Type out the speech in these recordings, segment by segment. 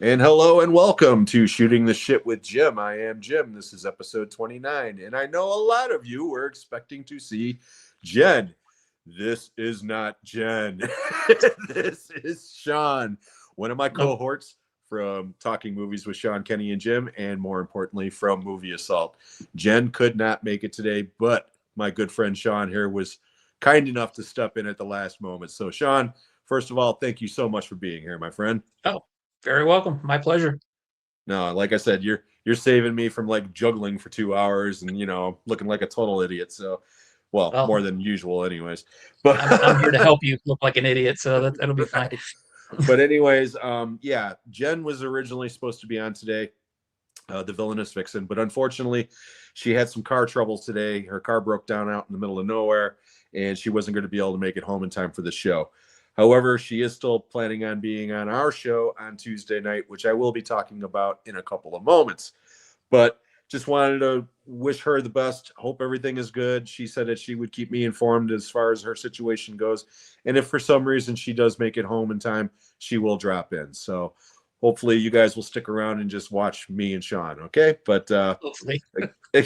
And hello and welcome to Shooting the Shit with Jim. I am Jim. This is episode 29. And I know a lot of you were expecting to see Jen. This is not Jen. This is Sean, one of my Nope. cohorts from Talking Movies with Sean, Kenny, and Jim, and more importantly, from Movie Assault. Jen could not make it today, but my good friend Sean here was kind enough to step in at the last moment. So, Sean, first of all, thank you so much for being here, my friend. Oh, very welcome. My pleasure. No, like I said, you're saving me from like juggling for 2 hours and looking like a total idiot. So, well, Well, more than usual, anyways. But I'm here to help you look like an idiot, so that'll be fine. right. But anyways, yeah, Jen was originally supposed to be on today, the villainous vixen, but unfortunately, she had some car troubles today. Her car broke down out in the middle of nowhere, and she wasn't going to be able to make it home in time for the show. However, she is still planning on being on our show on Tuesday night, which I will be talking about in a couple of moments. But just wanted to wish her the best. Hope everything is good. She said that she would keep me informed as far as her situation goes. And if for some reason she does make it home in time, she will drop in. So hopefully you guys will stick around and just watch me and Sean. Okay. But Hopefully.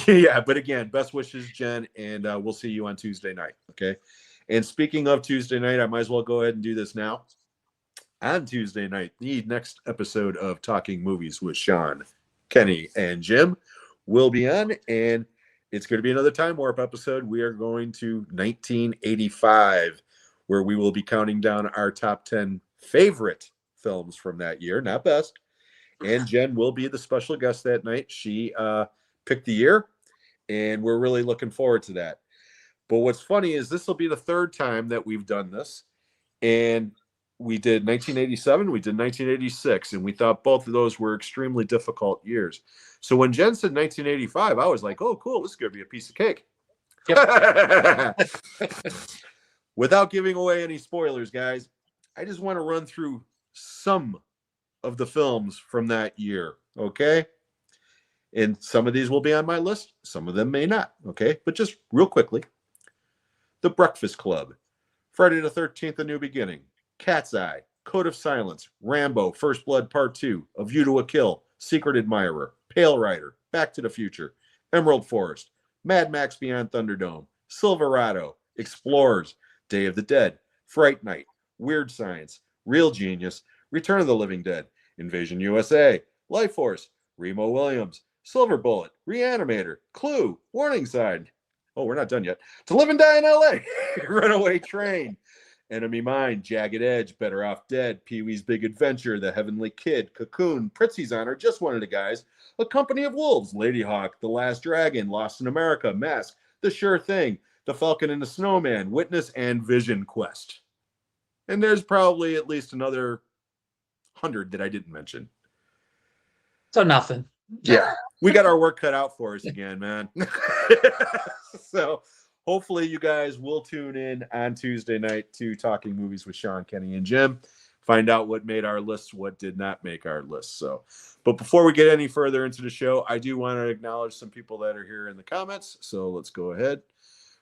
yeah, but again, best wishes, Jen, and we'll see you on Tuesday night. Okay. And speaking of Tuesday night, I might as well go ahead and do this now. On Tuesday night, the next episode of Talking Movies with Sean, Kenny, and Jim will be on, and it's going to be another Time Warp episode. We are going to 1985, where we will be counting down our top 10 favorite films from that year, not best. And Jen will be the special guest that night. She picked the year, and we're really looking forward to that. But what's funny is this will be the third time that we've done this. And we did 1987, we did 1986, and we thought both of those were extremely difficult years. So when Jen said 1985, I was like, oh, cool, this is going to be a piece of cake. Yep. Without giving away any spoilers, guys, I just want to run through some of the films from that year, okay? And some of these will be on my list, some of them may not, okay? But just real quickly, The Breakfast Club, Friday the 13th, A New Beginning, Cat's Eye, Code of Silence, Rambo, First Blood Part 2, A View to a Kill, Secret Admirer, Pale Rider, Back to the Future, Emerald Forest, Mad Max Beyond Thunderdome, Silverado, Explorers, Day of the Dead, Fright Night, Weird Science, Real Genius, Return of the Living Dead, Invasion USA, Life Force, Remo Williams, Silver Bullet, Reanimator, Clue, Warning Sign. Oh, we're not done yet. To Live and Die in LA, Runaway Train, Enemy Mine, Jagged Edge, Better Off Dead, Pee-wee's Big Adventure, The Heavenly Kid, Cocoon, Prizzi's Honor, Just One of the Guys, A Company of Wolves, Ladyhawke, The Last Dragon, Lost in America, Mask, The Sure Thing, The Falcon and the Snowman, Witness, and Vision Quest. And there's probably at least another 100 that I didn't mention. So nothing. Yeah, we got our work cut out for us again, man. So hopefully you guys will tune in on Tuesday night to Talking Movies with Sean, Kenny, and Jim. Find out what made our lists, what did not make our list. So, but before we get any further into the show, I do want to acknowledge some people that are here in the comments. So let's go ahead.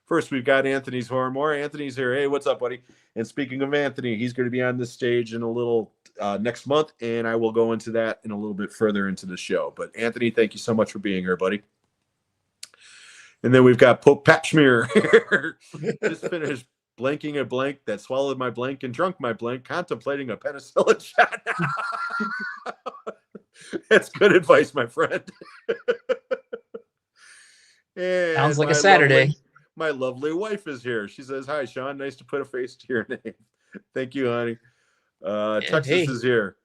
First, we've got Anthony's Hormore. Anthony's here. Hey, what's up, buddy? And speaking of Anthony, he's going to be on this stage in a little next month, and I will go into that in a little bit further into the show. But Anthony, thank you so much for being here, buddy. And then we've got Pope Papschmear here. Just finished blanking a blank that swallowed my blank and drunk my blank, contemplating a penicillin shot. That's good advice, my friend. Sounds like a Saturday. My lovely wife is here. She says, hi, Sean. Nice to put a face to your name. Thank you, honey. Texas is here.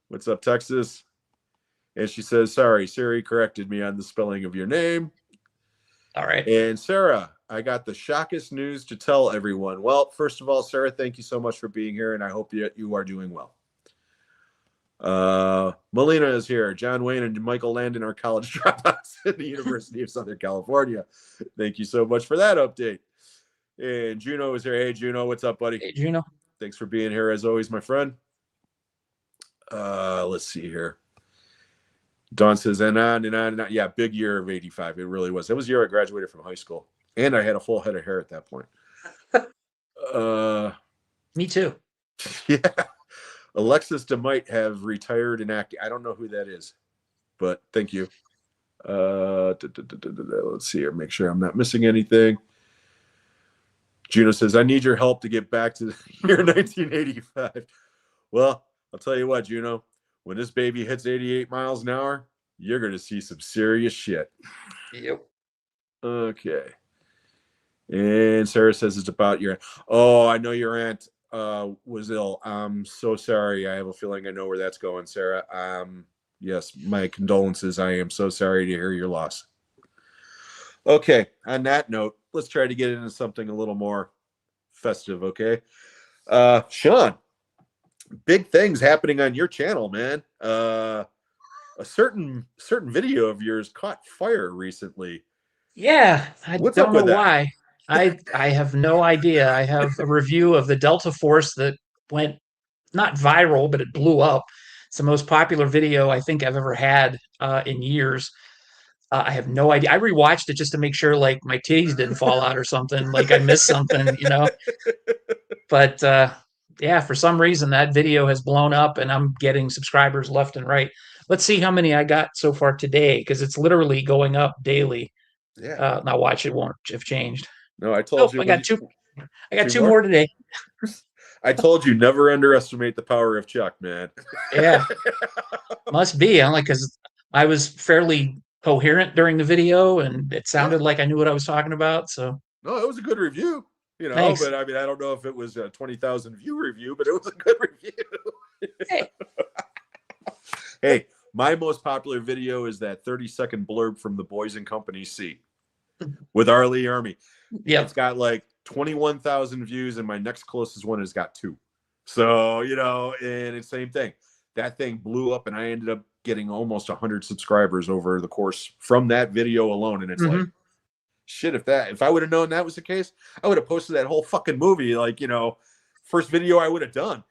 What's up, Texas? And she says, sorry, Siri corrected me on the spelling of your name. All right. And Sarah, I got the shockest news to tell everyone. Well, first of all, Sarah, thank you so much for being here, and I hope that you are doing well. Melina is here. John Wayne and Michael Landon are college dropouts at the University of Southern California. Thank you so much for that update. And Juno is here. Hey, Juno, what's up, buddy? Hey, Juno. Thanks for being here as always, my friend. Let's see here. Dawn says, and on and on and on. Yeah, big year of 85. It really was. It was the year I graduated from high school. And I had a full head of hair at that point. Me too. Yeah. Alexis DeMite have retired in acting. I don't know who that is, but thank you. Let's see here. Make sure I'm not missing anything. Juno says, I need your help to get back to the year 1985. Well, I'll tell you what, Juno, when this baby hits 88 miles an hour, you're going to see some serious shit. Yep. Okay. And Sarah says it's about your, oh, I know your aunt was ill. I'm so sorry. I have a feeling I know where that's going, Sarah. Yes, my condolences. I am so sorry to hear your loss. Okay, on that note, let's try to get into something a little more festive, okay? Sean, big things happening on your channel, man. A certain video of yours caught fire recently. Yeah, I What's don't up with know that? why. I have no idea. I have a review of the Delta Force that went not viral, but it blew up. It's the most popular video I think I've ever had in years. I have no idea. I rewatched it just to make sure, like, my titties didn't fall out or something, like I missed something, you know. But yeah, for some reason that video has blown up, and I'm getting subscribers left and right. Let's see how many I got so far today, because it's literally going up daily. Yeah. Now watch, it won't have changed. No, I told you. I got two. I got two two more today. I told you, never underestimate the power of Chuck, man. Yeah, must be only because I was fairly coherent during the video, and it sounded like I knew what I was talking about. So no, it was a good review, you know. Thanks. But I mean, I don't know if it was a 20,000 view review, but it was a good review. Hey. Hey, my most popular video is that 30-second blurb from The Boys and Company C with R. Lee Ermey. Yeah, It's got like 21,000 views, and my next closest one has got 2. So, you know, and it's the same thing. That thing blew up, and I ended up getting almost 100 subscribers over the course from that video alone. And it's like, shit, if I would have known that was the case, I would have posted that whole fucking movie, like, you know, first video I would have done.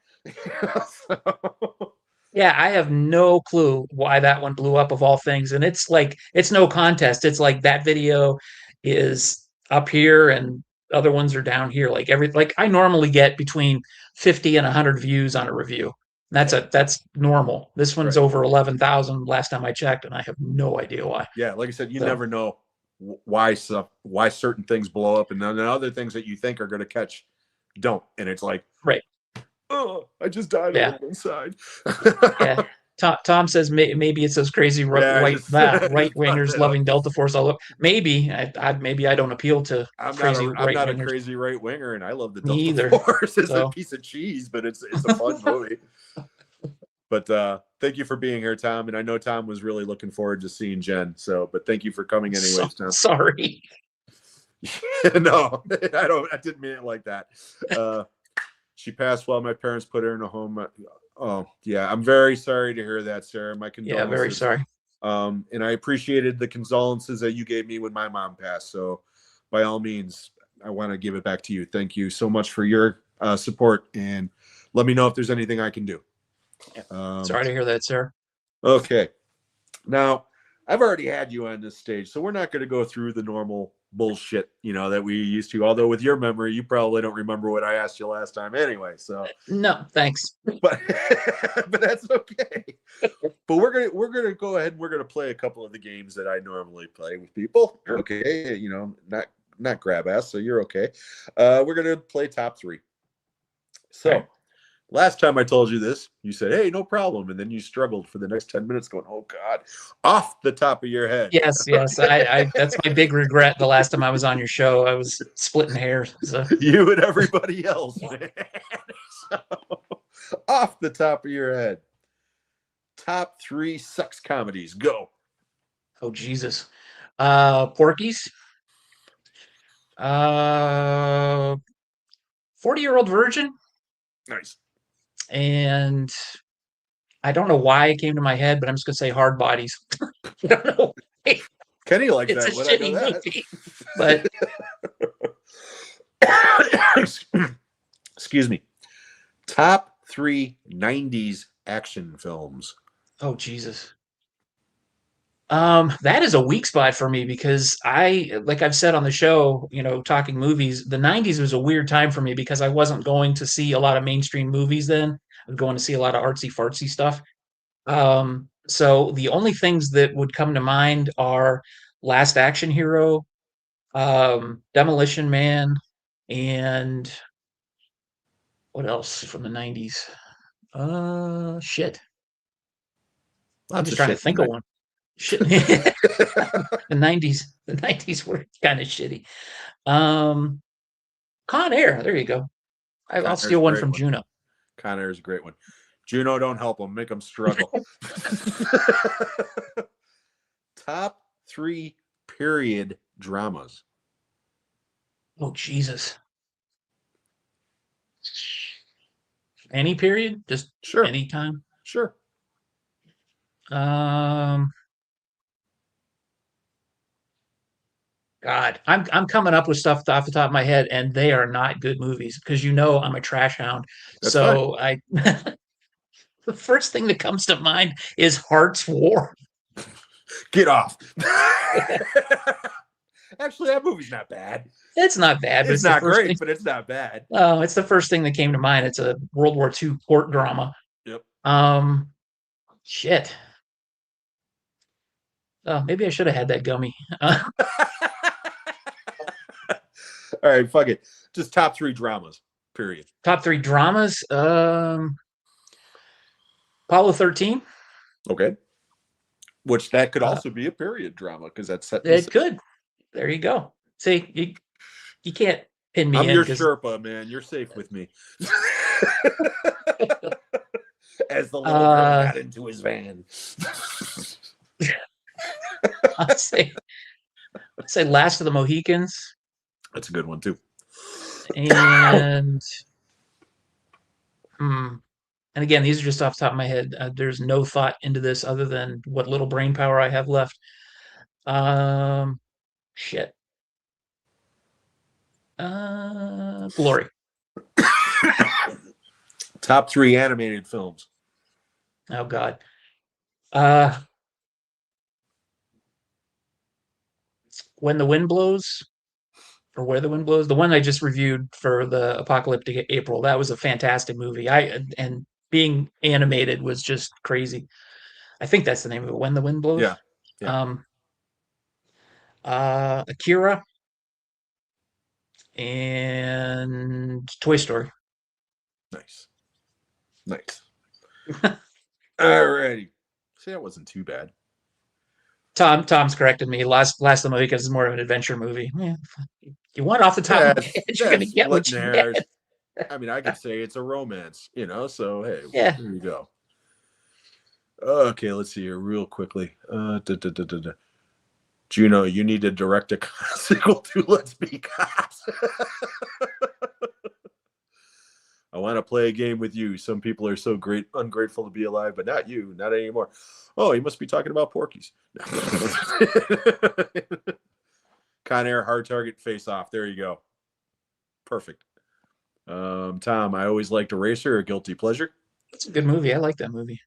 Yeah, I have no clue why that one blew up of all things. And it's like, it's no contest. It's like that video is up here and other ones are down here. Like I normally get between 50 and 100 views on a review. That's normal. This one's over 11,000 last time I checked, and I have no idea why. Yeah, like I said, you never know why certain things blow up, and then other things that you think are going to catch don't. And it's like, right. Oh, I just died a little inside. Yeah. Tom says maybe it's those crazy right-wingers loving Delta Force. Although maybe I don't appeal to crazy right-wingers. I'm not a crazy right winger, and I love the Delta Force. It's a piece of cheese, but it's a fun movie. But thank you for being here, Tom. And I know Tom was really looking forward to seeing Jen. So, but thank you for coming anyways, Tom. Sorry. No, I didn't mean it like that. She passed while my parents put her in a home. Oh, yeah. I'm very sorry to hear that, Sarah. My condolences. Yeah, very sorry. And I appreciated the condolences that you gave me when my mom passed. So by all means, I want to give it back to you. Thank you so much for your support. And let me know if there's anything I can do. Sorry to hear that, sir. Okay. Now, I've already had you on this stage, so we're not going to go through the normal bullshit, you know, that we used to. Although with your memory, you probably don't remember what I asked you last time anyway. So no, thanks. But that's okay. But we're gonna go ahead and we're gonna play a couple of the games that I normally play with people. Okay, you know, not grab ass, so you're okay. We're gonna play top 3. So. Okay. Last time I told you this, you said, hey, no problem. And then you struggled for the next 10 minutes going, oh, God, off the top of your head. Yes. I that's my big regret. The last time I was on your show, I was splitting hairs. So. You and everybody else, man. So, off the top of your head. Top 3 sex comedies. Go. Oh, Jesus. Porky's. 40-Year-Old Virgin. Nice. And I don't know why it came to my head, but I'm just gonna say Hard Bodies. I don't know. Kenny likes it's that. It's a shitty movie, but excuse me. Top 3 90s action films. Oh Jesus. That is a weak spot for me because like I've said on the show, you know, talking movies, the 90s was a weird time for me because I wasn't going to see a lot of mainstream movies then. going to see a lot of artsy fartsy stuff. So the only things that would come to mind are Last Action Hero, Demolition Man, and what else from the 90s? Shit. I'm Lots just of trying to shit. think of one. Shit. The 90s were kind of shitty. Con Air, there you go. Con I'll Air's steal a one great from one. Juno. Con Air is a great one. Juno, don't help them. Make them struggle. Top 3 period dramas. Oh, Jesus. Any period? Just Sure. any time? Sure. God, I'm coming up with stuff off the top of my head, and they are not good movies because I'm a trash hound. That's fine. So the first thing that comes to mind is Heart's War. Get off. Actually, that movie's not bad. It's not bad, but It's it's the not first great, thing. but it's not bad. Oh, it's the first thing that came to mind. It's a World War II court drama. Yep. Shit. Oh, maybe I should have had that gummy. All right, fuck it. Just top 3 dramas. Period. Top 3 dramas. Apollo 13. Okay. Which that could also be a period drama because that's set. It could. There you go. See, you can't pin me I'm in. your Sherpa, man. You're safe with me. As the little girl got into his van. I'd say Last of the Mohicans. That's a good one too. And again, these are just off the top of my head. There's no thought into this other than what little brain power I have left. Shit. Glory. Top 3 animated films. Oh God. When the Wind Blows, or Where the Wind Blows, the one I just reviewed for the Apocalyptic April. That was a fantastic movie. And being animated was just crazy. I think that's the name of it. When the Wind Blows. Yeah. Akira and Toy Story. Nice. All righty. See, that wasn't too bad. Tom's corrected me. Last of the Mohicans is more of an adventure movie. Yeah. You want off the top of my head, you're going to get what you get. I mean, I could say it's a romance, so hey, yeah. There you go. Okay, let's see here real quickly. Juno, you need to direct a sequel to Let's Be Cops. I want to play a game with you. Some people are so ungrateful to be alive, but not you, not anymore. Oh, you must be talking about Porky's. Con Air, Hard Target, Face Off. There you go. Perfect. Tom, I always liked Eraser, a guilty pleasure. It's a good movie. I like that movie.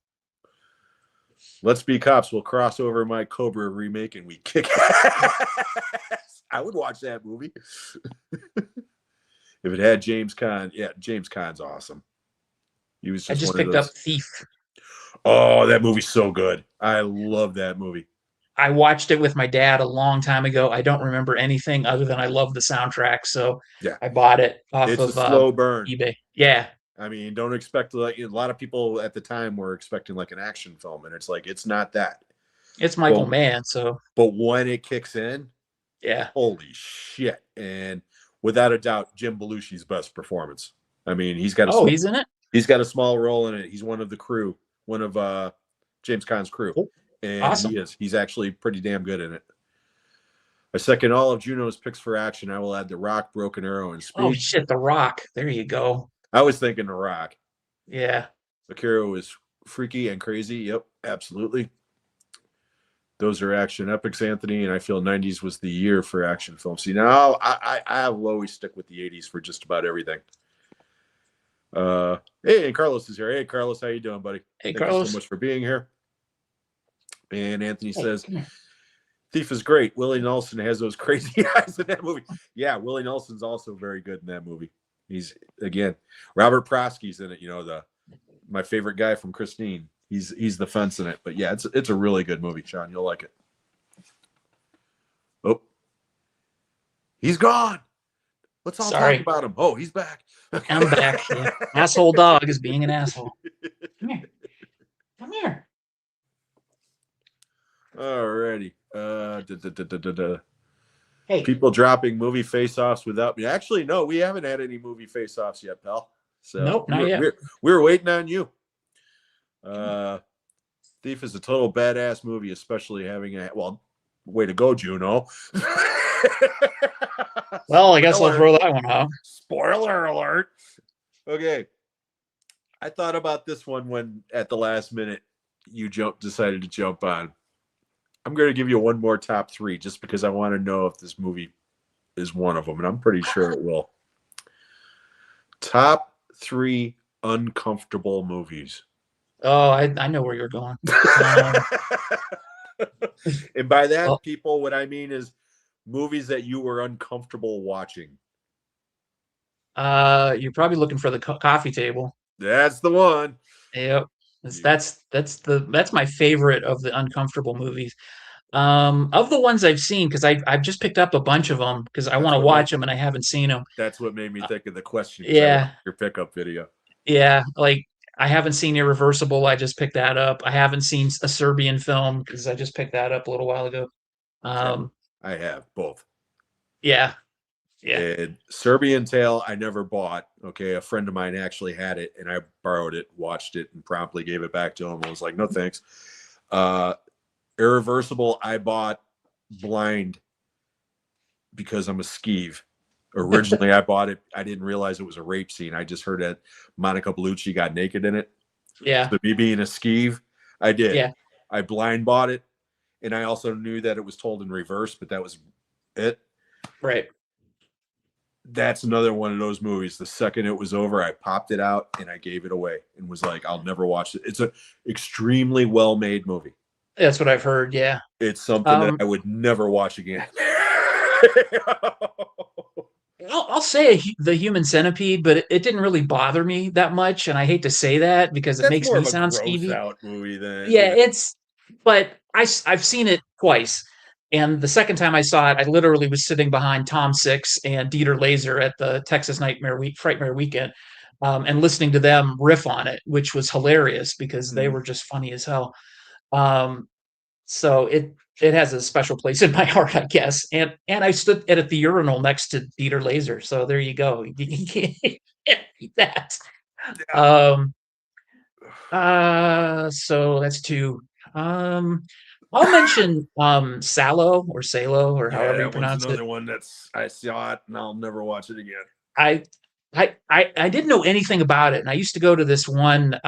Let's Be Cops. We'll cross over my Cobra remake and we kick ass. I would watch that movie. If it had James Caan, James Caan's awesome. He was just picked up Thief. Oh, that movie's so good. I love that movie. I watched it with my dad a long time ago. I don't remember anything other than I love the soundtrack, so I bought it off of a slow burn. eBay. Yeah. I mean, don't expect a lot of people at the time were expecting like an action film, and it's like it's not that. It's Michael Mann, so. But when it kicks in, holy shit! And without a doubt, Jim Belushi's best performance. I mean, he's got he's in it. He's got a small role in it. He's one of the crew, one of James Caan's crew, and awesome. He's actually pretty damn good in it. I second all of Juno's picks for action. I will add The Rock, Broken Arrow, and Speed. Oh shit, The Rock. There you go. I was thinking The Rock. Yeah. Akira was freaky and crazy. Yep, absolutely. Those are action epics, Anthony, and I feel 90s was the year for action films. See, now I will always stick with the 80s for just about everything. Hey, and Carlos is here. Hey, Carlos, how you doing, buddy? Hey, Thank Carlos. you so much for being here. And Anthony says, Thief is great. Willie Nelson has those crazy eyes in that movie. Yeah, Willie Nelson's also very good in that movie. He's, again, Robert Prosky's in it, my favorite guy from Christine. He's the fence in it. But yeah, it's a really good movie, Sean. You'll like it. Oh, he's gone. Let's all Sorry. talk about him. Oh, he's back. I'm back. Yeah. Asshole dog is being an asshole. Come here. Come here. Alrighty. Hey. People dropping movie face-offs without me. Actually, no, we haven't had any movie face-offs yet, pal. So Nope, not yet. We're waiting on you. Thief is a total badass movie, especially having way to go, Juno. Well, I guess I'll throw that one out. Spoiler alert. Okay. I thought about this one when at the last minute you decided to jump on. I'm going to give you one more top 3 just because I want to know if this movie is one of them, and I'm pretty sure it will. Top 3 uncomfortable movies. Oh, I know where you're going. And by that, people, what I mean is movies that you were uncomfortable watching. You're probably looking for the coffee table. That's the one. Yep. That's my favorite of the uncomfortable movies. Of the ones I've seen, because I've just picked up a bunch of them because I want to watch them and I haven't seen them. That's what made me think of the question. Yeah. Your pickup video. Yeah, like I haven't seen Irreversible. I just picked that up. I haven't seen a Serbian film because I just picked that up a little while ago. I have both. Yeah. And Serbian Tale I never bought. Okay, a friend of mine actually had it, and I borrowed it, watched it, and promptly gave it back to him. I was like, no thanks. Irreversible I bought blind because I'm a skeeve. Originally I bought it. I didn't realize it was a rape scene. I just heard that Monica Bellucci got naked in it. Yeah. So me being a skeeve, I did. Yeah. I blind bought it, and I also knew that it was told in reverse, but that was it. Right. That's another one of those movies. The second it was over, I popped it out and I gave it away and was like, I'll never watch it. It's an extremely well-made movie. That's what I've heard. Yeah. It's something that I would never watch again. I'll say The Human Centipede, but it didn't really bother me that much. And I hate to say that because it makes me sound skeevy. Out movie then. Yeah, but I've seen it twice. And the second time I saw it, I literally was sitting behind Tom Six and Dieter Laser at the Texas Frightmare Weekend, and listening to them riff on it, which was hilarious because they were just funny as hell. So it has a special place in my heart, I guess. And I stood at the urinal next to Dieter Laser, so there you go. You can't beat that. So that's 2. I'll mention Salo or however you pronounce it. Another one that's I saw it and I'll never watch it again. I didn't know anything about it, and I used to go to this one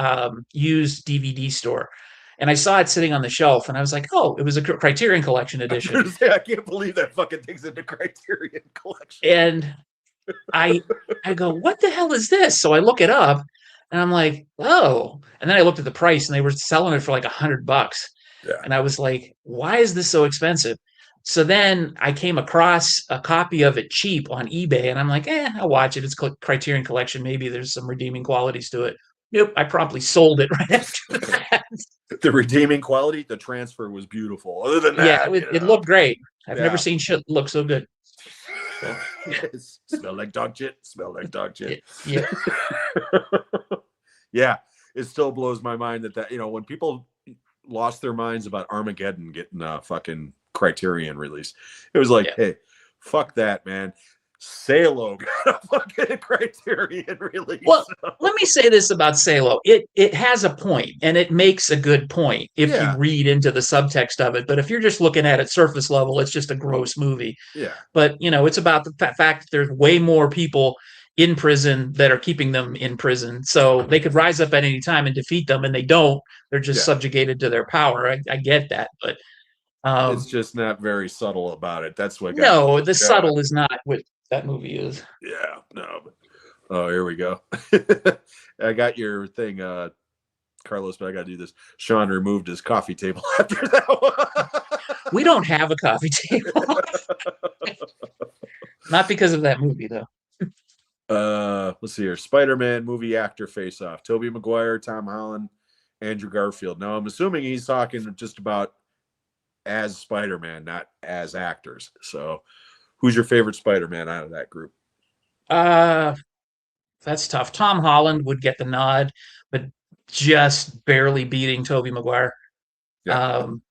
used DVD store, and I saw it sitting on the shelf, and I was like, "Oh, it was a Criterion Collection edition." I can't believe that fucking thing's in the Criterion Collection. And I go, "What the hell is this?" So I look it up, and I'm like, "Oh!" And then I looked at the price, and they were selling it for like $100. Yeah. And I was like, "Why is this so expensive?" So then I came across a copy of it cheap on eBay, and I'm like, I'll watch it. It's Criterion Collection. Maybe there's some redeeming qualities to it. Nope, I promptly sold it right after that. The redeeming quality, the transfer was beautiful. Other than that, it looked great. I've never seen shit look so good. So. Smell like dog shit. Smell like dog shit. Yeah. Yeah. It still blows my mind that when people lost their minds about Armageddon getting a fucking Criterion release, it was like, hey, fuck that, man. Salo got a fucking Criterion release. Well, let me say this about Salo. It has a point, and it makes a good point if you read into the subtext of it. But if you're just looking at it surface level, it's just a gross movie. Yeah. But, it's about the fact that there's way more people in prison that are keeping them in prison. So they could rise up at any time and defeat them, and they don't. They're just subjugated to their power. I get that, but it's just not very subtle about it. That's what. No, the subtle is not what that movie is. Yeah, no. But, here we go. I got your thing, Carlos, but I got to do this. Sean removed his coffee table after that one. We don't have a coffee table. Not because of that movie, though. Let's see here. Spider-Man movie actor face off. Tobey Maguire, Tom Holland, Andrew Garfield. Now I'm assuming he's talking just about as Spider-Man, not as actors. So who's your favorite Spider-Man out of that group? Uh, that's tough. Tom Holland would get the nod, but just barely beating Tobey Maguire. Yeah. Um,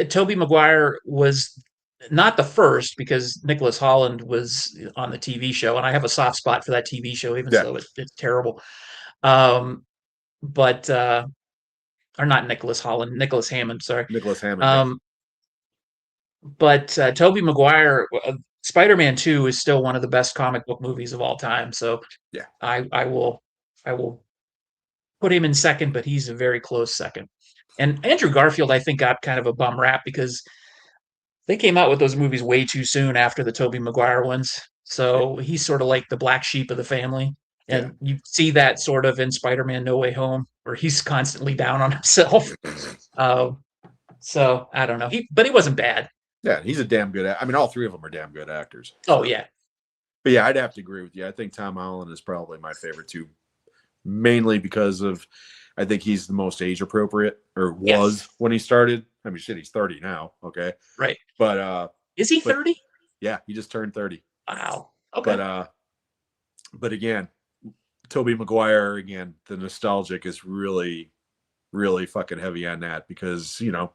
Tobey Maguire was not the first because Nicholas Holland was on the TV show, and I have a soft spot for that TV show, even Yeah. though it's terrible. Um, but or not Nicholas Holland, Nicholas Hammond, sorry. Nicholas Hammond. Yeah. Um, but Tobey Maguire, Spider-Man 2 is still one of the best comic book movies of all time. So Yeah. I will put him in second, but he's a very close second. And Andrew Garfield, I think, got kind of a bum rap because they came out with those movies way too soon after the Tobey Maguire ones. So he's sort of like the black sheep of the family. Yeah. And you see that sort of in Spider-Man No Way Home, where he's constantly down on himself. So I don't know. But he wasn't bad. Yeah, he's a damn good. I mean, all three of them are damn good actors. Oh yeah. But yeah, I'd have to agree with you. I think Tom Holland is probably my favorite too, mainly because of I think he's the most age appropriate, or was when he started. I mean, shit, he's 30 now. Okay, right. But is he 30? Yeah, he just turned 30. Wow. Okay. But again, Tobey Maguire, again, the nostalgic is really, really fucking heavy on that because, you know,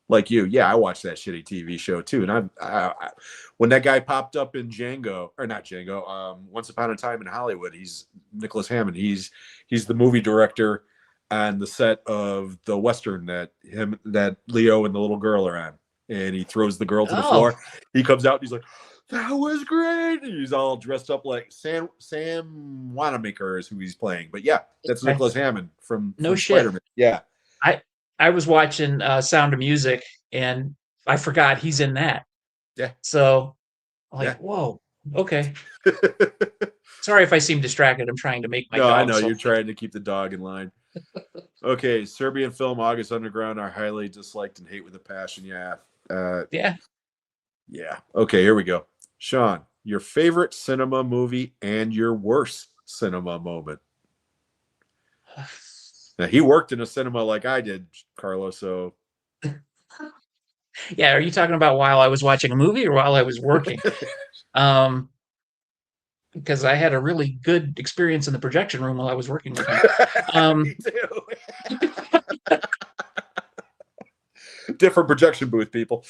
like you, yeah, I watched that shitty TV show too. And I when that guy popped up in Django, or not Django, Once Upon a Time in Hollywood, he's Nicholas Hammond. He's the movie director on the set of the Western that Leo and the little girl are on. And he throws the girl to the floor. He comes out and he's like, that was great. And he's all dressed up like Sam Wanamaker is who he's playing. But yeah, that's Nicholas Hammond from shit. Spider-Man. Yeah. I was watching Sound of Music and I forgot he's in that. Yeah. So whoa, okay. Sorry if I seem distracted. I'm trying to make my dog. I know you're trying to keep the dog in line. Okay, Serbian film August Underground are highly disliked and hate with a passion. Yeah. Yeah. Okay, here we go. Sean, your favorite cinema movie and your worst cinema moment. Now, he worked in a cinema like I did, Carlos. So, yeah. Are you talking about while I was watching a movie or while I was working? Because I had a really good experience in the projection room while I was working with him. Me too. Different projection booth, people.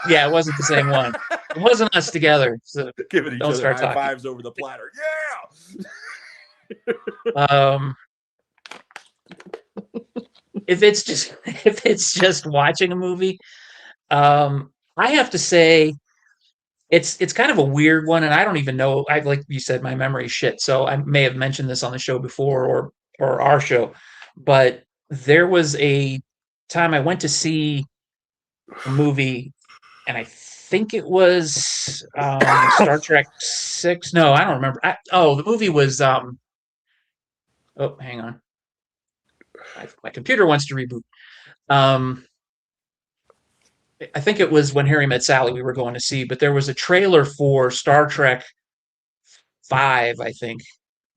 Yeah, it wasn't the same one. It wasn't us together. So giving each other high fives over the platter. Yeah. If it's just watching a movie, I have to say it's kind of a weird one, and I don't even know. Like you said, my memory shit. So I may have mentioned this on the show before or our show, but there was a time I went to see a movie, and I think it was Star Trek 6. No, I don't remember. The movie was oh, hang on. My computer wants to reboot. I think it was When Harry Met Sally we were going to see, but there was a trailer for Star Trek 5, I think.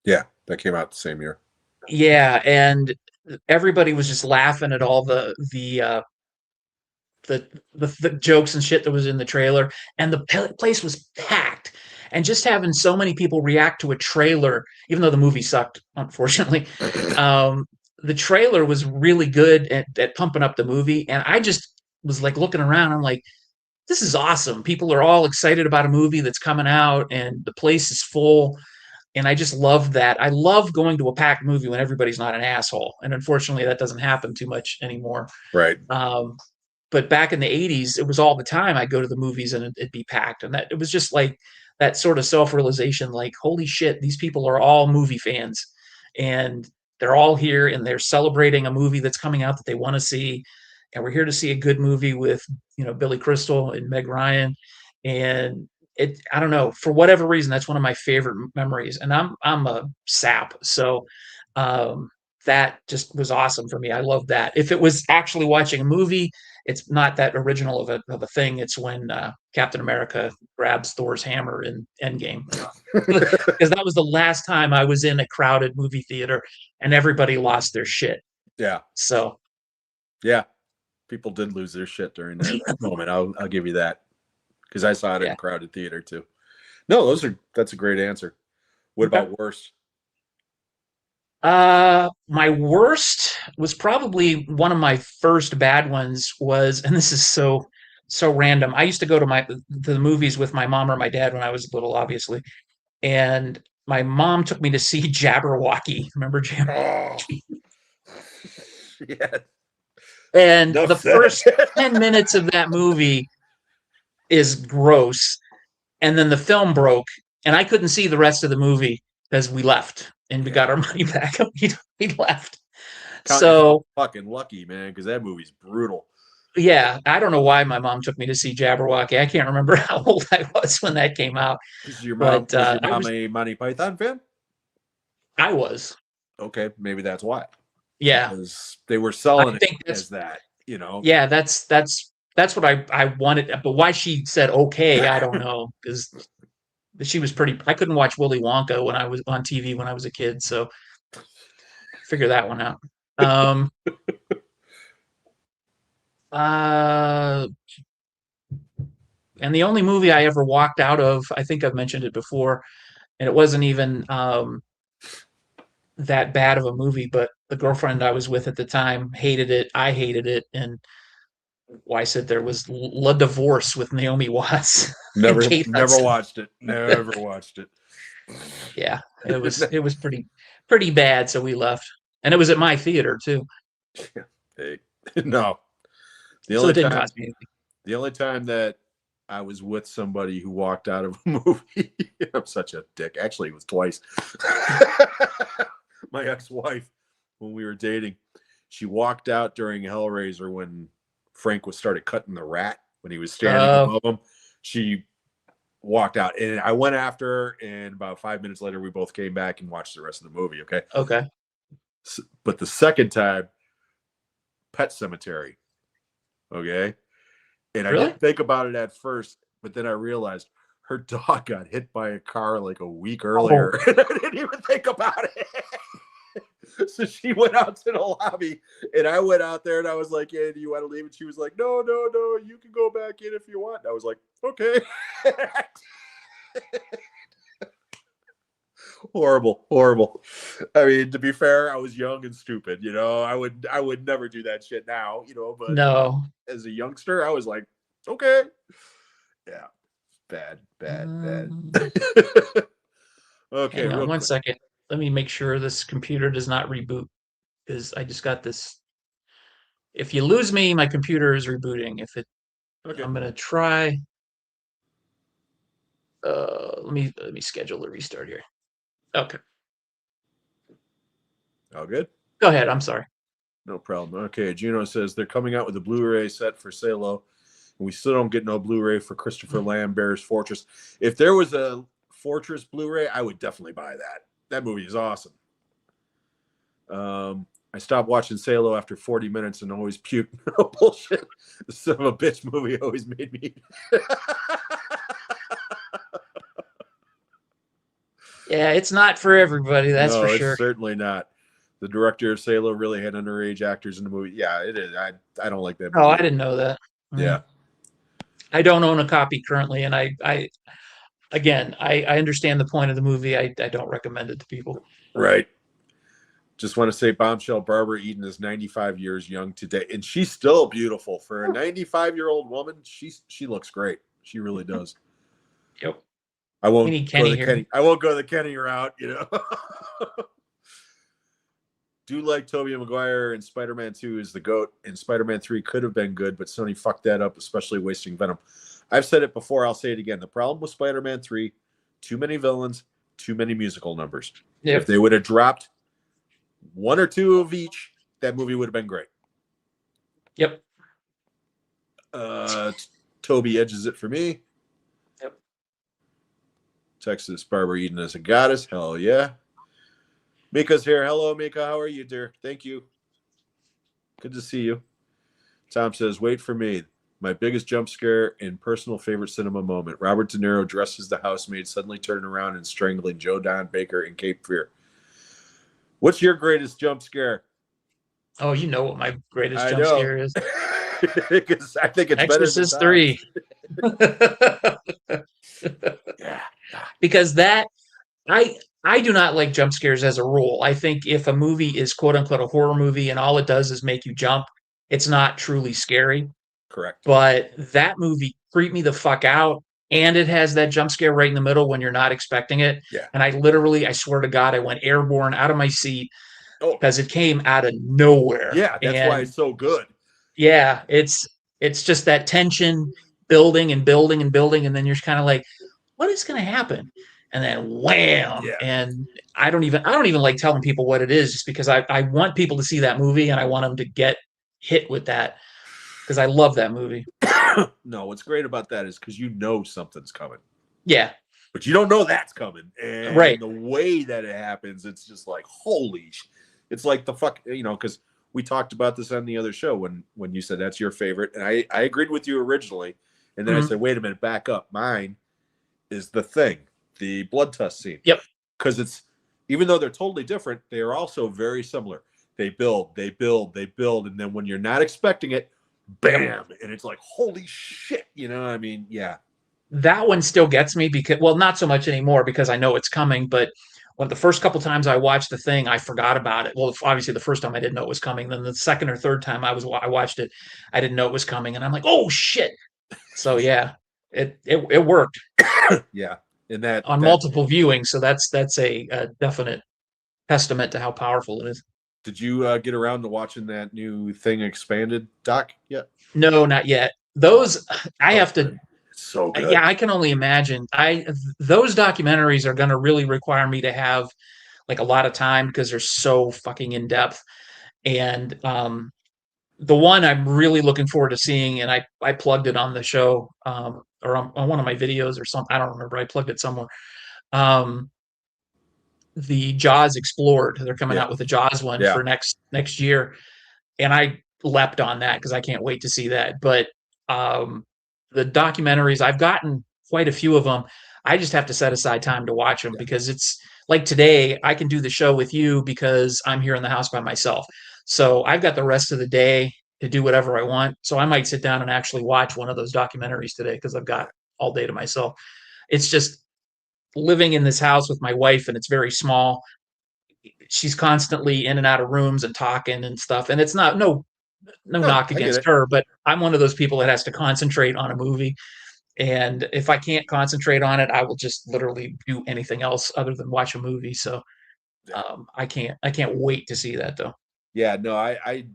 Yeah, that came out the same year. Yeah, and everybody was just laughing at all the jokes and shit that was in the trailer, and the place was packed. And just having so many people react to a trailer, even though the movie sucked, unfortunately, the trailer was really good at pumping up the movie. And I just was like looking around. I'm like, this is awesome. People are all excited about a movie that's coming out and the place is full. And I just love that. I love going to a packed movie when everybody's not an asshole. And unfortunately, that doesn't happen too much anymore. Right. But back in the 80s, it was all the time. I'd go to the movies and it'd be packed. And it was just like that sort of self-realization, like, holy shit, these people are all movie fans. And they're all here and they're celebrating a movie that's coming out that they want to see. And we're here to see a good movie with, Billy Crystal and Meg Ryan. And I don't know, for whatever reason, that's one of my favorite memories. And I'm a sap. So that just was awesome for me. I love that. If it was actually watching a movie, it's not that original of a thing. It's when Captain America grabs Thor's hammer in Endgame, because that was the last time I was in a crowded movie theater and everybody lost their shit. Yeah. So Yeah. People did lose their shit during that moment. I'll give you that, because I saw it in a crowded theater too. No, that's a great answer. What about worst? My worst was probably one of my first bad ones was, and this is so random. I used to go to the movies with my mom or my dad when I was little, obviously, and my mom took me to see Jabberwocky. Remember Jabberwocky? Oh. Yeah. And Enough the said. first 10 minutes of that movie is gross, and then the film broke, and I couldn't see the rest of the movie because we left and we got our money back. We left. Count So yourself fucking lucky, man, because that movie's brutal. yeah, I don't know why my mom took me to see Jabberwocky. I can't remember how old I was when that came out. Was your mom But a Monty Python fan? I was. Okay, maybe that's why. Yeah, Because they were selling I think it as that, you know. yeah, that's what I wanted. But why she said okay, I don't know, because she was pretty. I couldn't watch Willy Wonka when I was on TV when I was a kid, so figure that one out. Uh, and the only movie I ever walked out of, I think I've mentioned it before, and it wasn't even that bad of a movie, but the girlfriend I was with at the time hated it. I hated it, and why I said there was La Divorce with Naomi Watts. Never and Kate Hudson. watched it. Never watched it. Yeah, it was pretty bad, so we left. And it was at my theater too. Hey, no. So it didn't cost me anything. The only time that I was with somebody who walked out of a movie, I'm such a dick. Actually, it was twice. My ex-wife, when we were dating, she walked out during Hellraiser when Frank started cutting the rat when he was standing above him. She walked out, and I went after her, and about 5 minutes later, we both came back and watched the rest of the movie. Okay. But the second time, Pet Cemetery. Okay. And I didn't think about it at first, but then I realized her dog got hit by a car like a week earlier. Oh. And I didn't even think about it. So she went out to the lobby, and I went out there, and I was like, "Hey, do you want to leave?" And she was like, No, you can go back in if you want. And I was like, okay. Horrible. I mean, to be fair, I was young and stupid, you know. I would never do that shit now, you know, but no. As a youngster, I was like, okay. Yeah. Bad. Okay, Hang on one second. Let me make sure this computer does not reboot, because I just got this. If you lose me, my computer is rebooting. I'm gonna try. Let me schedule a restart here. Okay. All good? Go ahead. I'm sorry. No problem. Okay, Juno says they're coming out with a Blu-ray set for Salo, and we still don't get no Blu-ray for Christopher Lambert's Fortress. If there was a Fortress Blu-ray, I would definitely buy that. That movie is awesome. I stopped watching Salo after 40 minutes and always puked. No bullshit. The son of a bitch movie always made me. Yeah, it's not for everybody. That's no, for sure. It's certainly not. The director of Salo really had underage actors in the movie. Yeah, it is. I don't like that movie. Oh, I didn't know that. Yeah. I don't own a copy currently, and I understand the point of the movie. I don't recommend it to people. Right. Just want to say Bombshell Barbara Eden is 95 years young today, and she's still beautiful. For a 95-year-old woman, she looks great. She really does. Yep. I won't go the Kenny route, you know. Do like Tobey Maguire and Spider-Man 2 is the GOAT, and Spider-Man 3 could have been good, but Sony fucked that up, especially wasting Venom. I've said it before, I'll say it again. The problem with Spider-Man 3, too many villains, too many musical numbers. Yep. If they would have dropped one or two of each, that movie would have been great. Yep. Toby edges it for me. Yep. Texas Barbara Eden is a goddess. Hell yeah. Mika's here. Hello, Mika. How are you, dear? Thank you. Good to see you. Tom says, wait for me. My biggest jump scare and personal favorite cinema moment. Robert De Niro dressed as the housemaid, suddenly turning around and strangling Joe Don Baker in Cape Fear. What's your greatest jump scare? Oh, you know what my greatest I jump know. scare is? Because I think it's Exorcist better than 3. Yeah. Because I do not like jump scares as a rule. I think if a movie is quote unquote a horror movie and all it does is make you jump, it's not truly scary. Correct. But that movie creeped me the fuck out. And it has that jump scare right in the middle when you're not expecting it. Yeah. And I swear to God, I went airborne out of my seat Oh, because it came out of nowhere. yeah. That's why it's so good. Yeah, it's just that tension building and building and building, and then you're kind of like, what is going to happen? And then wham! Yeah. And I don't even like telling people what it is, just because I want people to see that movie and I want them to get hit with that because I love that movie. No, what's great about that is because you know something's coming. Yeah. But you don't know that's coming. And Right. the way that it happens, it's just like, holy it's like the fuck, because we talked about this on the other show when you said that's your favorite. And I agreed with you originally. And then I said, wait a minute, back up. Mine is The Thing, the blood test scene. Yep. Because it's, even though they're totally different, they are also very similar. They build. And then when you're not expecting it, bam. And it's like, holy shit. Yeah. That one still gets me because, well, not so much anymore because I know it's coming, but when the first couple times I watched The Thing, I forgot about it. Well, obviously the first time I didn't know it was coming. Then the second or third time I watched it, I didn't know it was coming, and I'm like, oh shit. So yeah, it worked. Yeah. And that on multiple viewings. So that's a definite testament to how powerful it is. Did you get around to watching that new Thing Expanded doc yet? No, not yet. Those I have to. It's so good. Yeah, I can only imagine. Those documentaries are going to really require me to have like a lot of time because they're so fucking in depth. And the one I'm really looking forward to seeing, and I plugged it on the show or on one of my videos or something. I don't remember. I plugged it somewhere. The Jaws Explored. They're coming out with the Jaws one for next year, and I leapt on that because I can't wait to see that. But the documentaries, I've gotten quite a few of them. I just have to set aside time to watch them because it's like today I can do the show with you because I'm here in the house by myself. So I've got the rest of the day to do whatever I want. So I might sit down and actually watch one of those documentaries today because I've got all day to myself. It's just living in this house with my wife, and it's very small. She's constantly in and out of rooms and talking and stuff. And it's no knock against her, but I'm one of those people that has to concentrate on a movie. And if I can't concentrate on it, I will just literally do anything else other than watch a movie. So I can't wait to see that though. Yeah, no, I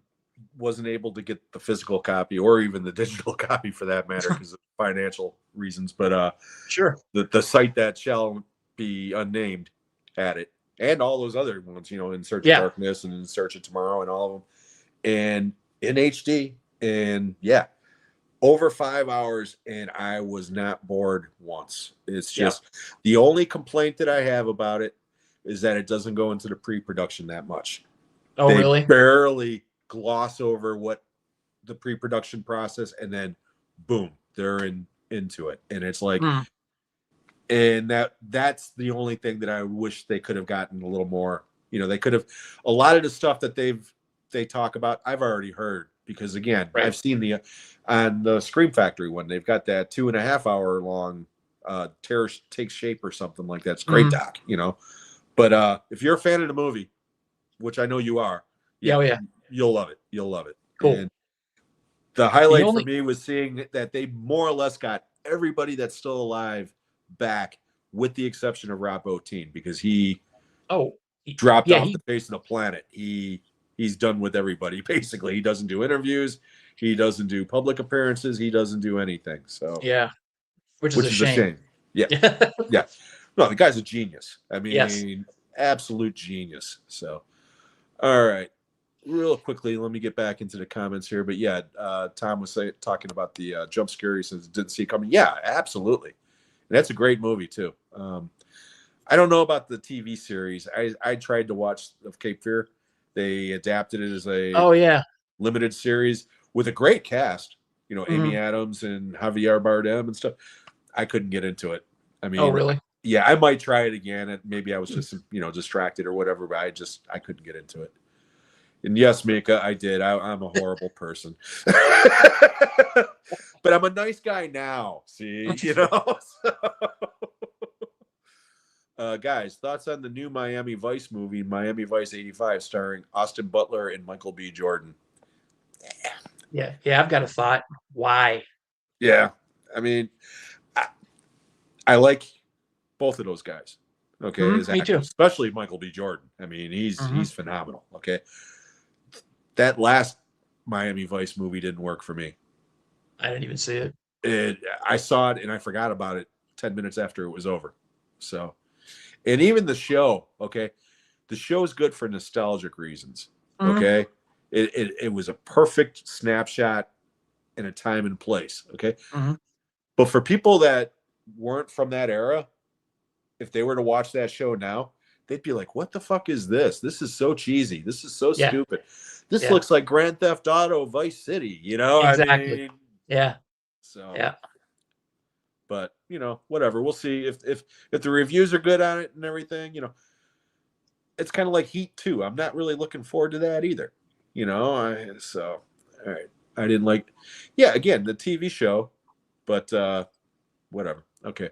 wasn't able to get the physical copy or even the digital copy for that matter because of financial reasons. But sure, the site that shall be unnamed had it, and all those other ones, In Search of Darkness and In Search of Tomorrow and all of them, and in HD, and over 5 hours, and I was not bored once. It's just the only complaint that I have about it is that it doesn't go into the pre-production that much. Oh, they really? Barely gloss over what the pre-production process, and then boom, they're into it, and it's like, and that's the only thing that I wish they could have gotten a little more. They could have, a lot of the stuff that they talk about, I've already heard because again, I've seen on the Scream Factory one, they've got that 2.5 hour long Terror Takes Shape or something like that. It's great doc, But if you're a fan of the movie, which I know you are, you'll love it. You'll love it. Cool. And the highlight for me was seeing that they more or less got everybody that's still alive back, with the exception of Rob Bottin, because he dropped off the face of the planet. He's done with everybody basically. He doesn't do interviews, he doesn't do public appearances, he doesn't do anything. So which is a shame. Yeah. No, the guy's a genius. I mean, absolute genius. So, all right, real quickly, let me get back into the comments here. But Tom was talking about the jump scare since didn't see it coming. Yeah, absolutely. And that's a great movie too. I don't know about the TV series. I tried to watch of Cape Fear. They adapted it as a Oh yeah. limited series with a great cast. You know, Amy Mhm. Adams and Javier Bardem and stuff. I couldn't get into it. I Oh mean, really? yeah, I might try it again. And maybe I was just distracted or whatever. But I couldn't get into it. And yes, Mika, I did. I'm a horrible person, but I'm a nice guy now. See, guys, thoughts on the new Miami Vice movie, Miami Vice '85, starring Austin Butler and Michael B. Jordan? Yeah, yeah. I've got a thought. Why? Yeah, I mean, I, I like both of those guys. Okay, as Me too. actors, especially Michael B. Jordan. I mean, Hmm. he's phenomenal. Okay, that last Miami Vice movie didn't work for me. I didn't even see it. I saw it and I forgot about it 10 minutes after it was over. So, and even the show, okay, the show is good for nostalgic reasons. Mhm. Okay, it was a perfect snapshot in a time and place. Okay, Mhm. but for people that weren't from that era, if they were to watch that show now, they'd be like, "What the fuck is this? This is so cheesy. This is so Yeah, stupid. This yeah. looks like Grand Theft Auto Vice City." I Exactly. mean, Yeah, so. yeah. But whatever. We'll see if the reviews are good on it and everything. It's kind of like Heat 2. I'm not really looking forward to that either. So all right. I didn't like. Yeah, again, the TV show, but whatever. Okay.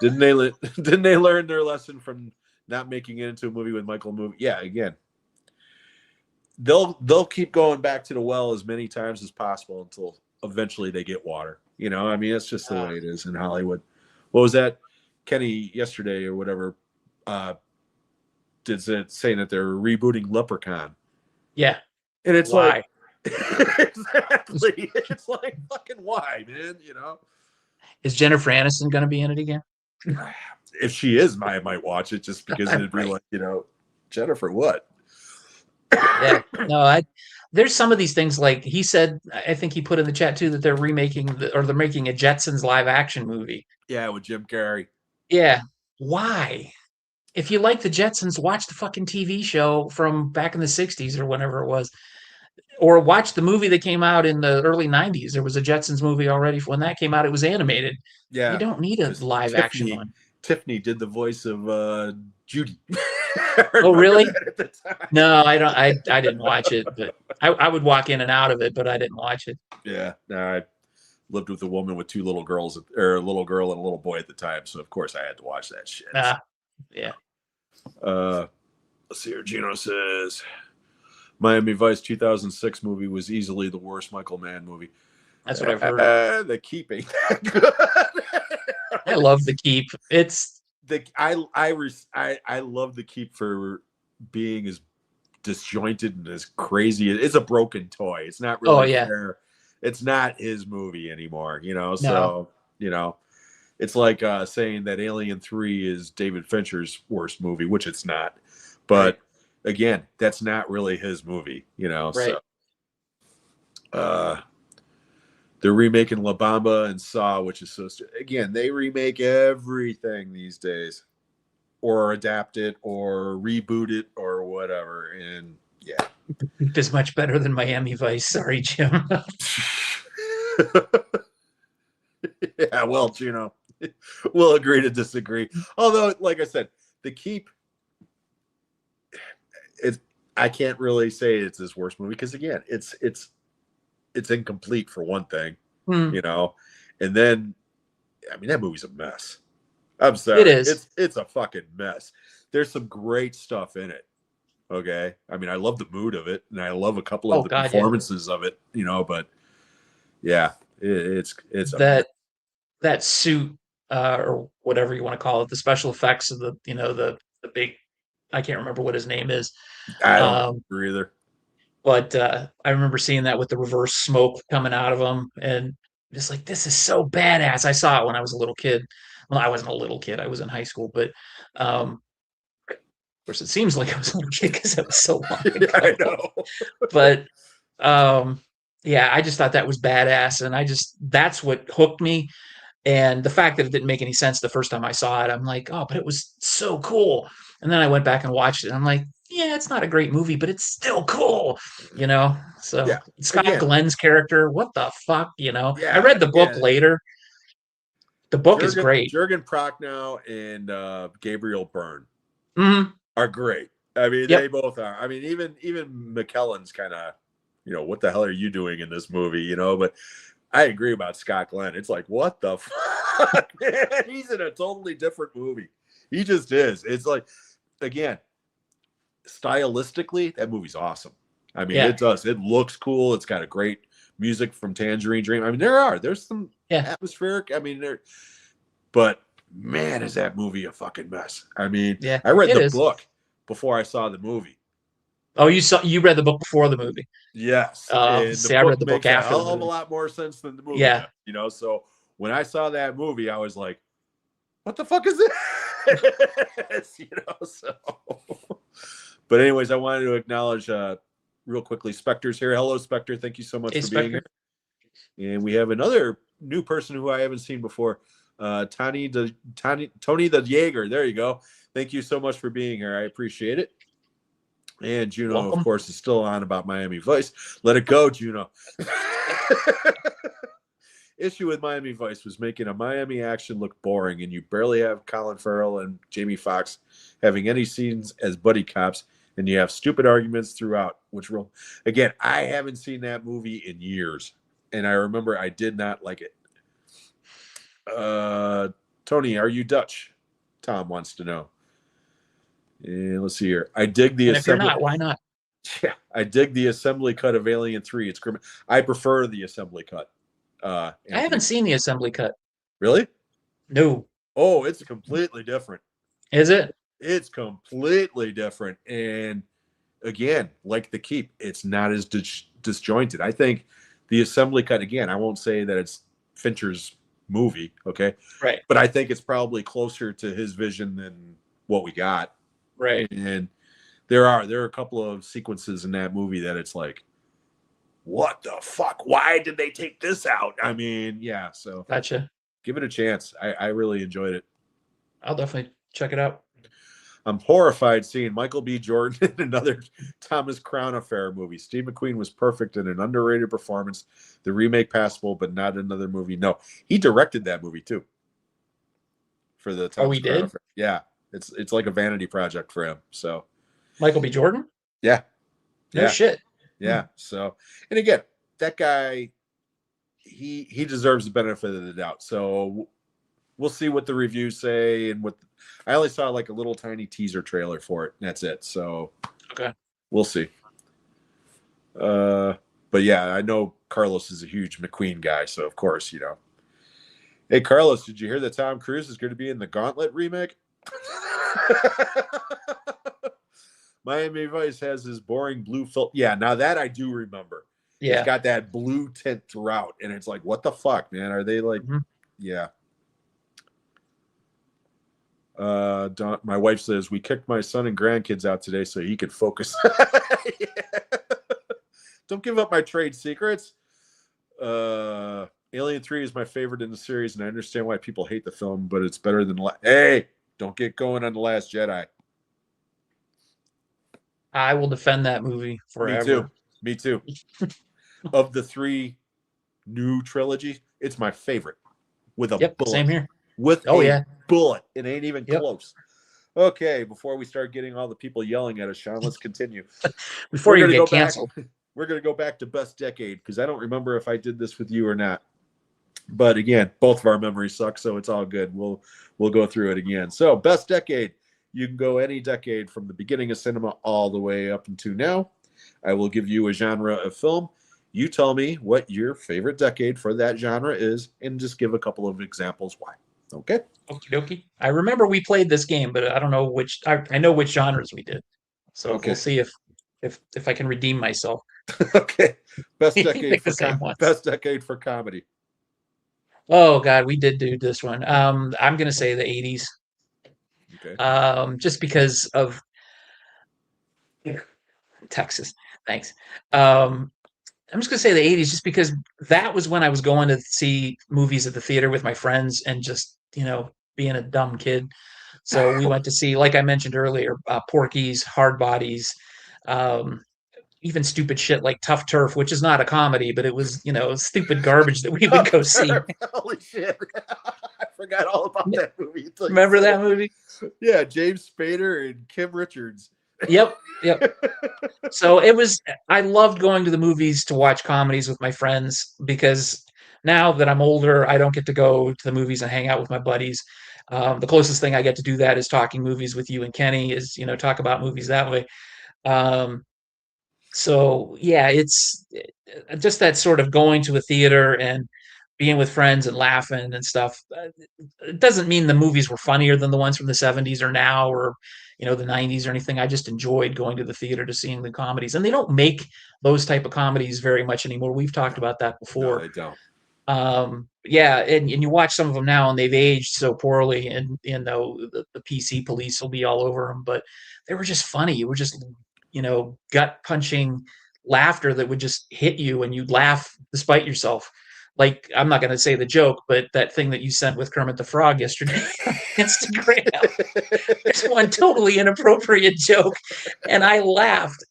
Didn't they didn't they learn their lesson from not making it into a movie with Michael movie? Yeah, again. They'll keep going back to the well as many times as possible until eventually they get water. I mean, it's just the Uh, way it is in Hollywood. What was that? Kenny yesterday or whatever did it saying that they're rebooting Leprechaun, yeah. and it's like Why? exactly. It's like fucking why, man? Is Jennifer Aniston going to be in it again? If she is, I might watch it just because it'd be Right. like Jennifer, what? Yeah. No, there's some of these things like he said, I think he put in the chat too that they're remaking or they're making a Jetsons live action movie. Yeah, with Jim Carrey. Yeah. Why? If you like the Jetsons, watch the fucking TV show from back in the 60s or whenever it was. Or watch the movie that came out in the early 90s. There was a Jetsons movie already. When that came out, it was animated. You Yeah, don't need a because live action one. Tiffany did the voice of Judy. I Oh, remember really? that at the time. No, I don't. I didn't watch it, but I would walk in and out of it, but I didn't watch it. Yeah, no, I lived with a woman with two little girls, or a little girl and a little boy at the time, so of course I had to watch that shit. Yeah. Let's see here. Gino says Miami Vice 2006 movie was easily the worst Michael Mann movie. That's what I've heard. The Keep ain't that good. I love The Keep. It's I love The Keep for being as disjointed and as crazy. It's a broken toy. It's not really fair. It's not his movie anymore, so it's like saying that Alien 3 is David Fincher's worst movie, which it's not. But again, that's not really his movie, right. So they're remaking La Bamba and Saw, which is so again, they remake everything these days, or adapt it or reboot it or whatever. And yeah. It's much better than Miami Vice. Sorry, Jim. Yeah, well, we'll agree to disagree. Although, like I said, The Keep, I can't really say it's his worst movie because again, it's incomplete for one thing, and then I mean that movie's a mess. I'm sorry, It is. It's a fucking mess. There's some great stuff in it. Okay, I mean I love the mood of it, and I love a couple of the performances of it, but yeah, it's that suit or whatever you want to call it, the special effects of the big, I can't remember what his name is. I don't remember either. But I remember seeing that with the reverse smoke coming out of him, and just like, this is so badass. I saw it when I was a little kid. Well, I wasn't a little kid; I was in high school. But of course, it seems like I was a little kid because it was so long ago. I know. But yeah, I just thought that was badass, and that's what hooked me. And the fact that it didn't make any sense the first time I saw it, I'm like, oh, but it was so cool. And then I went back and watched it. And I'm like, yeah, it's not a great movie, but it's still cool, you know? So Yeah. Scott Again, Glenn's character, what the fuck, you know? I yeah. read the book Again, later. The book is Jurgen great. Jurgen Prochnow and Gabriel Byrne Hmm. are great. I mean, they Yep. both are. I mean, even McKellen's kind of, what the hell are you doing in this movie? But I agree about Scott Glenn. It's like, what the fuck, man? He's in a totally different movie. He just is. It's like, again, stylistically, that movie's awesome. I mean, Yeah. it does. It looks cool. It's got a great music from Tangerine Dream. I mean, there's some Yeah. atmospheric. I mean, but man, is that movie a fucking mess. I mean, Yeah. I read It the is. book before I saw the movie. Oh, you read the book before the movie. Yes, and the See, I read book the book makes a after the hell of a movie. lot more sense than the movie Yeah. does. So when I saw that movie, I was like, "What the fuck is this?" So. But anyways, I wanted to acknowledge real quickly Spectre's here. Hello, Spectre. Thank you so much Hey, for being Spectre. here. And we have another new person who I haven't seen before, Tony the Jaeger. There you go. Thank you so much for being here. I appreciate it. And Juno, Welcome. of course, is still on about Miami Vice. Let it go, Juno. Issue with Miami Vice was making a Miami action look boring, and you barely have Colin Farrell and Jamie Foxx having any scenes as buddy cops, and you have stupid arguments throughout. Again, I haven't seen that movie in years, and I remember I did not like it. Tony, are you Dutch? Tom wants to know. And let's see here. I dig the And if you're assembly. not, why not? Yeah, I dig the assembly cut of Alien 3. It's I prefer the assembly cut. I haven't seen the assembly cut. Really? No. Oh, it's completely different. Is it? It's completely different. And again, like The Keep, it's not as disjointed. I think the assembly cut, again, I won't say that it's Fincher's movie, okay? Right. But I think it's probably closer to his vision than what we got. Right. And there are a couple of sequences in that movie that it's like, what the fuck? Why did they take this out? I mean, yeah. So Gotcha. give it a chance. I really enjoyed it. I'll definitely check it out. I'm horrified seeing Michael B. Jordan in another Thomas Crown Affair movie. Steve McQueen was perfect in an underrated performance. The remake passable, but not another movie. No, he directed that movie too. For the Thomas Crown did? Affair. Yeah, it's like a vanity project for him. So Michael B. Jordan? yeah, No shit. yeah. So, and again, that guy, he deserves the benefit of the doubt. So we'll see what the reviews say, and I only saw like a little tiny teaser trailer for it, and that's it. So Okay. we'll see. But yeah, I know Carlos is a huge McQueen guy, so of course, Hey, Carlos, did you hear that Tom Cruise is going to be in the Gauntlet remake? Miami Vice has his boring blue filter. Yeah, now that I do remember. Yeah. It's got that blue tint throughout, and it's like, what the fuck, man? Are they like, yeah. My wife says, we kicked my son and grandkids out today so he could focus. Yeah. Don't give up my trade secrets. Alien 3 is my favorite in the series, and I understand why people hate the film, but it's better than... Hey, don't get going on The Last Jedi. I will defend that movie forever. Me too. Of the 3 new trilogy, it's my favorite. With a bullet. Same here. With a bullet. It ain't even close. Okay, before we start getting all the people yelling at us, Sean, let's continue. Before you get canceled. We're going to go back to Best Decade, because I don't remember if I did this with you or not. But again, both of our memories suck, so it's all good. We'll go through it again. So, Best Decade. You can go any decade from the beginning of cinema all the way up until now. I will give you a genre of film. You tell me what your favorite decade for that genre is, and just give a couple of examples why. Okay? Okie dokie. I remember we played this game, but I don't know which. I know which genres we did. So we'll see if I can redeem myself. Okay. Best decade Best decade for comedy. Oh God, we did do this one. I'm gonna say the 80s. Okay. Just because of Texas. Thanks. I'm just gonna say the 80s, just because that was when I was going to see movies at the theater with my friends and just being a dumb kid. So we went to see, like I mentioned earlier, Porky's, Hard Bodies, um, even stupid shit like Tough Turf, which is not a comedy, but it was stupid garbage that we would go see. Holy shit! I forgot all about that movie. Remember that movie? Yeah, James Spader and Kim Richards. Yep. So I loved going to the movies to watch comedies with my friends, because now that I'm older, I don't get to go to the movies and hang out with my buddies. The closest thing I get to do that is talking movies with you and Kenny, is talk about movies that way. So yeah, it's just that sort of going to a theater and being with friends and laughing and stuff. It doesn't mean the movies were funnier than the ones from the 70s or now, or the 90s or anything. I just enjoyed going to the theater to seeing the comedies, and they don't make those type of comedies very much anymore. We've talked about that before. No, they don't. Yeah, and you watch some of them now and they've aged so poorly, and the PC police will be all over them, but they were just funny. You were just gut punching laughter that would just hit you and you'd laugh despite yourself. Like, I'm not going to say the joke, but that thing that you sent with Kermit the Frog yesterday on Instagram, there's one totally inappropriate joke, and I laughed.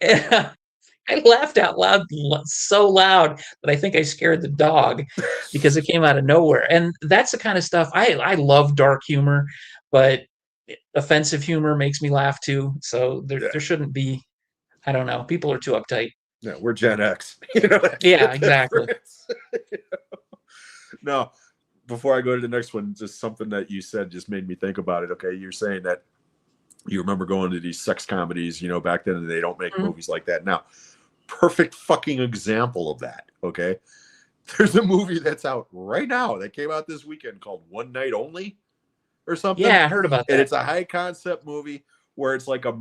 I laughed out loud, so loud that I think I scared the dog, because it came out of nowhere. And that's the kind of stuff I love. Dark humor, but offensive humor makes me laugh too. So there shouldn't be. I don't know. People are too uptight. Yeah, we're Gen X. Yeah, exactly. No, before I go to the next one, just something that you said just made me think about it. Okay, you're saying that you remember going to these sex comedies, back then, and they don't make movies like that now. Perfect fucking example of that. Okay, there's a movie that's out right now that came out this weekend called One Night Only or something. Yeah, I heard about that. And it's a high concept movie where it's like a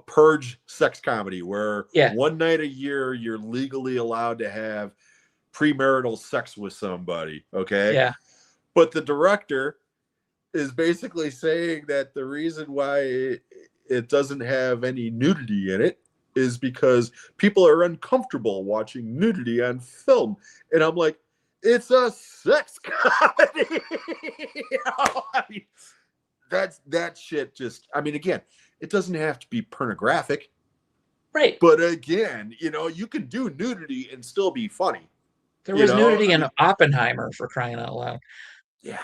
purge sex comedy where one night a year you're legally allowed to have premarital sex with somebody. Okay. Yeah. But the director is basically saying that the reason why it doesn't have any nudity in it is because people are uncomfortable watching nudity on film. And I'm like, it's a sex comedy. I mean, that shit just, again, it doesn't have to be pornographic. Right. But again, you can do nudity and still be funny. There was nudity in Oppenheimer, for crying out loud. Yeah.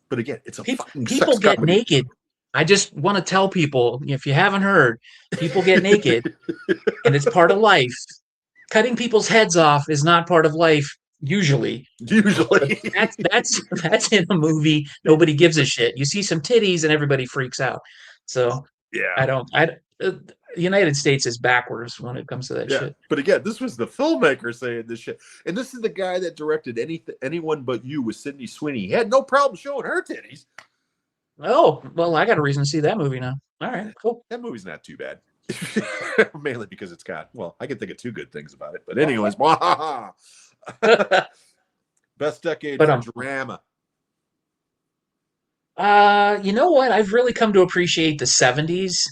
But again, it's a fucking people sex get comedy. naked. I just want to tell people, if you haven't heard, people get naked, and it's part of life. Cutting people's heads off is not part of life. Usually, that's in a movie. Nobody gives a shit. You see some titties and everybody freaks out. So yeah, the United States is backwards when it comes to that shit. But again, this was the filmmaker saying this shit, and this is the guy that directed Anyone But You with Sydney Sweeney. He had no problem showing her titties. Oh, well, I got a reason to see that movie now. All right, cool. That movie's not too bad. Mainly because it's got, I can think of two good things about it. But anyways, best decade of drama. You know what? I've really come to appreciate the 70s.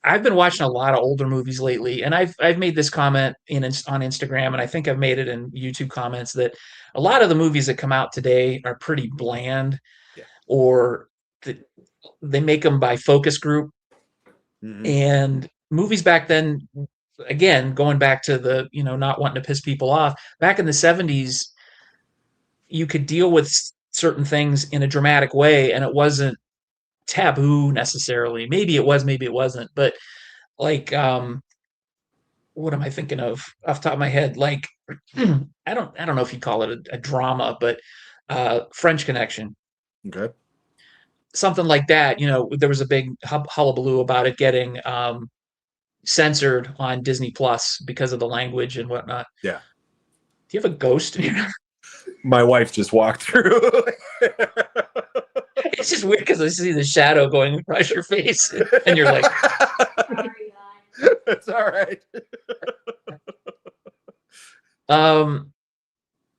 I've been watching a lot of older movies lately, and I've made this comment on Instagram, and I think I've made it in YouTube comments, that a lot of the movies that come out today are pretty bland, or they make them by focus group. Mm-hmm. And movies back then, again, going back to the not wanting to piss people off, back in the 70s, you could deal with certain things in a dramatic way, and it wasn't taboo necessarily. Maybe it was, maybe it wasn't, but like what am I thinking of off the top of my head? Like I don't know if you call it a drama, but French Connection. Okay. Something like that. There was a big hullabaloo about it getting censored on Disney Plus because of the language and whatnot. Yeah. Do you have a ghost in here? My wife just walked through. It's just weird because I see the shadow going across your face, and you're like, "It's all right."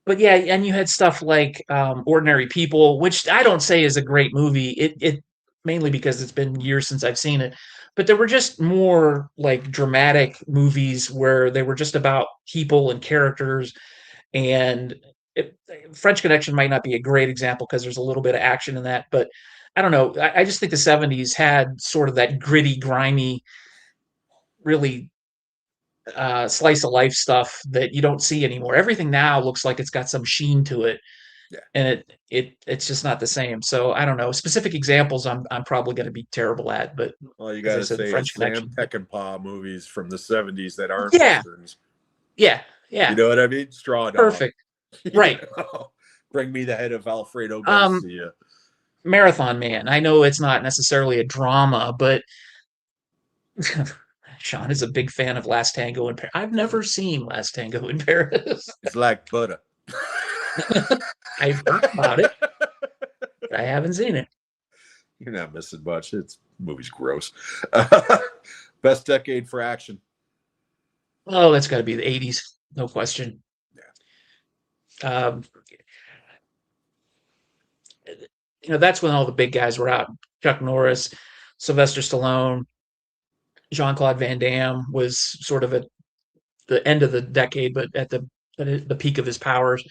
But yeah, and you had stuff like Ordinary People, which I don't say is a great movie. It mainly because it's been years since I've seen it, but there were just more like dramatic movies where they were just about people and characters. And it, French Connection might not be a great example because there's a little bit of action in that, but I don't know. I just think the '70s had sort of that gritty, grimy, really slice of life stuff that you don't see anymore. Everything now looks like it's got some sheen to it, Yeah. and it's just not the same. So I don't know. Specific examples, I'm probably going to be terrible at, but All you as I gotta said, the say French is Sam Connection. Peckinpah movies from the '70s that aren't Yeah, westerns. yeah, You yeah. know what I mean? Straw Dog. Perfect. You Right. know? Bring me the head of Alfredo Um, Garcia. Marathon Man. I know it's not necessarily a drama, but Sean is a big fan of Last Tango in Paris. I've never seen Last Tango in Paris. It's like butter. I've heard about it, but I haven't seen it. You're not missing much. It's movie's gross. Best decade for action. Oh, that's got to be the '80s, no question. Um, that's when all the big guys were out. Chuck Norris, Sylvester Stallone, Jean-Claude Van Damme was sort of at the end of the decade, but at the peak of his powers.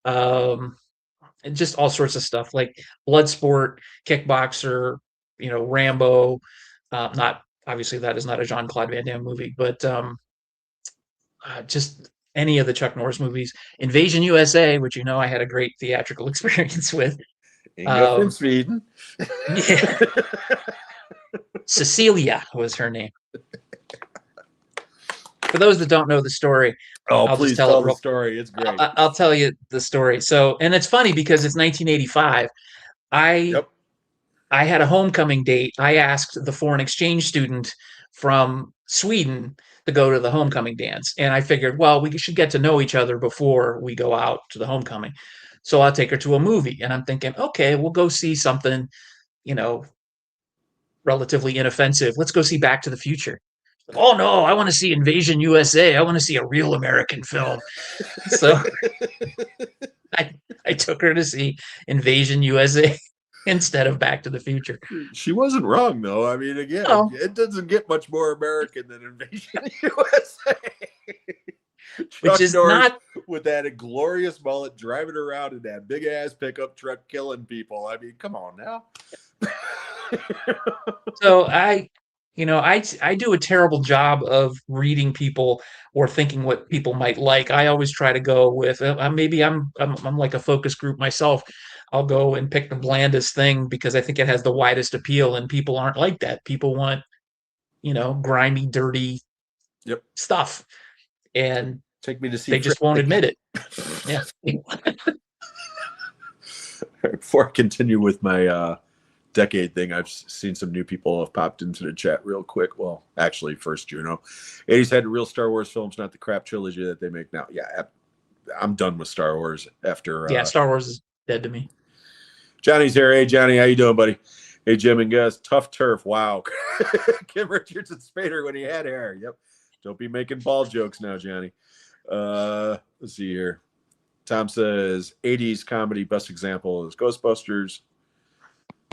Um, and just all sorts of stuff like Bloodsport, Kickboxer, Rambo. Not obviously that is not a Jean-Claude Van Damme movie, but just any of the Chuck Norris movies. Invasion USA, which I had a great theatrical experience with. Inga from Sweden. Yeah. Cecilia was her name. For those that don't know the story, I'll please just tell the story. It's great. I'll tell you the story. So, and it's funny because it's 1985. I had a homecoming date. I asked the foreign exchange student from Sweden to go to the homecoming dance, and I figured, well, we should get to know each other before we go out to the homecoming. So I'll take her to a movie, and I'm thinking, okay, we'll go see something, relatively inoffensive. Let's go see Back to the Future. Oh no, I want to see Invasion USA. I want to see a real American film. So I took her to see Invasion USA instead of Back to the Future. She wasn't wrong, though. I mean, again, it doesn't get much more American than Invasion USA. Which is Norris not with that glorious mullet driving around in that big ass pickup truck killing people. I mean, come on now. So I do a terrible job of reading people or thinking what people might like. I always try to go with maybe I'm like a focus group myself. I'll go and pick the blandest thing because I think it has the widest appeal, and people aren't like that. People want, grimy, dirty stuff, and take me to see. They just won't admit it. Yeah. Before I continue with my decade thing, I've seen some new people have popped into the chat real quick. Well, actually, first Juno, '80s had real Star Wars films, not the crap trilogy that they make now. Yeah, I'm done with Star Wars after. Star Wars is dead to me. Johnny's here. Hey, Johnny, how you doing, buddy? Hey, Jim and Gus. Tough turf. Wow. Kim Richards and Spader when he had hair. Yep. Don't be making ball jokes now, Johnny. Let's see here. Tom says 80s comedy best example is Ghostbusters.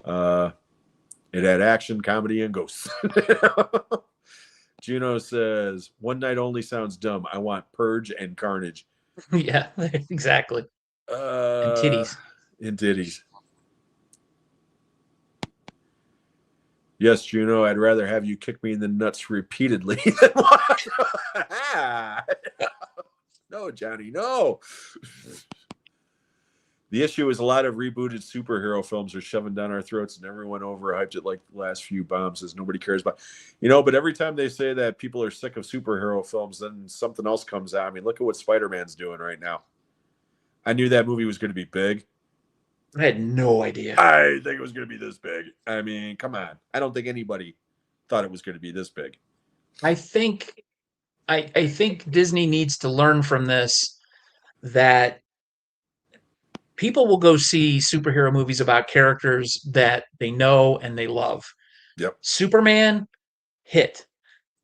It had action, comedy, and ghosts. Juno says one night only sounds dumb. I want Purge and Carnage. Yeah, exactly. And titties. And titties. Yes, Juno, I'd rather have you kick me in the nuts repeatedly than watch. No, Johnny, no. The issue is a lot of rebooted superhero films are shoving down our throats, and everyone overhyped it like the last few bombs as nobody cares about. But every time they say that people are sick of superhero films, then something else comes out. I mean, look at what Spider-Man's doing right now. I knew that movie was going to be big. I had no idea. I think it was going to be this big. I mean, come on. I don't think anybody thought it was going to be this big. I think Disney needs to learn from this that people will go see superhero movies about characters that they know and they love. Yep. Superman, hit.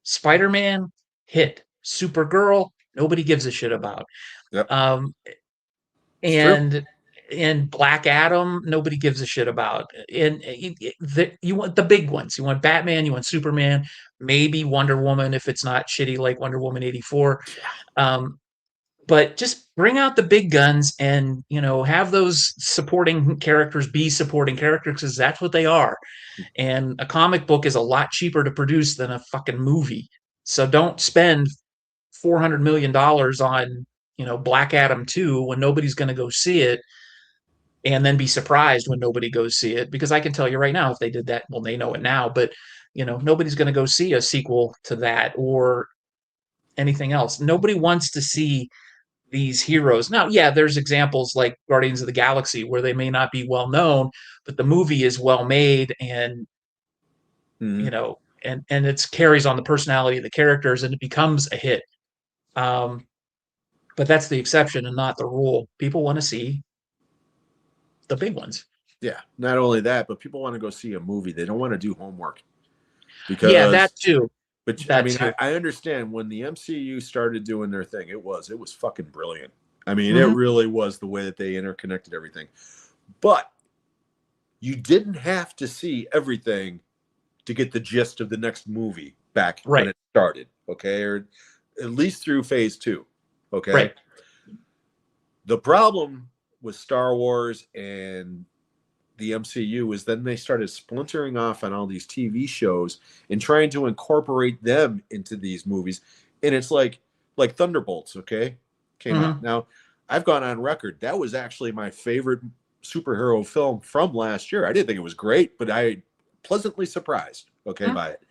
Spider-Man, hit. Supergirl, nobody gives a shit about. Yep. And and Black Adam, nobody gives a shit about. And you want the big ones. You want Batman, you want Superman, maybe Wonder Woman if it's not shitty like Wonder Woman 84. Um, but just bring out the big guns and, have those supporting characters be supporting characters because that's what they are. And a comic book is a lot cheaper to produce than a fucking movie. So don't spend $400 million on, Black Adam 2 when nobody's going to go see it and then be surprised when nobody goes see it. Because I can tell you right now, if they did that, well, they know it now, but nobody's going to go see a sequel to that or anything else. Nobody wants to see these heroes. Now, yeah, there's examples like Guardians of the Galaxy where they may not be well known, but the movie is well made and and it carries on the personality of the characters and it becomes a hit. But that's the exception and not the rule. People want to see the big ones. Yeah, not only that, but people want to go see a movie. They don't want to do homework. Because yeah, that too. But that I mean, too. I understand when the MCU started doing their thing, it was fucking brilliant. I mean, it really was the way that they interconnected everything. But you didn't have to see everything to get the gist of the next movie back when it started, okay? Or at least through phase 2, okay? Right. The problem with Star Wars and the MCU was then they started splintering off on all these TV shows and trying to incorporate them into these movies. And it's like Thunderbolts, okay? Came out. Now, I've gone on record. That was actually my favorite superhero film from last year. I didn't think it was great, but I pleasantly surprised, by it.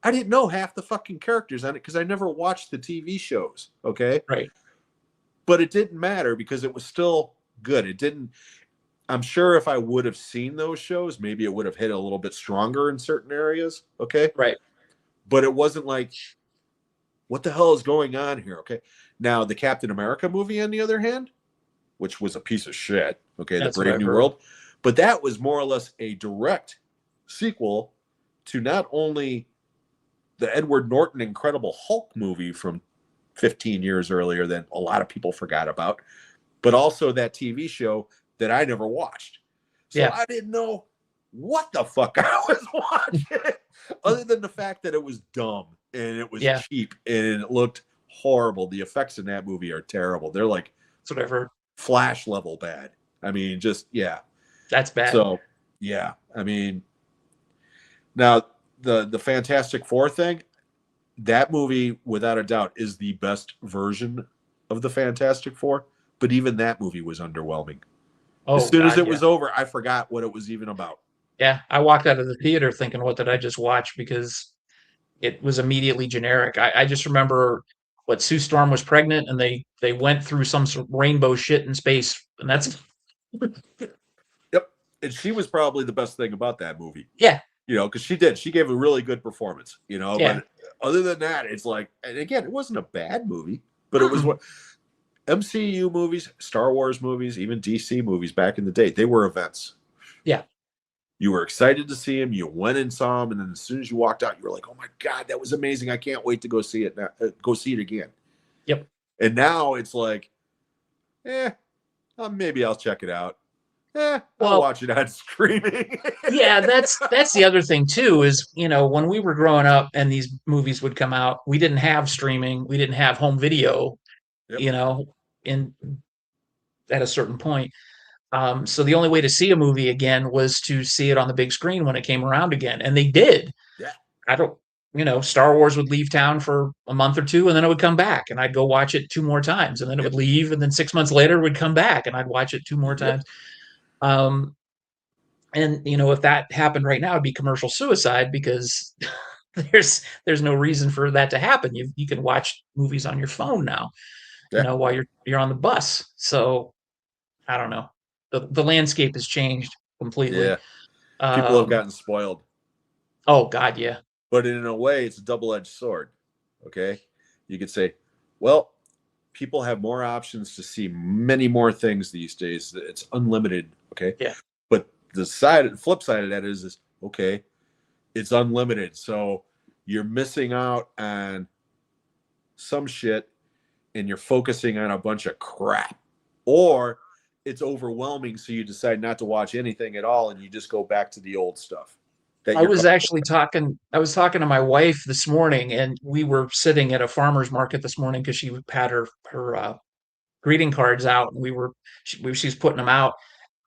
I didn't know half the fucking characters on it because I never watched the TV shows, okay? Right. But it didn't matter because it was still good. It didn't. I'm sure if I would have seen those shows, maybe it would have hit a little bit stronger in certain areas, okay? Right. But it wasn't like, what the hell is going on here, okay? Now, the Captain America movie, on the other hand, which was a piece of shit, okay, The Brave New World, but that was more or less a direct sequel to not only the Edward Norton Incredible Hulk movie from 15 years earlier that a lot of people forgot about, but also that TV show that I never watched. So I didn't know what the fuck I was watching, other than the fact that it was dumb and it was cheap and it looked horrible. The effects in that movie are terrible. They're like Flash level bad. I mean, just, That's bad. So, I mean, now the Fantastic Four thing, that movie, without a doubt, is the best version of the Fantastic Four. But even that movie was underwhelming. As soon as it was over, I forgot what it was even about. Yeah, I walked out of the theater thinking, what did I just watch? Because it was immediately generic. I just remember Sue Storm was pregnant and they went through some sort of rainbow shit in space. And that's... Yep. And she was probably the best thing about that movie. Yeah. Because she gave a really good performance, But other than that, it's like, and again, it wasn't a bad movie, but it was what... MCU movies, Star Wars movies, even DC movies back in the day, they were events. Yeah. You were excited to see them. You went and saw them. And then as soon as you walked out, you were like, oh my God, that was amazing. I can't wait to go see it now. Go see it again. Yep. And now it's like, maybe I'll check it out. I'll watch it on streaming. Yeah, that's the other thing too, is, when we were growing up and these movies would come out, we didn't have streaming. We didn't have home video. At a certain point. So the only way to see a movie again was to see it on the big screen when it came around again. And they did. Yeah. Star Wars would leave town for a month or two and then it would come back and I'd go watch it 2 more times and then it would leave. And then 6 months later it would come back and I'd watch it 2 more times. And if that happened right now, it'd be commercial suicide because there's no reason for that to happen. You can watch movies on your phone now. While you're on the bus. So I don't know. The landscape has changed completely. Yeah. People have gotten spoiled. Oh God, yeah. But in a way, it's a double-edged sword. Okay. You could say, well, people have more options to see many more things these days. It's unlimited. Okay. Yeah. But the flip side of that is okay, it's unlimited. So you're missing out on some shit and you're focusing on a bunch of crap, or it's overwhelming, so you decide not to watch anything at all, and you just go back to the old stuff. That I you're was actually talking. I was talking to my wife this morning, and we were sitting at a farmer's market this morning because she had her greeting cards out, and she's putting them out.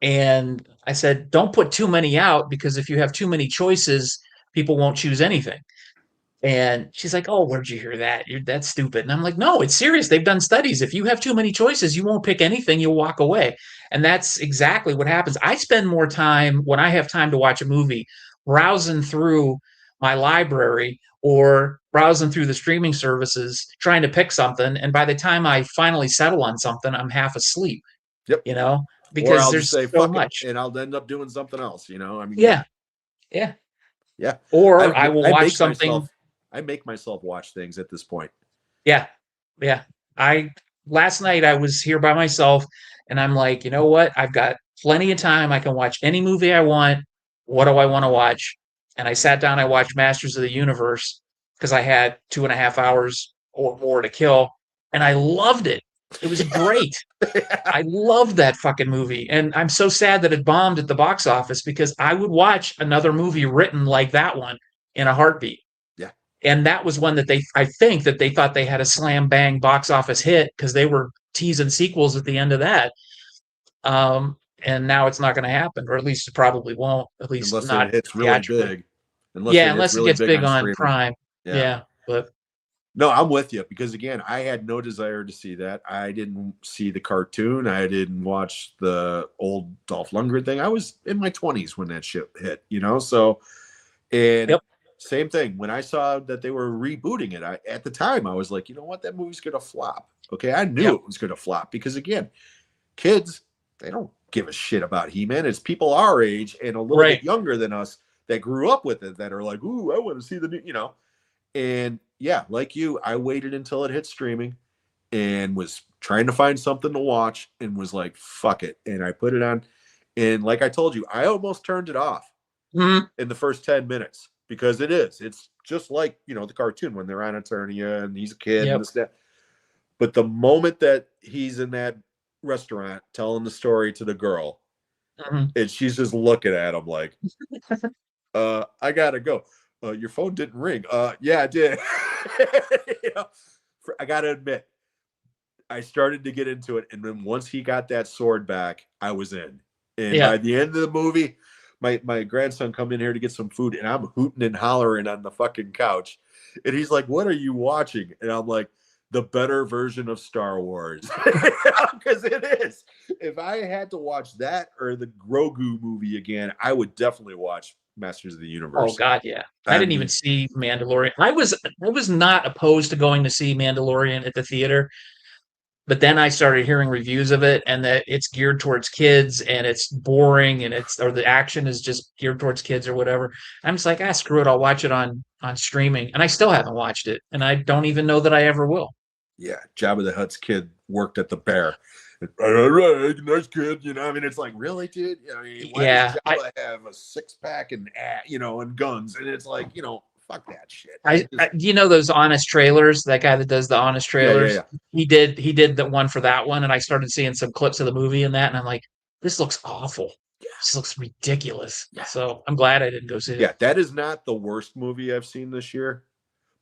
And I said, "Don't put too many out because if you have too many choices, people won't choose anything." And she's like, "Oh, where'd you hear that? That's stupid." And I'm like, "No, it's serious. They've done studies. If you have too many choices, you won't pick anything. You'll walk away." And that's exactly what happens. I spend more time when I have time to watch a movie browsing through my library or browsing through the streaming services trying to pick something. And by the time I finally settle on something, I'm half asleep, Yep. you know, Or because I'll just there's say so fuck it, much. and I'll end up doing something else. I mean, Yeah. Yeah. yeah. Or I will I watch make something. myself. I make myself watch things at this point. Yeah. Yeah. I Last night I was here by myself and I'm like, you know what? I've got plenty of time. I can watch any movie I want. What do I want to watch? And I sat down, I watched Masters of the Universe because I had 2.5 hours or more to kill. And I loved it. It was great. I loved that fucking movie. And I'm so sad that it bombed at the box office because I would watch another movie written like that one in a heartbeat. Yeah. And that was one that I think that they thought they had a slam bang box office hit because they were teasing sequels at the end of that. And now it's not going to happen, or at least it probably won't, at least Unless not it hits really theatrically. big. Unless Yeah, it hits unless it really gets big big on on streaming. Prime. Yeah. Yeah, but No, I'm with you because again, I had no desire to see that. I didn't see the cartoon. I didn't watch the old Dolph Lundgren thing. I was in my 20s when that shit hit, So, and yep. same thing when I saw that they were rebooting it. At the time I was like, you know what, that movie's gonna flop. Okay, I knew Yep. it was gonna flop because again, kids, they don't give a shit about He-Man. It's people our age and a little Right. bit younger than us that grew up with it that are like, ooh, I want to see the new. And yeah, like you, I waited until it hit streaming and was trying to find something to watch and was like, fuck it. And I put it on. And like I told you, I almost turned it off in the first 10 minutes because it's just like, the cartoon when they're on Eternia and he's a kid Yep. and this, that. But the moment that he's in that restaurant telling the story to the girl and she's just looking at him like, I gotta go. Your phone didn't ring. Yeah, it did. I gotta admit, I started to get into it, and then once he got that sword back, I was in. And by the end of the movie, my grandson come in here to get some food, and I'm hooting and hollering on the fucking couch, and he's like, "What are you watching?" And I'm like, "The better version of Star Wars," because it is. If I had to watch that or the Grogu movie again, I would definitely watch Masters of the Universe. Oh God, yeah. I didn't even see Mandalorian. I was not opposed to going to see Mandalorian at the theater, but then I started hearing reviews of it and that it's geared towards kids and it's boring and or the action is just geared towards kids or whatever. I'm just like, screw it, I'll watch it on streaming. And I still haven't watched it, and I don't even know that I ever will. Yeah, Jabba the Hutt's kid worked at the Bear. All right, nice kid. I mean, it's like, really, dude? I mean, why does Jabba have a 6-pack and and guns? And it's like, fuck that shit. Those Honest Trailers, that guy that does the Honest Trailers, yeah. he did the one for that one, and I started seeing some clips of the movie and that, and I'm like, this looks awful. Yeah. This looks ridiculous. Yeah. So I'm glad I didn't go see it. Yeah, that is not the worst movie I've seen this year,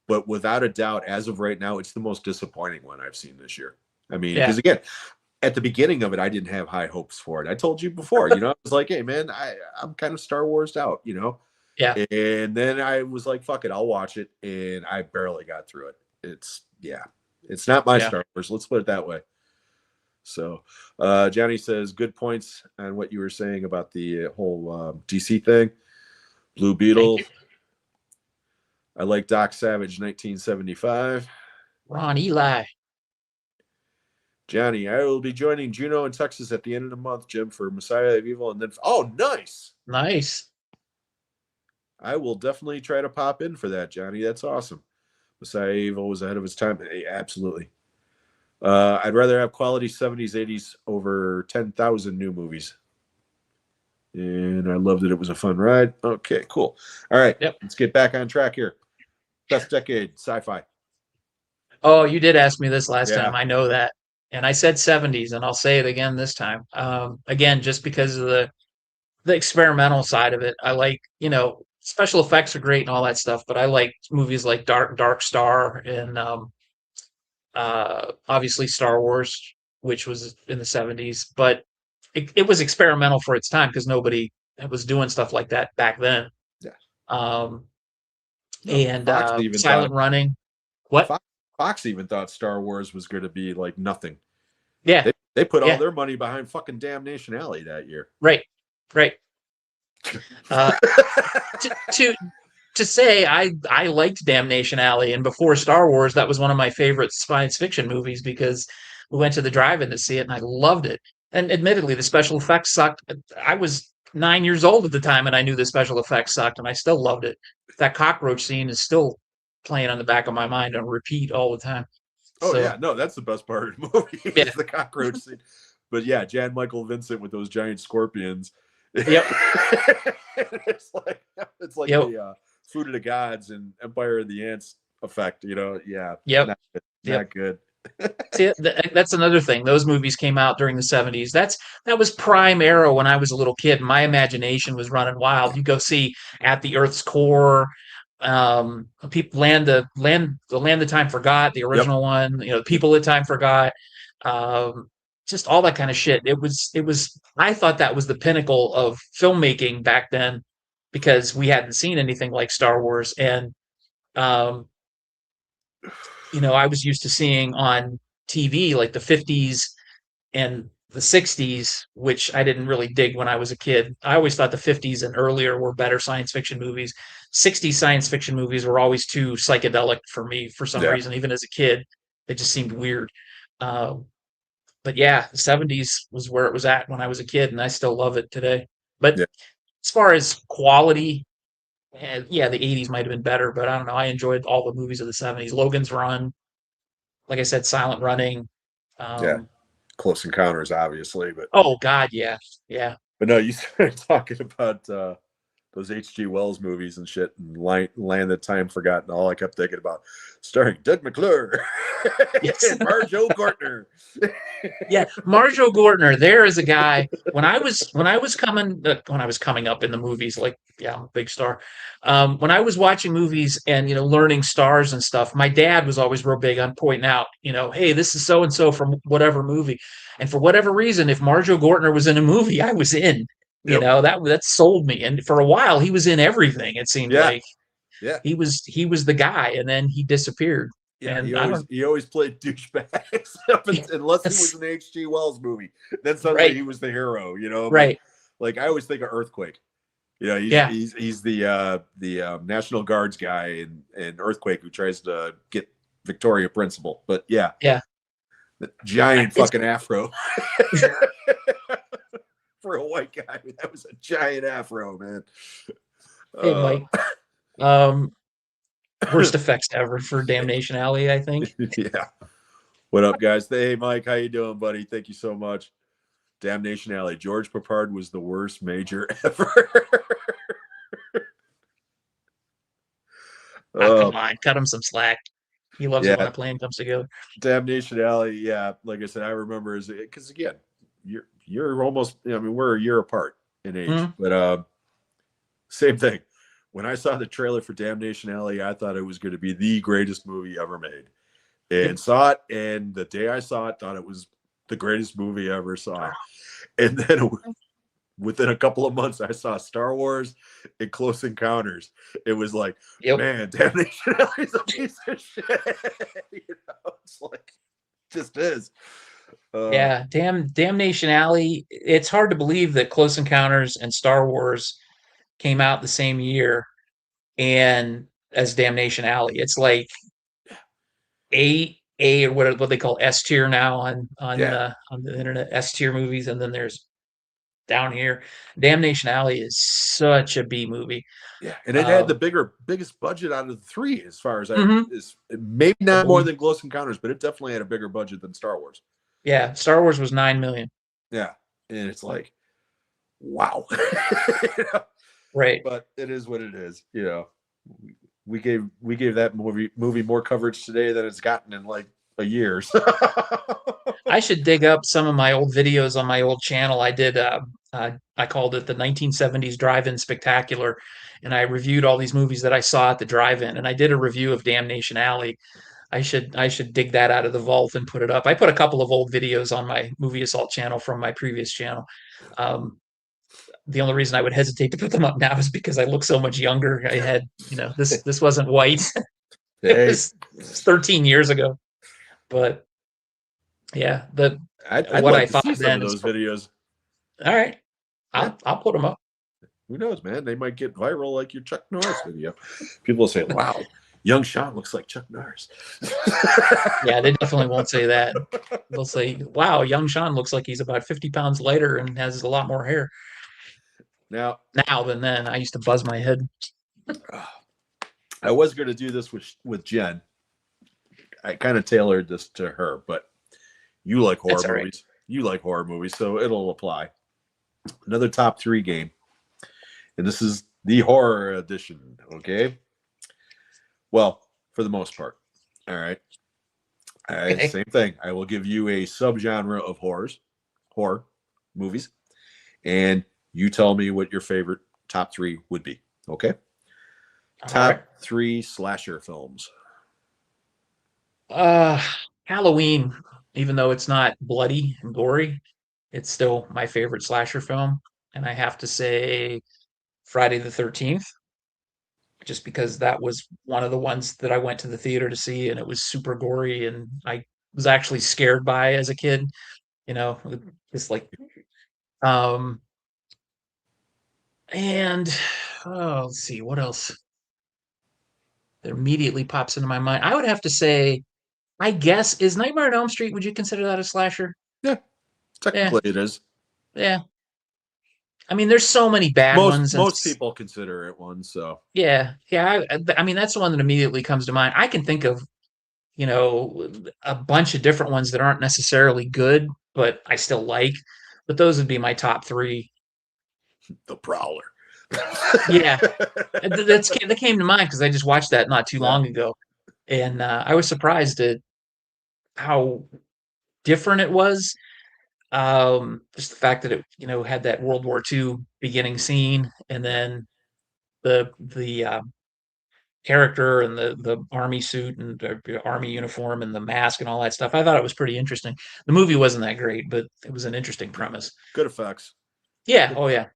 but without a doubt, as of right now, it's the most disappointing one I've seen this year. I mean, because again, at the beginning of it, I didn't have high hopes for it. I told you before, I was like, hey, man, I'm kind of Star Wars out, Yeah. And then I was like, fuck it, I'll watch it. And I barely got through it. It's not my Star Wars. Let's put it that way. So Johnny says, good points on what you were saying about the whole DC thing. Blue Beetle. I like Doc Savage, 1975. Ron Eli. Johnny, I will be joining Juno in Texas at the end of the month, Jim, for Messiah of Evil. And then, nice. Nice. I will definitely try to pop in for that, Johnny. That's awesome. Messiah of Evil was ahead of his time. Hey, absolutely. I'd rather have quality 70s, 80s over 10,000 new movies. And I loved it. It was a fun ride. Okay, cool. All right. Yep. Let's get back on track here. Best decade, sci-fi. Oh, you did ask me this last time. I know that. and I said 70s, and I'll say it again this time. Again, just because of the experimental side of it. I like, special effects are great and all that stuff, but I like movies like Dark Star and obviously Star Wars, which was in the 70s. But it was experimental for its time because nobody was doing stuff like that back then. Yeah. Um, No, and Fox even thought Silent Running. What? Fox, Fox even thought Star Wars was going to be like nothing. Yeah, They put all yeah, their money behind fucking Damnation Alley that year. right, right. Uh, to to say I liked Damnation Alley, and before Star Wars, that was one of my favorite science fiction movies because we went to the drive-in to see it, and I loved it. And admittedly, the special effects sucked. I was 9 years old at the time, and I knew the special effects sucked, and I still loved it. That cockroach scene is still playing on the back of my mind on repeat all the time. Oh So yeah, no, that's the best part of the movie yeah, is the cockroach scene. But yeah, Jan Michael Vincent with those giant scorpions. yep, it's like yep, the Food of the Gods and Empire of the Ants effect. Yeah, yep, not good. yep. Not good. See, that's another thing. Those movies came out during the 70s. That was prime era when I was a little kid. My imagination was running wild. You go see At the Earth's Core, people the Land that Time Forgot, the Yep. original one, People that Time Forgot, um, just all that kind of shit. It was I thought that was the pinnacle of filmmaking back then because we hadn't seen anything like Star Wars. And um, I was used to seeing on TV like the 50s and the 60s, which I didn't really dig when I was a kid. I always thought the 50s and earlier were better science fiction movies. 60s science fiction movies were always too psychedelic for me for some Yeah. reason, even as a kid. They just seemed weird. Um, but yeah, the 70s was where it was at when I was a kid, and I still love it today. But Yeah. as far as quality, yeah, the 80s might have been better, but I don't know. I enjoyed all the movies of the 70s. Logan's Run, like I said, Silent Running. Yeah. Um, Close Encounters, obviously, but oh God, yeah, yeah, no, you started talking about those H.G. Wells movies and shit, and Land That Time Forgotten. All I kept thinking about, starring Doug McClure yes, and Marjo Gortner. yeah. Marjo Gortner. There is a guy. When I was coming up in the movies, like yeah, I'm a big star. When I was watching movies and learning stars and stuff, my dad was always real big on pointing out, hey, this is so and so from whatever movie, and for whatever reason, if Marjo Gortner was in a movie, I was in. Yep. That sold me, and for a while, he was in everything. It seemed Yeah. like Yeah. he was the guy, and then he disappeared. Yeah. And I don't. He always played douchebags unless he was Yes, in an H.G. Wells movie. Then suddenly right, he was the hero. But right. like I always think of Earthquake. Yeah, He's the National Guards guy in Earthquake who tries to get Victoria Principal. But yeah, yeah. the giant It's fucking afro for a white guy. That was a giant afro, man. hey, Uh, Mike. Worst effects ever for Damnation Alley, I think. yeah. What up, guys? Hey, Mike, how you doing, buddy? Thank you so much. Damnation Alley. George Papard was the worst major ever. Ah, come on, cut him some slack. He loves it when Yeah, a plan comes together. Damnation Alley. Yeah, like I said, I remember because again, you're almost. I mean, we're a year apart in age, Mhm. but same thing. When I saw the trailer for Damnation Alley, I thought it was going to be the greatest movie ever made, Yep. and saw it. And the day I saw it, thought it was the greatest movie I ever saw. And then within a couple of months, I saw Star Wars and Close Encounters. It was like, Yep. man, Damnation Alley is a piece of shit. It's like, just is. Yeah. Damnation Alley. It's hard to believe that Close Encounters and Star Wars came out the same year and as Damnation Alley. It's like A or what they call S tier now Yeah, on the internet, S tier movies, and then there's down here. Damnation Alley is such a B movie. yeah, and it had Um, the biggest budget out of the three, as far as mhm, is maybe I not more believe. than Close Encounters, but it definitely had a bigger budget than Star Wars. Yeah, Star Wars was 9 million. Yeah, and it's like, wow. Right. But it is what it is. We gave that movie more coverage today than it's gotten in like a year. So. I should dig up some of my old videos on my old channel. I did, I called it the 1970s Drive-In Spectacular, and I reviewed all these movies that I saw at the drive-in, and I did a review of Damnation Alley. I should dig that out of the vault and put it up. I put a couple of old videos on my Movie Assault channel from my previous channel. Um, the only reason I would hesitate to put them up now is because I look so much younger. I had, this wasn't white. It Hey, was 13 years ago. But yeah, the I'd what I like to thought see some of then is those videos. all right. Yeah. I'll put them up. Who knows, man? They might get viral like your Chuck Norris video. People will say, "Wow, young Sean looks like Chuck Norris." Yeah, they definitely won't say that. They'll say, "Wow, young Sean looks like he's about 50 pounds lighter and has a lot more hair Now, now than then." I used to buzz my head. I was going to do this with Jen. I kind of tailored this to her, but you like horror That's all right. movies. You like horror movies, so it'll apply. Another top 3 game. And this is the horror edition, okay? Well, for the most part. All right. Okay. Same thing. I will give you a subgenre of horror movies, and you tell me what your favorite top 3 would be, okay? All Top right. 3 slasher films. Halloween, even though it's not bloody and gory, it's still my favorite slasher film. And I have to say Friday the 13th, just because that was one of the ones that I went to the theater to see, and it was super gory, and I was actually scared by as a kid, you know, just like, um, and let's see what else that immediately pops into my mind. I would have to say, I guess, is Nightmare on Elm Street, would you consider that a slasher? Yeah, Yeah, technically it is. yeah. I mean, there's so many bad Most ones, and most people consider it one, so yeah, yeah. I mean, that's the one that immediately comes to mind. I can think of, a bunch of different ones that aren't necessarily good, but I still like. But those would be my top three. The Prowler. Yeah, that came to mind because I just watched that not too Yeah. long ago, and I was surprised at how different it was. Just the fact that it, had that World War II beginning scene, and then the character and the army suit and army uniform and the mask and all that stuff. I thought it was pretty interesting. The movie wasn't that great, but it was an interesting premise. Good effects. Yeah. Oh yeah.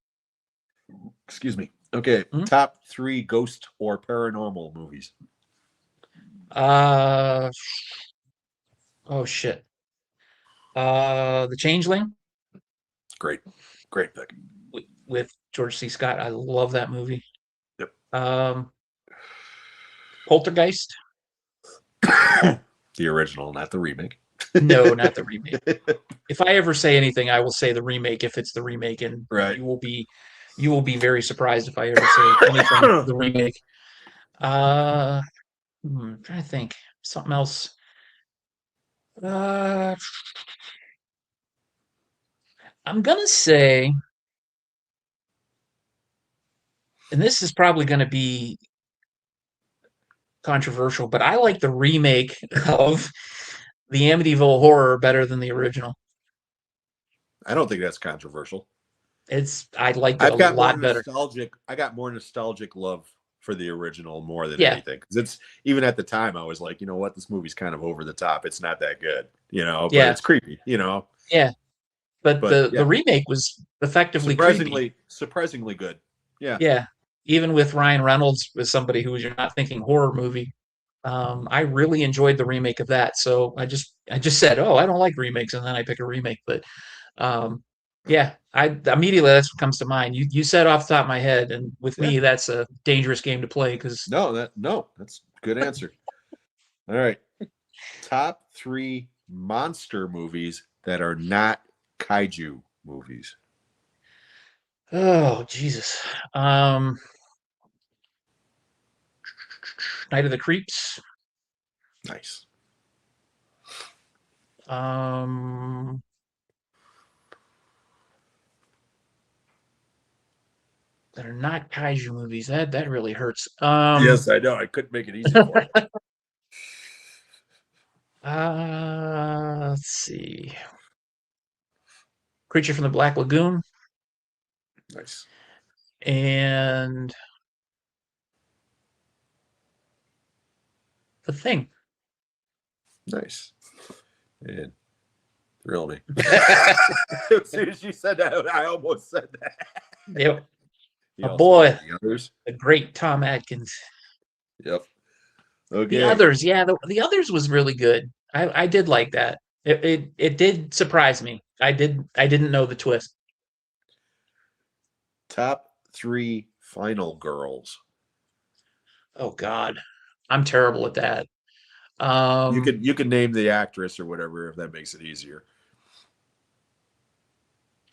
Excuse me. Okay. Mhm. Top 3 ghost or paranormal movies. Uh oh shit. The Changeling Great. Great pick. with George C. Scott. I love that movie. Yep. Poltergeist. The original, not the remake. No, not the remake. If I ever say anything, I will say the remake if it's the remake, and Right. you will be very surprised if I ever say anything the remake. I'm trying to think something else. Uh, I'm gonna say, and this is probably gonna be controversial, but I like the remake of the Amityville Horror better than the original. I don't think that's controversial. I liked it a I've got more lot better. nostalgic. I got more nostalgic love for the original more than Yeah, anything. Because it's even at the time I was like, you know what, this movie's kind of over the top. It's not that good, but yeah, it's creepy, yeah. But But the yeah, remake was effectively creepy. surprisingly good. Yeah, Yeah, even with Ryan Reynolds as somebody who you're not thinking horror movie. I really enjoyed the remake of that. So I just said, oh, I don't like remakes, and then I pick a remake. But um, yeah, I immediately that's what comes to mind. You said off the top of my head, and with yeah. me, that's a dangerous game to play because No, that's a good answer. All right, top 3 monster movies that are not kaiju movies. oh Jesus, um, Night of the Creeps, Nice. um, that are not kaiju movies. That really hurts. Yes, I know. I couldn't make it easy for you. Let's see. Creature from the Black Lagoon Nice. and The Thing. Nice. Man, thrill me. As soon as you said that, I almost said that. Yep. He A also boy, had the others. the great Tom Atkins. Yep. The Okay. Others, yeah, the Others was really good. I did like that. It did surprise me. I didn't know the twist. Top 3 final girls. Oh God, I'm terrible at that. You could name the actress or whatever if that makes it easier.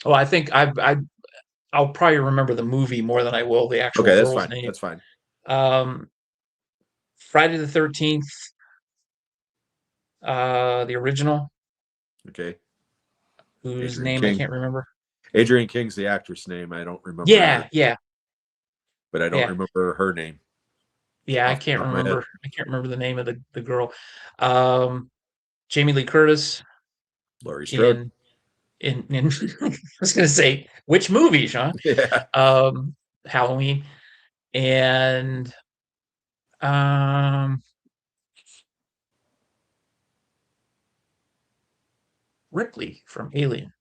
Oh, I think I'll probably remember the movie more than I will the actual Okay, that's girl's fine. name. That's fine. Um, Friday the 13th, the original, Okay. whose Adrian name I King. can't remember. Adrian King's the actress name. I don't remember her, Yeah, but I don't yeah, remember her name yeah. I off the can't top of my head. remember. I can't remember the name of the girl. Um, Jamie Lee Curtis Laurie Strode. in I was gonna say which movie, Sean? Yeah. Halloween and um Ripley from Alien.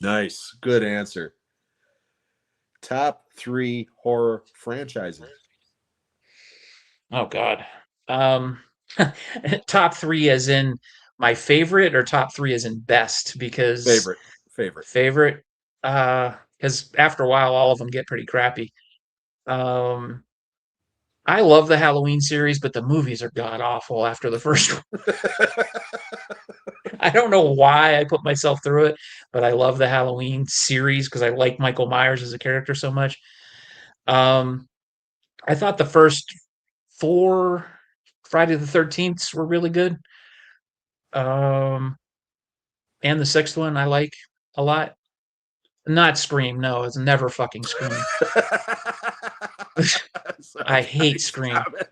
Nice. Good answer. Top 3 horror franchises. Oh God. Um, top three as in my favorite or top three as in best? Because Favorite. Favorite. favorite, because after a while all of them get pretty crappy. Um, I love the Halloween series, but the movies are god awful after the first one. I don't know why I put myself through it, but I love the Halloween series because I like Michael Myers as a character so much. Um, I thought the first four Friday the 13th were really good. Um, and the sixth one I like a lot. Not Scream, no, it's never fucking Scream. I hate Scream. Stop it.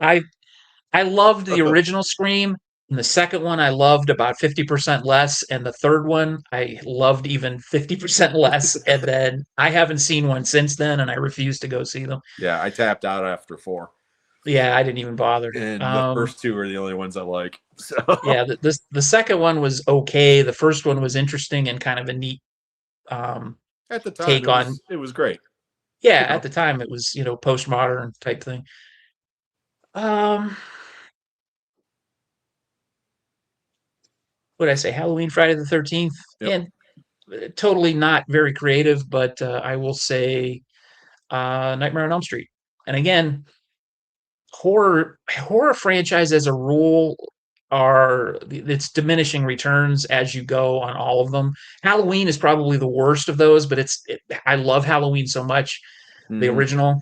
I I loved the original Scream, and the second one I loved about 50% less, and the third one I loved even 50% less. And then I haven't seen one since then, and I refuse to go see them. Yeah, I tapped out after 4. Yeah, I didn't even bother. And the first 2 are the only ones I like. So Yeah, the second one was okay. The first one was interesting and kind of a neat um, at the time take on. it was great. Yeah, You know. at the time it was postmodern type thing. Um, what did I say? Halloween, Friday the 13th, Yep. and totally not very creative, but I will say Nightmare on Elm Street. And again, horror franchise as a rule are it's diminishing returns as you go on all of them. Halloween is probably the worst of those, but I love Halloween so much, the Mhm. original,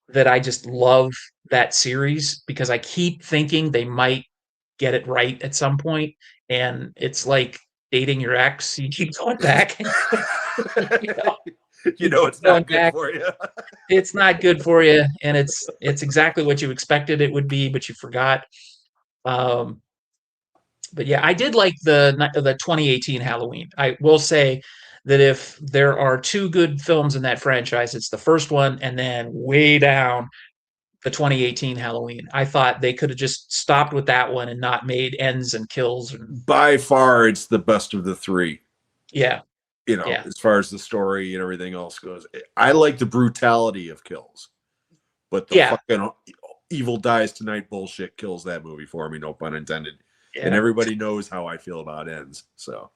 that I just love that series because I keep thinking they might get it right at some point, and it's like dating your ex. You keep going back, you know, You you know keep it's going not good back. for you. It's not good for you, and it's exactly what you expected it would be, but you forgot. Um, but yeah, I did like the 2018 Halloween. I will say that if there are two good films in that franchise, it's the first one, and then way down the 2018 Halloween. I thought they could have just stopped with that one and not made ends and kills. By far it's the best of the 3. Yeah, You know, yeah, as far as the story and everything else goes. I like the brutality of kills, but the yeah, fucking evil dies tonight bullshit kills that movie for me, no pun intended. And yeah, everybody knows how I feel about ends. So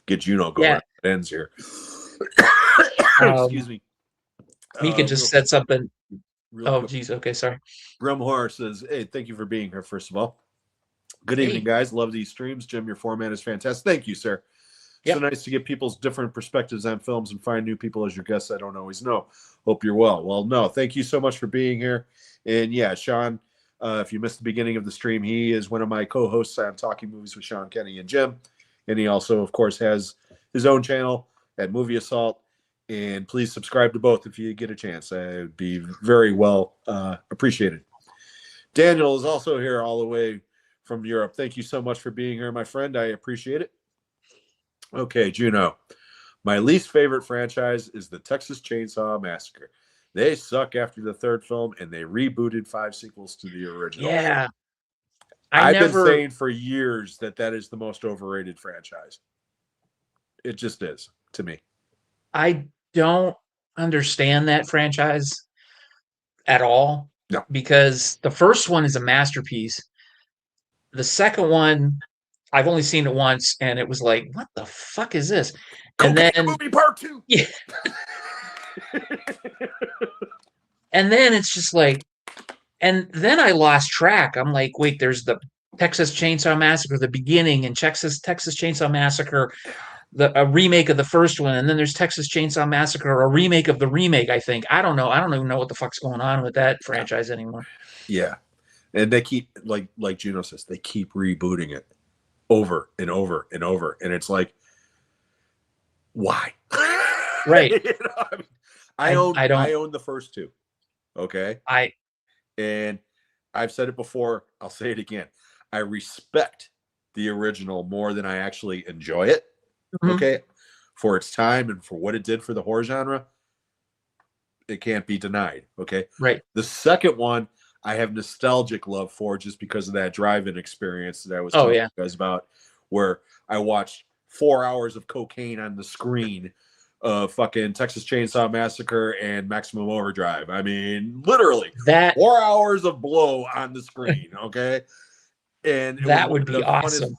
get Juno going yeah. on ends here. Um, Excuse me. Mika just Real, said something. real Oh, quick. geez. Okay, sorry. Brumhor says, hey, thank you for being here, first of all. Good evening, Hey, guys. Love these streams. Jim, your format is fantastic. Thank you, sir. So yep. nice to get people's different perspectives on films and find new people as your guests I don't always know. Hope you're well. Well, no, thank you so much for being here. And yeah, Sean, if you missed the beginning of the stream, he is one of my co-hosts on Talking Movies with Sean, Kenny, and Jim. And he also, of course, has his own channel at Movie Assault. And please subscribe to both if you get a chance. It would be very well appreciated. Daniel is also here all the way from Europe. Thank you so much for being here, my friend. I appreciate it. Okay, Juno. My least favorite franchise is the Texas Chainsaw Massacre. They suck after the third film, and they rebooted 5 sequels to the original. Yeah. I've been saying for years that is the most overrated franchise. It just is to me. I don't understand that franchise at all. No. Because the first one is a masterpiece. The second one, I've only seen it once, and it was like, what the fuck is this? And Cocaine then movie part 2. Yeah. And then it's just like, and then I lost track. I'm like, wait, there's the Texas Chainsaw Massacre, the beginning, and Texas Chainsaw Massacre, a remake of the first one, and then there's Texas Chainsaw Massacre, a remake of the remake, I think. I don't know. I don't even know what the fuck's going on with that franchise anymore. Yeah. And they keep, like Juno says, they keep rebooting it over and over and over. And it's like, why? Right. You know, I own the first 2. Okay. And I've said it before, I'll say it again. I respect the original more than I actually enjoy it. Mm-hmm. Okay. For its time and for what it did for the horror genre, it can't be denied. Okay. Right. The second one, I have nostalgic love for just because of that drive-in experience that I was telling you guys about, where I watched 4 hours of cocaine on the screen of fucking Texas Chainsaw Massacre and Maximum Overdrive. I mean, literally 4 hours of blow on the screen. Okay. And that would be awesome.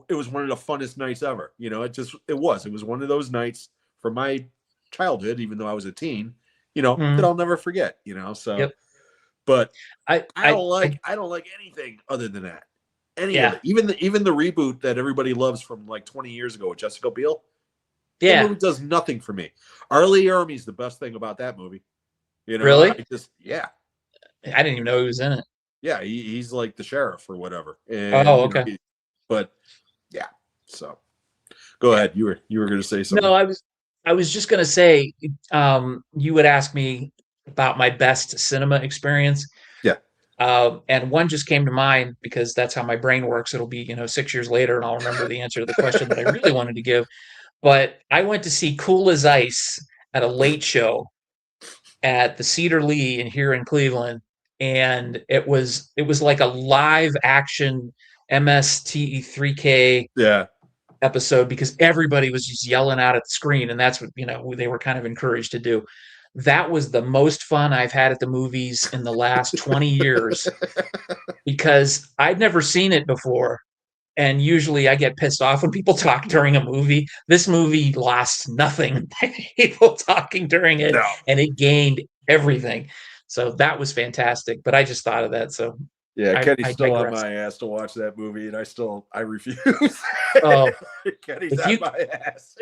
It was one of the funnest nights ever. You know, it was one of those nights from my childhood, even though I was a teen, you know, that I'll never forget, you know? So, but I don't like anything other than that. Of it. Even the reboot that everybody loves from like 20 years ago with Jessica Biel. Yeah. That movie does nothing for me. Arlie Ermey's the best thing about that movie. You know, really? I didn't even know he was in it. Yeah, he's like the sheriff or whatever. And, okay. But yeah, so go ahead. You were going to say something. No, I was just going to say, you would ask me about my best cinema experience. Yeah. And one just came to mind because that's how my brain works. It'll be, 6 years later and I'll remember the answer to the question that I really wanted to give. But I went to see Cool as Ice at a late show at the Cedar Lee here in Cleveland. And it was like a live action MST3K episode because everybody was just yelling out at the screen. And that's what, they were kind of encouraged to do. That was the most fun I've had at the movies in the last 20 years because I'd never seen it before. And usually I get pissed off when people talk during a movie. This movie lost nothing by people talking during it, and it gained everything. So that was fantastic. But I just thought of that. So yeah, Kenny's still on my ass to watch that movie, and I refuse. Oh, Kenny's on my ass.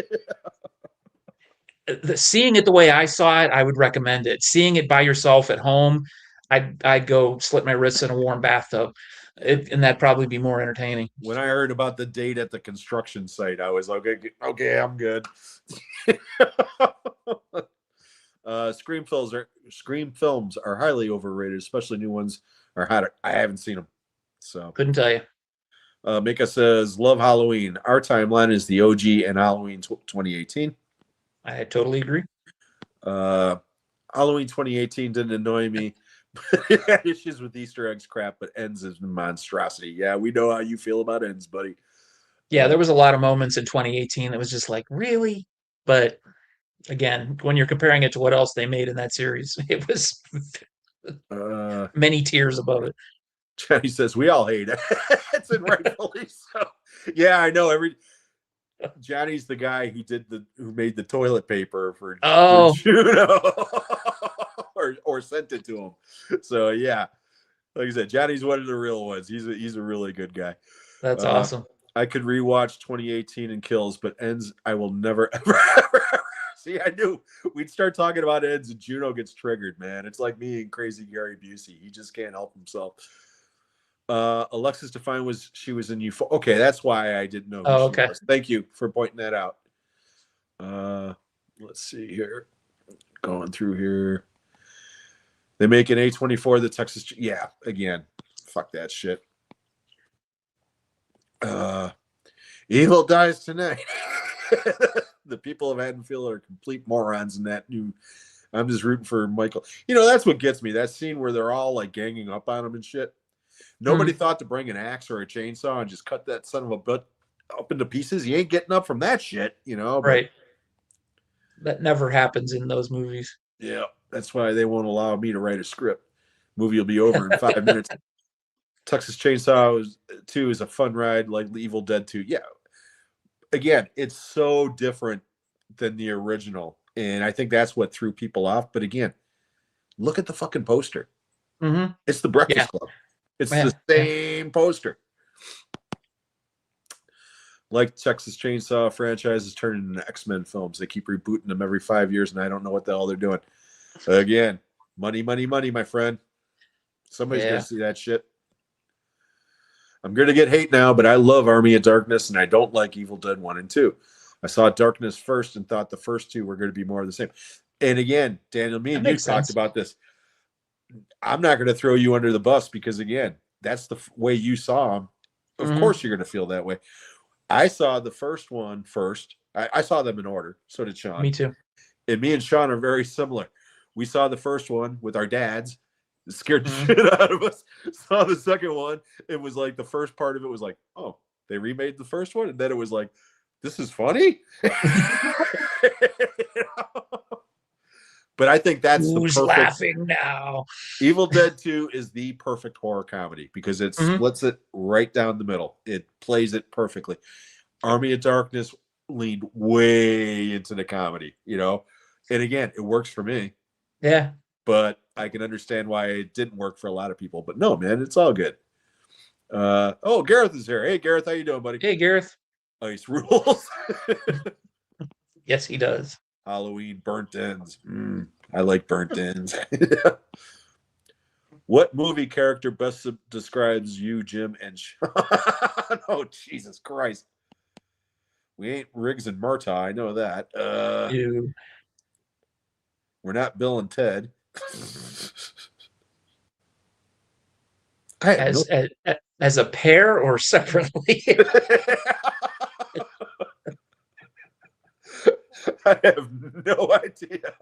Seeing it the way I saw it, I would recommend it. Seeing it by yourself at home, I'd go slit my wrists in a warm bathtub. And that'd probably be more entertaining. When I heard about the date at the construction site, I was like, okay, I'm good. Scream films are highly overrated, especially new ones are hot. I haven't seen them, so couldn't tell you. Mika says, love Halloween. Our timeline is the OG and Halloween 2018. I totally agree. Halloween 2018 didn't annoy me. Had issues with Easter eggs crap, but Ends is a monstrosity. Yeah, we know how you feel about Ends, buddy. Yeah, there was a lot of moments in 2018 that was just like, really? But again, when you're comparing it to what else they made in that series, it was many tiers above it. Johnny says, we all hate it. It's rightfully so. Yeah, I know. Johnny's the guy who made the toilet paper for Juno. or sent it to him. So yeah, like I said, Johnny's one of the real ones. He's a really good guy. That's awesome. I could rewatch 2018 and Kills, but Ends I will never ever see. I knew we'd start talking about Ends and Juno gets triggered, man. It's like me and crazy Gary Busey. He just can't help himself. Alexis Define was in Euphoria. Okay, that's why I didn't know who she was. Thank you for pointing that out. Let's see here. Going through here. They make an A24 the Texas. Yeah, again, fuck that shit. Uh, Evil dies tonight. The people of Haddonfield are complete morons in that new. I'm just rooting for Michael. That's what gets me. That scene where they're all like ganging up on him and shit. Nobody thought to bring an axe or a chainsaw and just cut that son of a butt up into pieces. You ain't getting up from that shit, But, Right. That never happens in those movies. yeah, that's why they won't allow me to write a script. Movie will be over in 5 minutes. Texas Chainsaw 2 is a fun ride like Evil Dead 2. Yeah. Again, it's so different than the original. And I think that's what threw people off. But again, look at the fucking poster. Mm-hmm. It's the Breakfast Yeah. Club. It's the same poster. Like Texas Chainsaw franchise is turning into X-Men films. They keep rebooting them every 5 years, and I don't know what the hell they're doing. Again, money, money, money, my friend. Somebody's going to see that shit. I'm going to get hate now, but I love Army of Darkness, and I don't like Evil Dead 1 and 2. I saw Darkness first and thought the first two were going to be more of the same. And again, Daniel, me and you talked about this. I'm not going to throw you under the bus because, again, that's the way you saw them. Of course you're going to feel that way. I saw the first one first. I saw them in order. So did Sean. Me too. And me and Sean are very similar. We saw the first one with our dads. It scared the shit out of us. Saw the second one. It was like the first part of it was like, oh, they remade the first one. And then it was like, this is funny. But I think that's Who's the perfect. Laughing now? Evil Dead 2 is the perfect horror comedy because it splits it right down the middle. It plays it perfectly. Army of Darkness leaned way into the comedy, And again, it works for me. Yeah. But I can understand why it didn't work for a lot of people. But no, man, it's all good. Gareth is here. Hey, Gareth, how you doing, buddy? Hey, Gareth. Ice rules. Yes, he does. Halloween burnt ends. I like burnt ends. What movie character best describes you, Jim, and Sean? Oh, Jesus Christ. We ain't Riggs and Murtaugh. I know that. We're not Bill and Ted. As a pair or separately? I have no idea.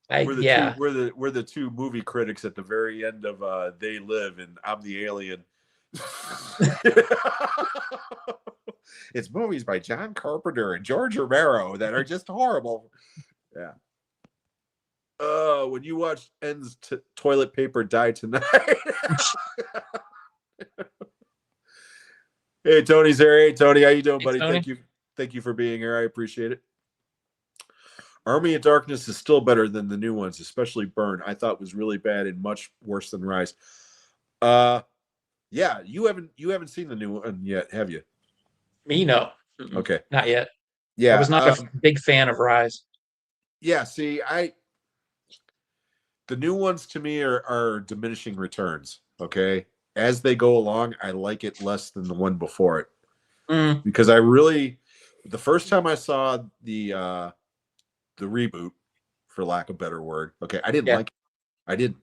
We're the two movie critics at the very end of They Live, and I'm the alien. It's movies by John Carpenter and George Romero that are just horrible. Yeah. When you watch Ends Toilet Paper Die Tonight. Hey, Tony's here. Hey, Tony, how you doing, buddy? Tony. Thank you for being here. I appreciate it. Army of Darkness is still better than the new ones, especially Burn. I thought was really bad and much worse than Rise. Yeah, you haven't seen the new one yet, have you? Me, no. Okay, not yet. Yeah, I was not a big fan of Rise. Yeah, see, the new ones to me are diminishing returns. Okay, as they go along, I like it less than the one before it because the first time I saw the reboot, for lack of a better word, okay, I didn't like it. I didn't.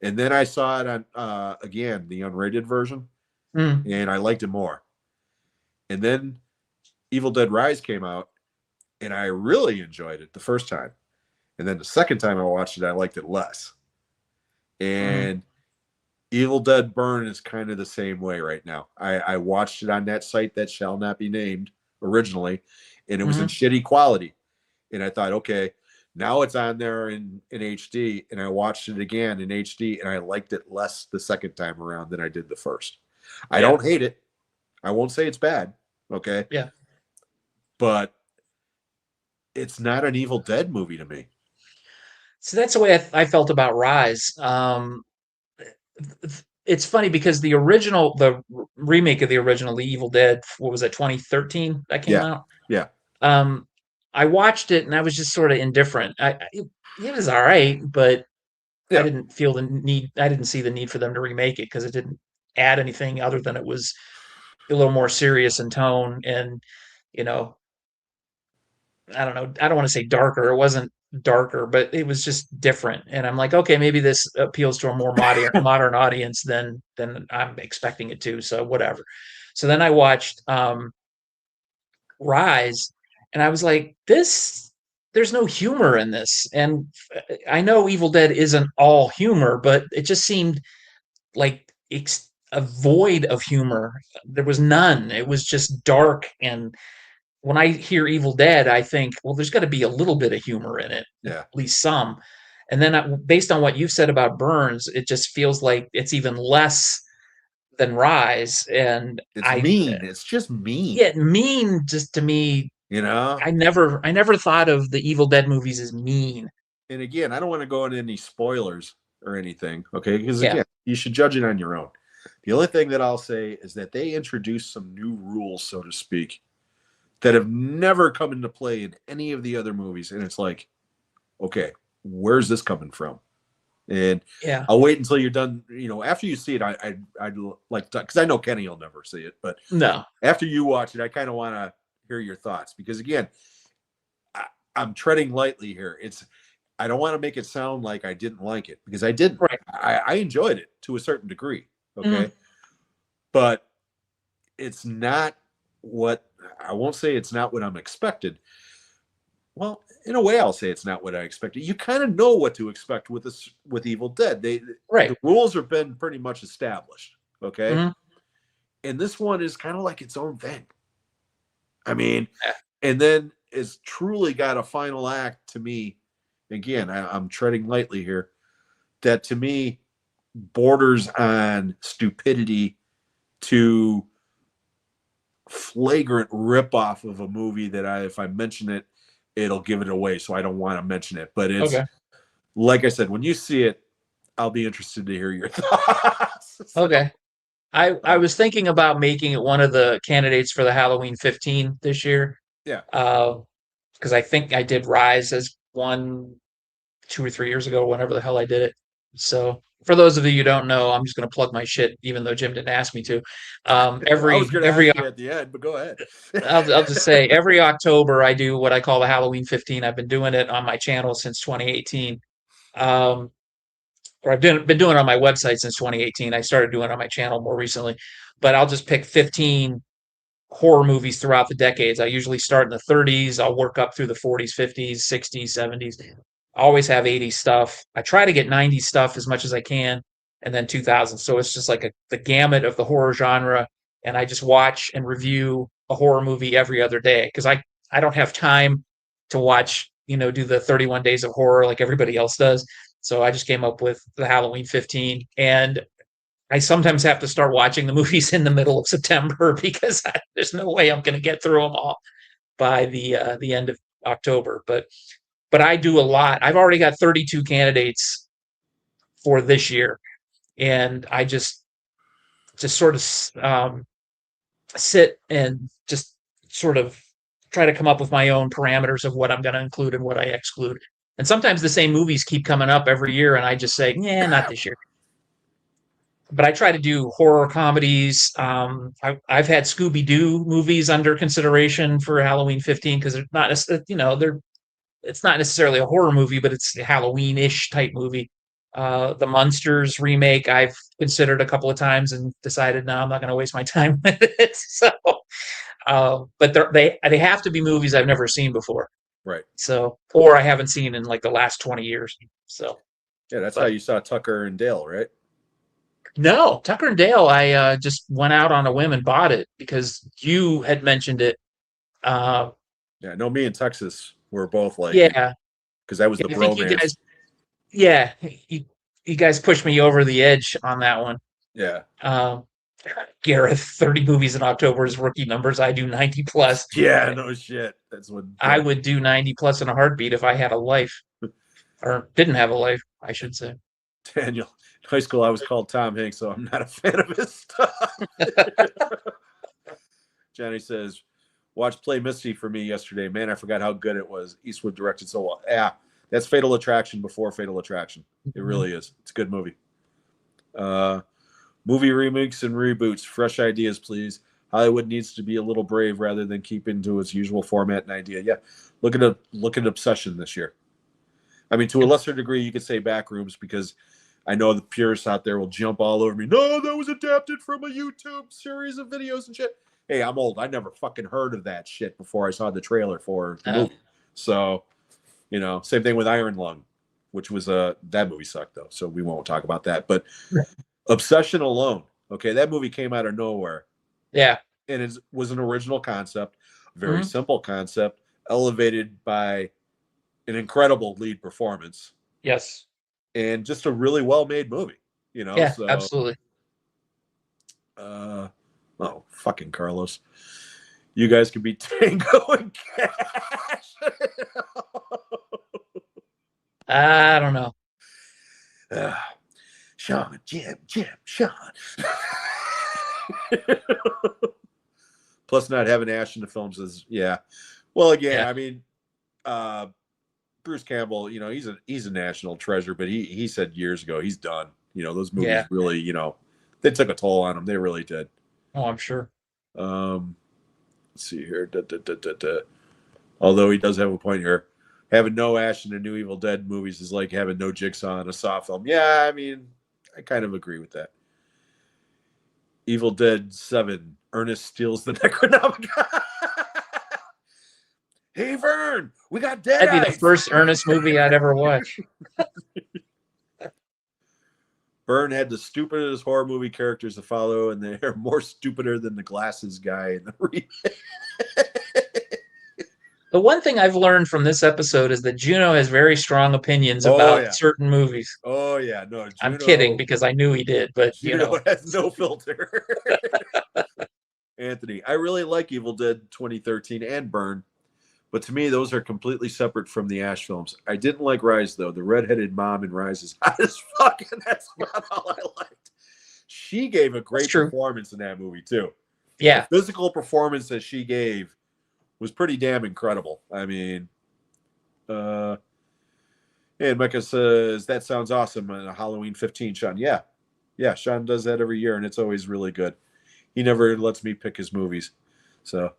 And then I saw it on again the unrated version, and I liked it more. And then Evil Dead Rise came out, and I really enjoyed it the first time. And then the second time I watched it, I liked it less. And Evil Dead Burn is kind of the same way right now. I watched it on that site that shall not be named originally, and it was in shitty quality. And I thought, okay, now it's on there in HD, and I watched it again in HD, and I liked it less the second time around than I did the first. I don't hate it. I won't say it's bad. Okay. Yeah. But it's not an Evil Dead movie to me. So that's the way I felt about Rise. It's funny because the remake of the original, The Evil Dead, what was it, 2013 that came out? Yeah. I watched it and I was just sort of indifferent. It was all right, but I didn't feel the need. I didn't see the need for them to remake it because it didn't add anything other than it was a little more serious in tone and, I don't know. I don't want to say darker. It wasn't darker, but it was just different. And I'm like, okay, maybe this appeals to a more modern audience than I'm expecting it to. So whatever. So then I watched Rise, and I was like, this, there's no humor in this. And I know Evil Dead isn't all humor, but it just seemed like a void of humor. There was none. It was just dark. And when I hear Evil Dead, I think, well, there's got to be a little bit of humor in it, at Yeah. least some. And then based on what you've said about Burns, it just feels like it's even less than Rise. And It's mean. It's just mean. yeah, mean just to me. You know? I never thought of the Evil Dead movies as mean. And again, I don't want to go into any spoilers or anything, okay? Because Yeah, again, you should judge it on your own. The only thing that I'll say is that they introduced some new rules, so to speak, that have never come into play in any of the other movies. And it's like, okay, where's this coming from? And yeah, I'll wait until you're done. You know, after you see it, I'd like to, because I know Kenny will never see it, but no, after you watch it, I kind of want to hear your thoughts because again, I'm treading lightly here. I don't want to make it sound like I didn't like it because I didn't. right. I enjoyed it to a certain degree. Okay. Mhm. But it's not what I won't say it's not what I'm expected. Well, in a way, I'll say it's not what I expected. You kind of know what to expect with this with Evil Dead. Right. The rules have been pretty much established. Okay. Mhm. And this one is kind of like its own thing. I mean, Yeah. and then it's truly got a final act to me. Again, I'm treading lightly here. That to me borders on stupidity to flagrant ripoff of a movie that if I mention it, it'll give it away. So I don't want to mention it. But it's Okay. like I said, when you see it, I'll be interested to hear your thoughts. Okay. I was thinking about making it one of the candidates for the Halloween 15 this year. Yeah. Because I think I did Rise as one 2 or 3 years ago, whenever the hell I did it. So for those of you who don't know, I'm just going to plug my shit, even though Jim didn't ask me to. I was going to ask you at the end, but go ahead. I'll just say every October I do what I call the Halloween 15. I've been doing it on my channel since 2018. Or been doing it on my website since 2018. I started doing it on my channel more recently, but I'll just pick 15 horror movies throughout the decades. I usually start in the 30s. I'll work up through the 40s, 50s, 60s, 70s. I always have 80s stuff. I try to get 90s stuff as much as I can, and then 2000s. So it's just like the gamut of the horror genre. And I just watch and review a horror movie every other day because I don't have time to watch, do the 31 days of horror like everybody else does. So I just came up with the Halloween 15. And I sometimes have to start watching the movies in the middle of September because there's no way I'm going to get through them all by the end of October. But I do a lot. I've already got 32 candidates for this year, and I just sort of sit and just sort of try to come up with my own parameters of what I'm going to include and what I exclude. And sometimes the same movies keep coming up every year, and I just say, yeah, not this year. But I try to do horror comedies. I've had Scooby Doo movies under consideration for Halloween 15 because they're not, it's not necessarily a horror movie, but it's a Halloween-ish type movie. The Munsters remake I've considered a couple of times and decided, no, I'm not going to waste my time with it. So, but they have to be movies I've never seen before. Right. So, or I haven't seen in like the last 20 years. So, yeah, that's how you saw Tucker and Dale, right? No, Tucker and Dale, I just went out on a whim and bought it because you had mentioned it. Yeah, no, me and Texas were both like, Yeah, because that was the I think you bromance. guys, yeah, you guys pushed me over the edge on that one. Yeah. Gareth, 30 movies in October is rookie numbers. I do 90 plus. Yeah, no shit. That's what I would do 90 plus in a heartbeat if I had a life, or didn't have a life, I should say. Daniel. In high school, I was called Tom Hanks, so I'm not a fan of his stuff. Johnny says, watch Play Misty for me yesterday. Man, I forgot how good it was. Eastwood directed so well. Yeah, that's Fatal Attraction before Fatal Attraction. It really is. It's a good movie. Movie remakes and reboots. Fresh ideas, please. Hollywood needs to be a little brave rather than keep into its usual format and idea. Yeah, look at Obsession this year. I mean, to a lesser degree, you could say Backrooms because I know the purists out there will jump all over me. No, that was adapted from a YouTube series of videos and shit. Hey, I'm old. I never fucking heard of that shit before I saw the trailer for the movie. So, same thing with Iron Lung, which was that movie sucked though, so we won't talk about that. But Obsession Alone, okay, that movie came out of nowhere. Yeah. And it was an original concept, very simple concept, elevated by an incredible lead performance. Yes. And just a really well-made movie, Yeah, so, absolutely. Oh, fucking Carlos. You guys could be Tango and Cash. I don't know. Sean, Jim, Sean. Plus, not having Ash in the films is, yeah. Well, again, I mean, Bruce Campbell, he's a national treasure, but he said years ago he's done. Those movies really, they took a toll on him. They really did. Oh, I'm sure. Let's see here. Although he does have a point here. Having no Ash in the new Evil Dead movies is like having no Jigsaw in a Saw film. Yeah, I mean, I kind of agree with that. Evil Dead 7, Ernest steals the Necronomicon. Hey, Vern, we got Dead That'd be the first Ernest movie I'd ever watch. Vern had the stupidest horror movie characters to follow, and they're more stupider than the glasses guy in the remake. The one thing I've learned from this episode is that Juno has very strong opinions about certain movies. Oh, yeah. No, Juno, I'm kidding because I knew he did, but Juno has no filter. Anthony, I really like Evil Dead 2013 and Burn, but to me, those are completely separate from the Ash films. I didn't like Rise, though. The redheaded mom in Rise is hot as fuck, and that's about all I liked. She gave a great performance in that movie, too. Yeah. The physical performance that she gave was pretty damn incredible. I mean, and Mecca says, that sounds awesome on a Halloween 15, Sean. Yeah. Yeah, Sean does that every year, and it's always really good. He never lets me pick his movies. So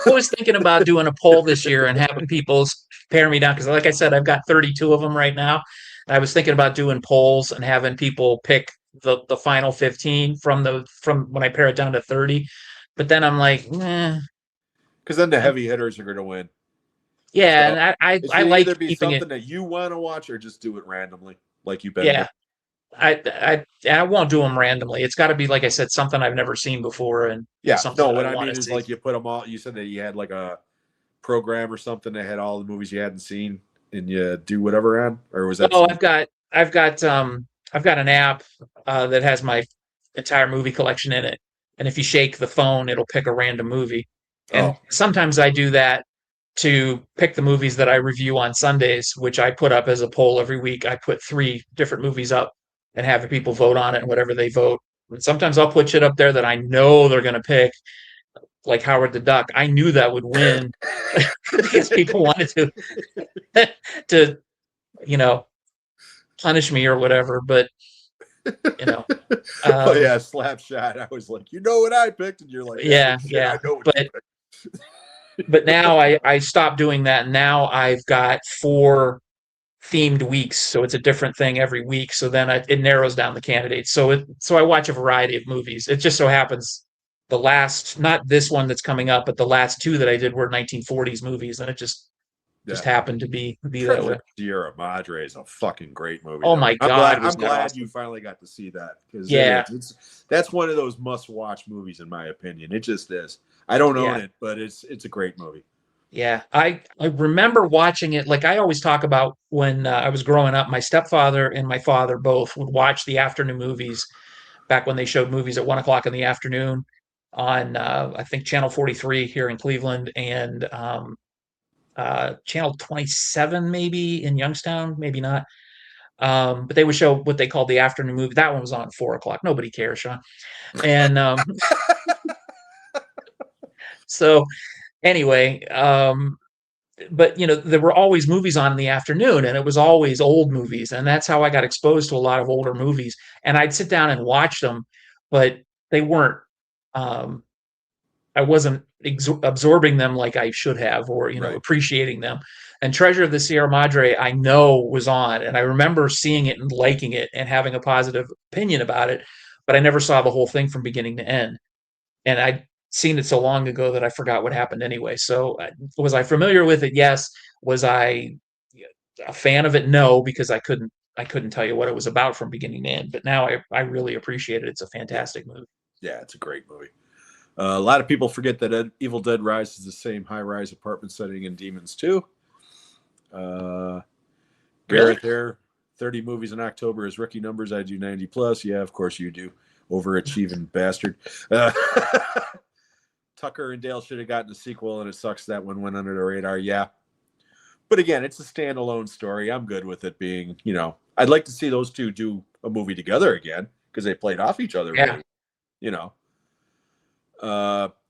I was thinking about doing a poll this year and having people pare me down because, like I said, I've got 32 of them right now. I was thinking about doing polls and having people pick the final 15 from when I pare it down to 30. But then I'm like, because then the heavy hitters are going to win. Yeah, so and I like either be keeping something that you want to watch or just do it randomly, like you've been. Yeah, I won't do them randomly. It's got to be, like I said, something I've never seen before, and something what I mean is like you put them all. You said that you had like a program or something that had all the movies you hadn't seen, and you do whatever on, or was that? Oh, I've got an app that has my entire movie collection in it, and if you shake the phone, it'll pick a random movie. And sometimes I do that to pick the movies that I review on Sundays, which I put up as a poll every week. I put 3 different movies up and have people vote on it, and whatever they vote. And sometimes I'll put shit up there that I know they're going to pick, like Howard the Duck. I knew that would win because people wanted to punish me or whatever. But oh yeah, Slapshot. I was like, what I picked, and you're like, yeah. I know what you picked. But now I stopped doing that. Now I've got 4 themed weeks, so it's a different thing every week. So then it narrows down the candidates. So I watch a variety of movies. It just so happens the last, not this one that's coming up, but the last 2 that I did were 1940s movies, and it just happened to be that way. Sierra Madre is a fucking great movie. Oh my God! I'm glad you finally got to see that, because that's one of those must-watch movies in my opinion. It just is. I don't own it, but it's a great movie. Yeah, I remember watching it. Like I always talk about when I was growing up, my stepfather and my father both would watch the afternoon movies back when they showed movies at 1:00 in the afternoon on I think Channel 43 here in Cleveland, and Channel 27 maybe in Youngstown, maybe not. But they would show what they called the afternoon movie. That one was on at 4:00. Nobody cares, Sean. And so anyway, but there were always movies on in the afternoon, and it was always old movies, and that's how I got exposed to a lot of older movies. And I'd sit down and watch them, but they weren't I wasn't absorbing them like I should have, or Right. appreciating them. And Treasure of the Sierra Madre, I know was on, and I remember seeing it and liking it and having a positive opinion about it, but I never saw the whole thing from beginning to end. And I'd seen it so long ago that I forgot what happened anyway. So, was I familiar with it? Yes. Was I a fan of it? No, because I couldn't tell you what it was about from beginning to end. But now I really appreciate it. It's a Yeah. fantastic movie. Yeah, it's a great movie. A lot of people forget that Evil Dead Rise is the same high-rise apartment setting in Demons 2. Really? Garrett there, 30 movies in October is rookie numbers. I do 90 plus. Yeah, of course you do. Overachieving bastard. Tucker and Dale should have gotten a sequel, and it sucks that one went under the radar. Yeah. But again, it's a standalone story. I'm good with it being, I'd like to see those two do a movie together again because they played off each other. Yeah. Really,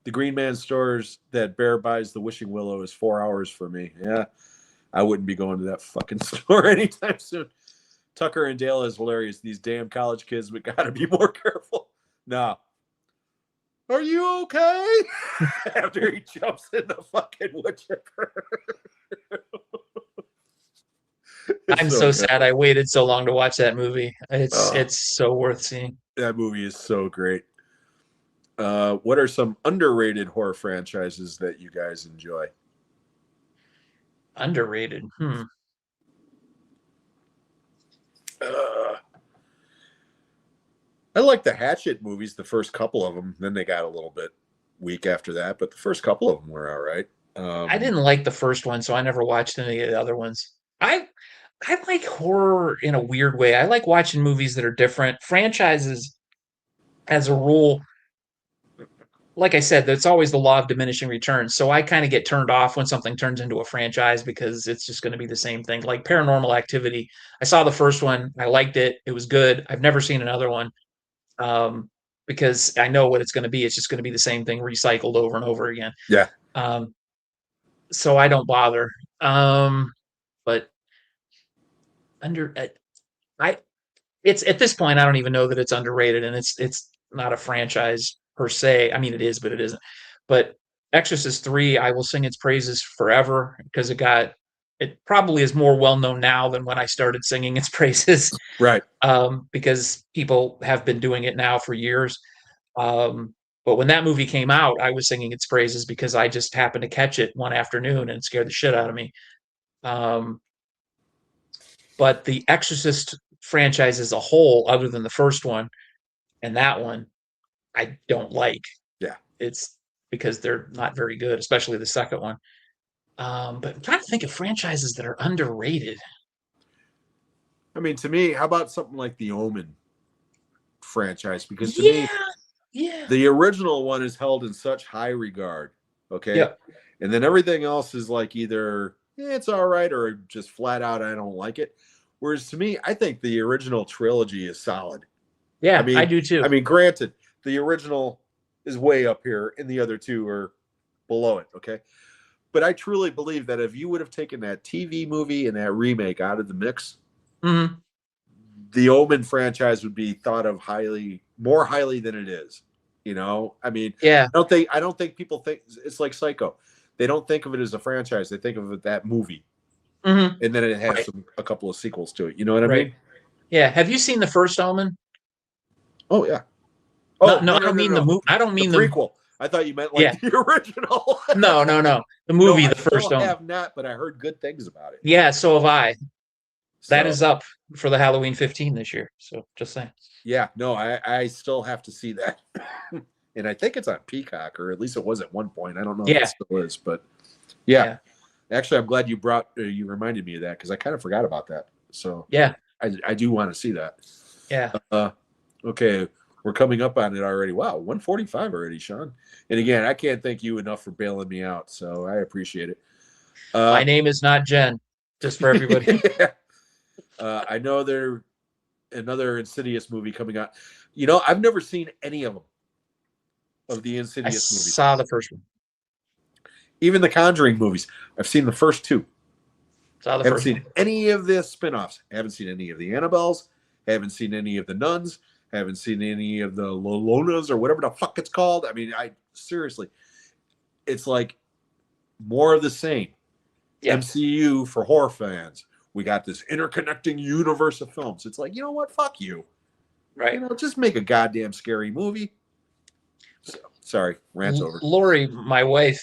the Green Man stores that Bear buys the Wishing Willow is 4 hours for me. Yeah. I wouldn't be going to that fucking store anytime soon. Tucker and Dale is hilarious. These damn college kids, we gotta be more careful. No. Are you okay? After he jumps in the fucking wood chipper. I'm so sad I waited so long to watch that movie. Oh. It's so worth seeing. That movie is so great. What are some underrated horror franchises that you guys enjoy? Underrated. I like the Hatchet movies, the first couple of them. Then they got a little bit weak after that, but the first couple of them were all right. I didn't like the first one, so I never watched any of the other ones. I like horror in a weird way. I like watching movies that are different. Franchises, as a rule, like I said, that's always the law of diminishing returns. So I kind of get turned off when something turns into a franchise because it's just going to be the same thing. Like Paranormal Activity, I saw the first one, I liked it, it was good. I've never seen another one, because I know what it's going to be. It's just going to be the same thing recycled over and over again. Yeah. So I don't bother. But under I it's at this point I don't even know that it's underrated, and it's not a franchise per se. I mean it is, but it isn't. But Exorcist 3, I will sing its praises forever because it probably is more well known now than when I started singing its praises. Right. Because people have been doing it now for years. But when that movie came out, I was singing its praises because I just happened to catch it one afternoon and it scared the shit out of me. But the Exorcist franchise as a whole, other than the first one and that one, I don't like. Yeah. It's because they're not very good, especially the second one. But I'm trying to think of franchises that are underrated. I mean, to me, how about something like the Omen franchise? Because to me, the original one is held in such high regard. Okay. Yeah. And then everything else is like either it's all right or just flat out I don't like it. Whereas to me, I think the original trilogy is solid. Yeah, I do too. I mean, granted, the original is way up here and the other two are below it. Okay. But I truly believe that if you would have taken that TV movie and that remake out of the mix, the Omen franchise would be thought of more highly than it is. I mean, yeah. I don't think people think it's like Psycho. They don't think of it as a franchise. They think of it that movie, and then it has a couple of sequels to it. You know what I mean? Yeah. Have you seen the first Omen? Oh yeah. Oh no, I don't mean the movie. I don't mean the prequel. I thought you meant like the original. No. The movie, the first Omen. I have not, but I heard good things about it. Yeah, so have I. That is up for the Halloween 15 this year. So just saying. Yeah, no, I still have to see that. And I think it's on Peacock, or at least it was at one point. I don't know if it still is, but yeah. Actually, I'm glad you reminded me of that because I kind of forgot about that. So yeah, I do want to see that. Yeah. Okay, we're coming up on it already. Wow, 1:45 already, Sean. And again, I can't thank you enough for bailing me out, so I appreciate it. My name is not Jen, just for everybody. I know there's another Insidious movie coming out. I've never seen any of them. Of the Insidious movies. Saw the first one. Even the Conjuring movies. I've seen the first two. Haven't seen any of the spin-offs. Haven't seen any of the Annabelles. Haven't seen any of the Nuns. Haven't seen any of the Lolonas or whatever the fuck it's called. I mean, seriously. it's like more of the same. Yeah. MCU for horror fans. We got this interconnecting universe of films. It's like, you know what? Fuck you. Right. You know, just make a goddamn scary movie. So, sorry, rant over. Lori, my wife,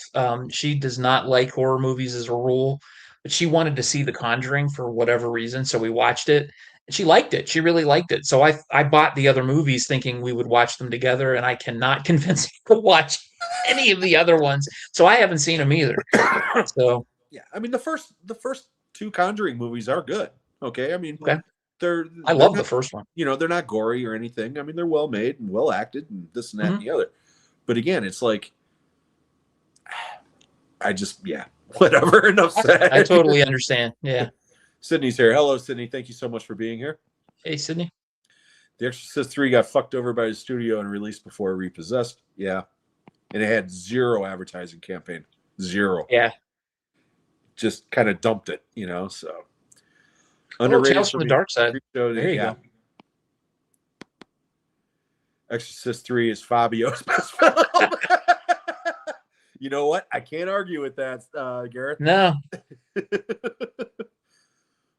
she does not like horror movies as a rule, but she wanted to see The Conjuring for whatever reason, so we watched it. And she liked it. She really liked it. So I bought the other movies thinking we would watch them together, and I cannot convince her to watch any of the other ones. So I haven't seen them either. So Yeah, I mean the first two Conjuring movies are good. Okay, I mean okay. they're I love not, the first one. you know, they're not gory or anything. I mean they're well made and well acted and this and that and Mhm. the other. But again, it's like I just whatever. Enough said. I totally understand. Yeah. Sydney's here. Hello, Sydney. Thank you so much for being here. Hey, Sydney. The Exorcist 3 got fucked over by the studio and released before Repossessed. Yeah. And it had zero advertising campaign. Zero. Yeah. Just kind of dumped it, you know, so. Underrated Tales from the Dark Side. There you go. Exorcist 3 is Fabio's best film. You know what? I can't argue with that, Gareth. No.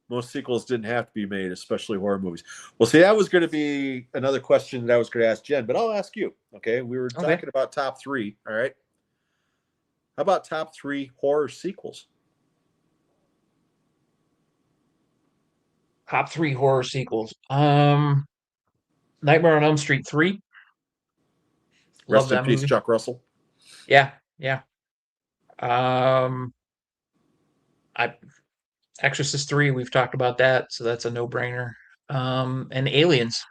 Most sequels didn't have to be made, especially horror movies. Well, see, that was going to be another question that I was going to ask Jen, but I'll ask you. Okay, we were talking about top 3. All right. How about top 3 horror sequels? Top 3 horror sequels. Nightmare on Elm Street 3. Rest in peace, Chuck Russell. Yeah. Exorcist 3, we've talked about that, so that's a no-brainer. And Aliens,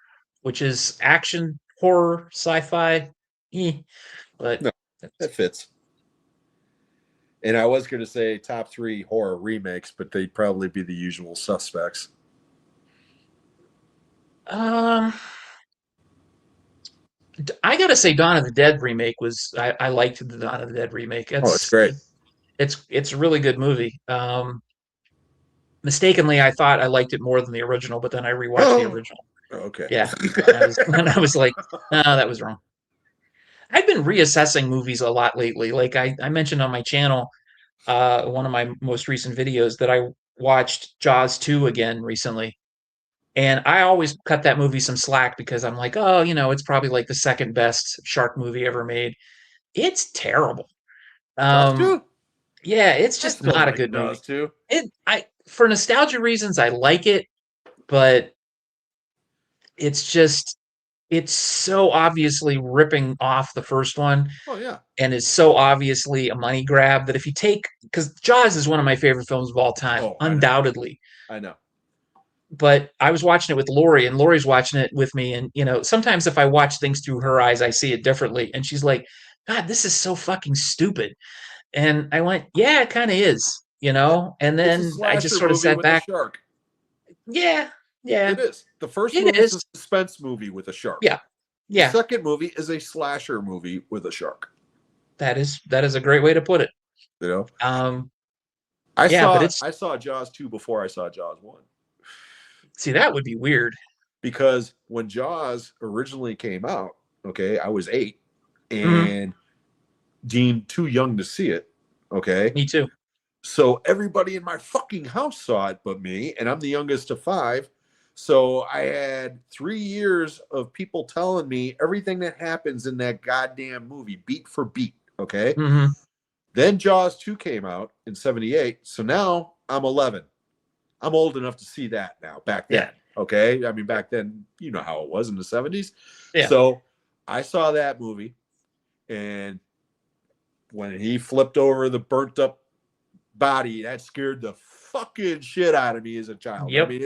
which is action, horror, sci-fi, but no, that fits. And I was going to say top 3 horror remakes, but they'd probably be The Usual Suspects. I gotta say, Dawn of the Dead remake was I liked the Dawn of the Dead remake. It's great. It's a really good movie. Mistakenly, I thought I liked it more than the original, but then I rewatched the original. Okay. Yeah, and I was like, no, that was wrong. I've been reassessing movies a lot lately. Like I mentioned on my channel, one of my most recent videos that I watched Jaws 2 again recently. And I always cut that movie some slack because I'm like, oh, you know, it's probably like the second best shark movie ever made. It's terrible. Yeah, it's just not a good movie. Too. For nostalgia reasons, I like it, but it's so obviously ripping off the first one. Oh yeah. And it's so obviously a money grab that because Jaws is one of my favorite films of all time, undoubtedly. I know. But I was watching it with Lori, and Lori's watching it with me. And, you know, sometimes if I watch things through her eyes, I see it differently. And she's like, God, this is so fucking stupid. And I went, yeah, it kind of is, you know? And then I just sort of sat back. Yeah. It is. The first movie is a suspense movie with a shark. Yeah. The second movie is a slasher movie with a shark. That is a great way to put it. You know? I saw Jaws 2 before I saw Jaws 1. See, that would be weird. Because when Jaws originally came out, okay, I was 8 and deemed too young to see it. Okay. Me too. So everybody in my fucking house saw it but me, and I'm the youngest of 5. So I had 3 years of people telling me everything that happens in that goddamn movie, beat for beat. Okay. Mm-hmm. Then Jaws 2 came out in 78. So now I'm 11. I'm old enough to see that now. Back then, okay? I mean, back then, you know how it was in the 70s. Yeah. So I saw that movie, and when he flipped over the burnt up body, that scared the fucking shit out of me as a child. Yep. I mean,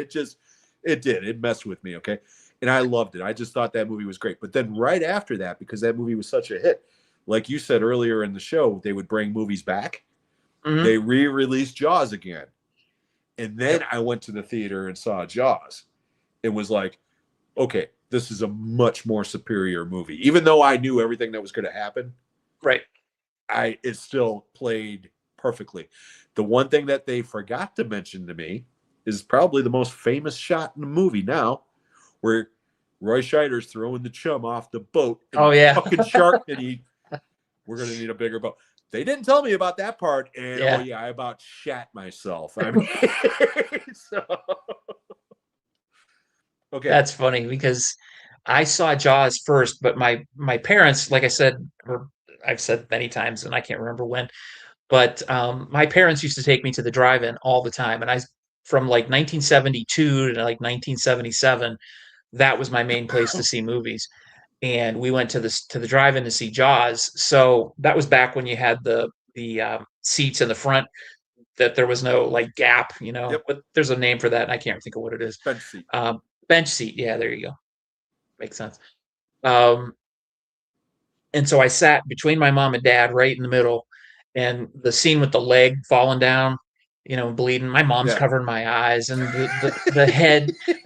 it messed with me, okay? And I loved it. I just thought that movie was great. But then right after that, because that movie was such a hit, like you said earlier in the show, they would bring movies back. Mm-hmm. They re-released Jaws again. And then I went to the theater and saw Jaws. It was like, okay, this is a much more superior movie. Even though I knew everything that was going to happen, right? It still played perfectly. The one thing that they forgot to mention to me is probably the most famous shot in the movie now, where Roy Scheider's throwing the chum off the boat. And fucking shark, and we're going to need a bigger boat. they didn't tell me about that part. And Yeah. oh yeah, I about shat myself. I mean, so okay. That's funny because I saw Jaws first, but my parents, like I said, or I've said many times, and I can't remember when, but my parents used to take me to the drive-in all the time, and from like 1972 to like 1977, that was my main place to see movies. And we went to the drive-in to see Jaws. So that was back when you had the seats in the front that there was no like gap, Yep. but there's a name for that, and I can't think of what it is. Bench seat. Bench seat. Yeah, there you go. Makes sense. Um, and so I sat between my mom and dad right in the middle, and the scene with the leg falling down, bleeding. My mom's Yeah. covering my eyes, and the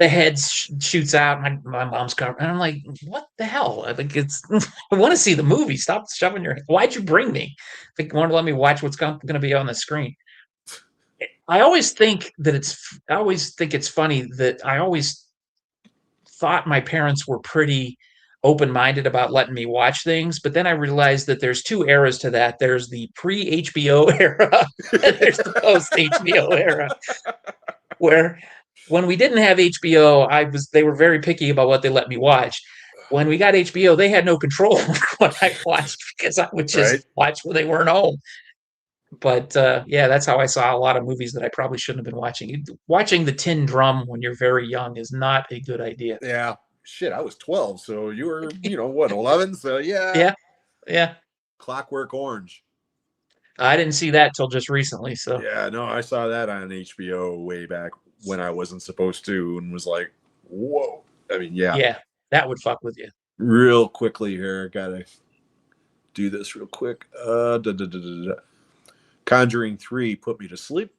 head shoots out. My mom's covering, and I'm like, what the hell? I think I want to see the movie. Stop shoving your. Why'd you bring me? I think you want to let me watch what's going to be on the screen. I always think it's funny that I always thought my parents were pretty open-minded about letting me watch things, but then I realized that there's two eras to that. There's the pre-HBO era and there's the post-HBO era, where when we didn't have HBO, they were very picky about what they let me watch. When we got HBO, they had no control over what I watched because I would just watch when they weren't home. But yeah, that's how I saw a lot of movies that I probably shouldn't have been watching. Watching The Tin Drum when you're very young is not a good idea. Yeah. Shit, I was 12, so you were, what, 11? So Yeah. Clockwork Orange. I didn't see that till just recently. So yeah, no, I saw that on HBO way back when I wasn't supposed to, and was like, whoa. I mean, yeah, that would fuck with you. Real quickly here, gotta do this real quick. Conjuring 3 put me to sleep.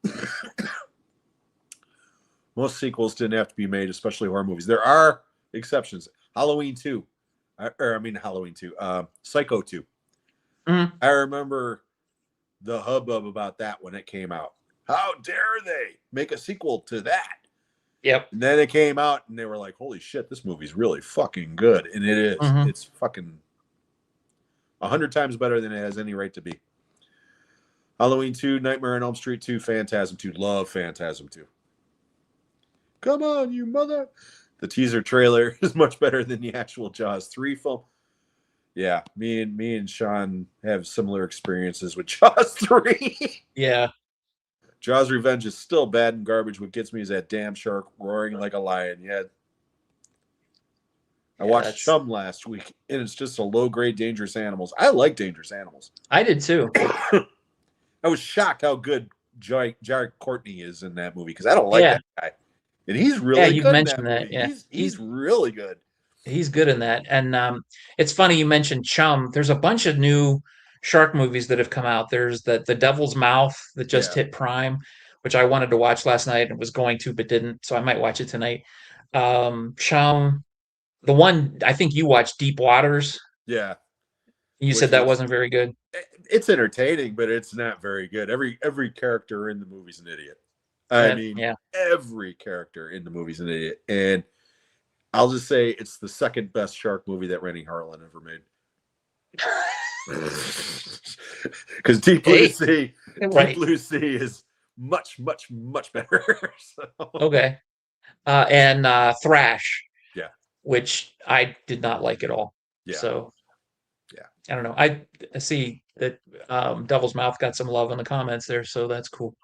Most sequels didn't have to be made, especially horror movies. There are exceptions. Halloween 2. Halloween 2. Psycho 2. Mm-hmm. I remember the hubbub about that when it came out. How dare they make a sequel to that? Yep. And then it came out and they were like, holy shit, this movie's really fucking good. And it is. Mm-hmm. It's fucking 100 times better than it has any right to be. Halloween 2, Nightmare on Elm Street 2, Phantasm 2. Love Phantasm 2. Come on, you mother. The teaser trailer is much better than the actual Jaws 3 film. Yeah, me and Sean have similar experiences with Jaws 3. Yeah. Jaws Revenge is still bad and garbage. What gets me is that damn shark roaring like a lion. Yeah. I watched Chum last week, and it's just a low-grade Dangerous Animals. I like Dangerous Animals. I did too. I was shocked how good Jared Courtney is in that movie, because I don't like that guy. And he's really good. Yeah, you mentioned that. Yeah. He's really good. He's good in that. And it's funny you mentioned Chum. There's a bunch of new shark movies that have come out. There's the Devil's Mouth that just hit Prime, which I wanted to watch last night and was going to, but didn't. So I might watch it tonight. Chum. The one I think you watched, Deep Waters. Yeah. You said that wasn't very good. It's entertaining, but it's not very good. Every character in the movie's an idiot. Every character in the movie's an idiot. And I'll just say it's the second best shark movie that Rennie Harlan ever made. Because Deep Blue Sea is much, much, much better. Okay. And Thrash. Yeah. Which I did not like at all. Yeah. So yeah. I don't know. I see that Devil's Mouth got some love in the comments there, so that's cool.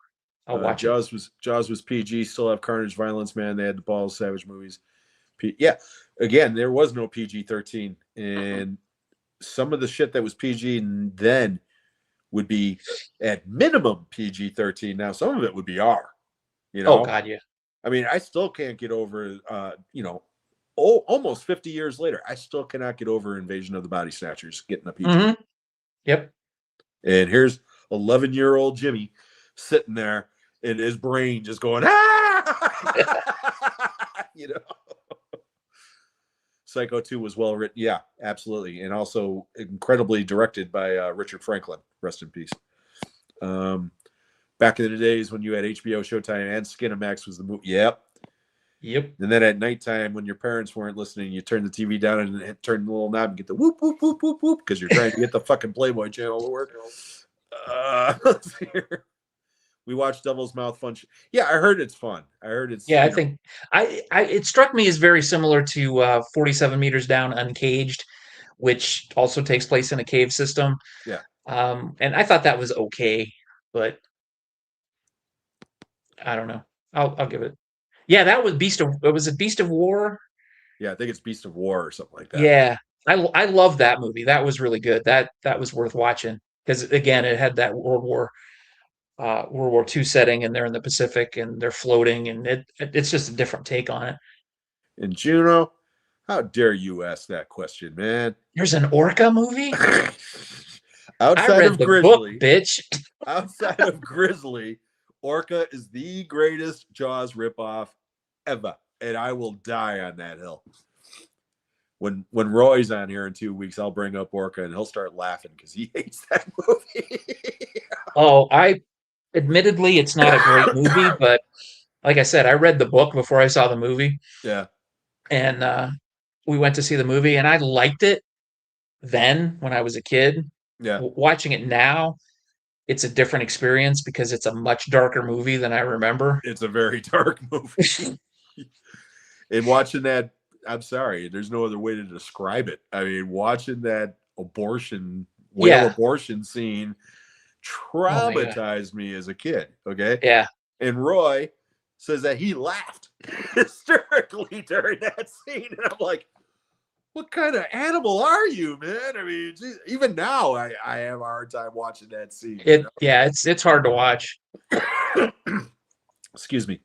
I'll watch Jaws it. Jaws was PG, still have Carnage, Violence, Man. They had the Balls, Savage movies. Again, there was no PG-13, and some of the shit that was PG then would be at minimum PG-13. Now some of it would be R. Oh God, yeah. I mean, I still can't get over. Almost 50 years later, I still cannot get over Invasion of the Body Snatchers getting a PG. Mm-hmm. Yep. And here's 11-year-old Jimmy sitting there, and his brain just going, Psycho 2 was well written. Yeah, absolutely. And also incredibly directed by Richard Franklin. Rest in peace. Back in the days when you had HBO, Showtime, and Skinamax was the movie. Yep. And then at nighttime, when your parents weren't listening, you turn the TV down and turn the little knob and get the whoop, whoop, whoop, whoop, whoop, because you're trying to get the fucking Playboy channel to work. Let's see here. We watched Devil's Mouth Fun. Yeah, I heard it's fun. I heard it's Yeah, I think it struck me as very similar to 47 Meters Down Uncaged, which also takes place in a cave system. yeah, And I thought that was okay, but I don't know. I'll give it. Yeah, that was Beast of was it Beast of War? yeah. I think it's Beast of War or something like that. Yeah. I love that movie. That was really good. That was worth watching because again, it had that World War II setting, and they're in the Pacific and they're floating, and it's just a different take on it. And Juno, how dare you ask that question, man? There's an orca movie? I Outside read of the Grizzly, book, bitch. outside of Grizzly, Orca is the greatest Jaws ripoff ever, and I will die on that hill. When Roy's on here in 2 weeks, I'll bring up Orca, and he'll start laughing because he hates that movie. Oh, admittedly, it's not a great movie, but like I said, I read the book before I saw the movie, Yeah, and we went to see the movie, and I liked it then when I was a kid. yeah. Watching it now, it's a different experience because it's a much darker movie than I remember. It's a very dark movie. And watching that, I'm sorry, there's no other way to describe it. I mean, watching that whale abortion scene traumatized me as a kid. Okay. Yeah. And Roy says that he laughed hysterically during that scene. And I'm like, what kind of animal are you, man? I mean, geez, even now I have a hard time watching that scene. Yeah, it's hard to watch. Excuse me.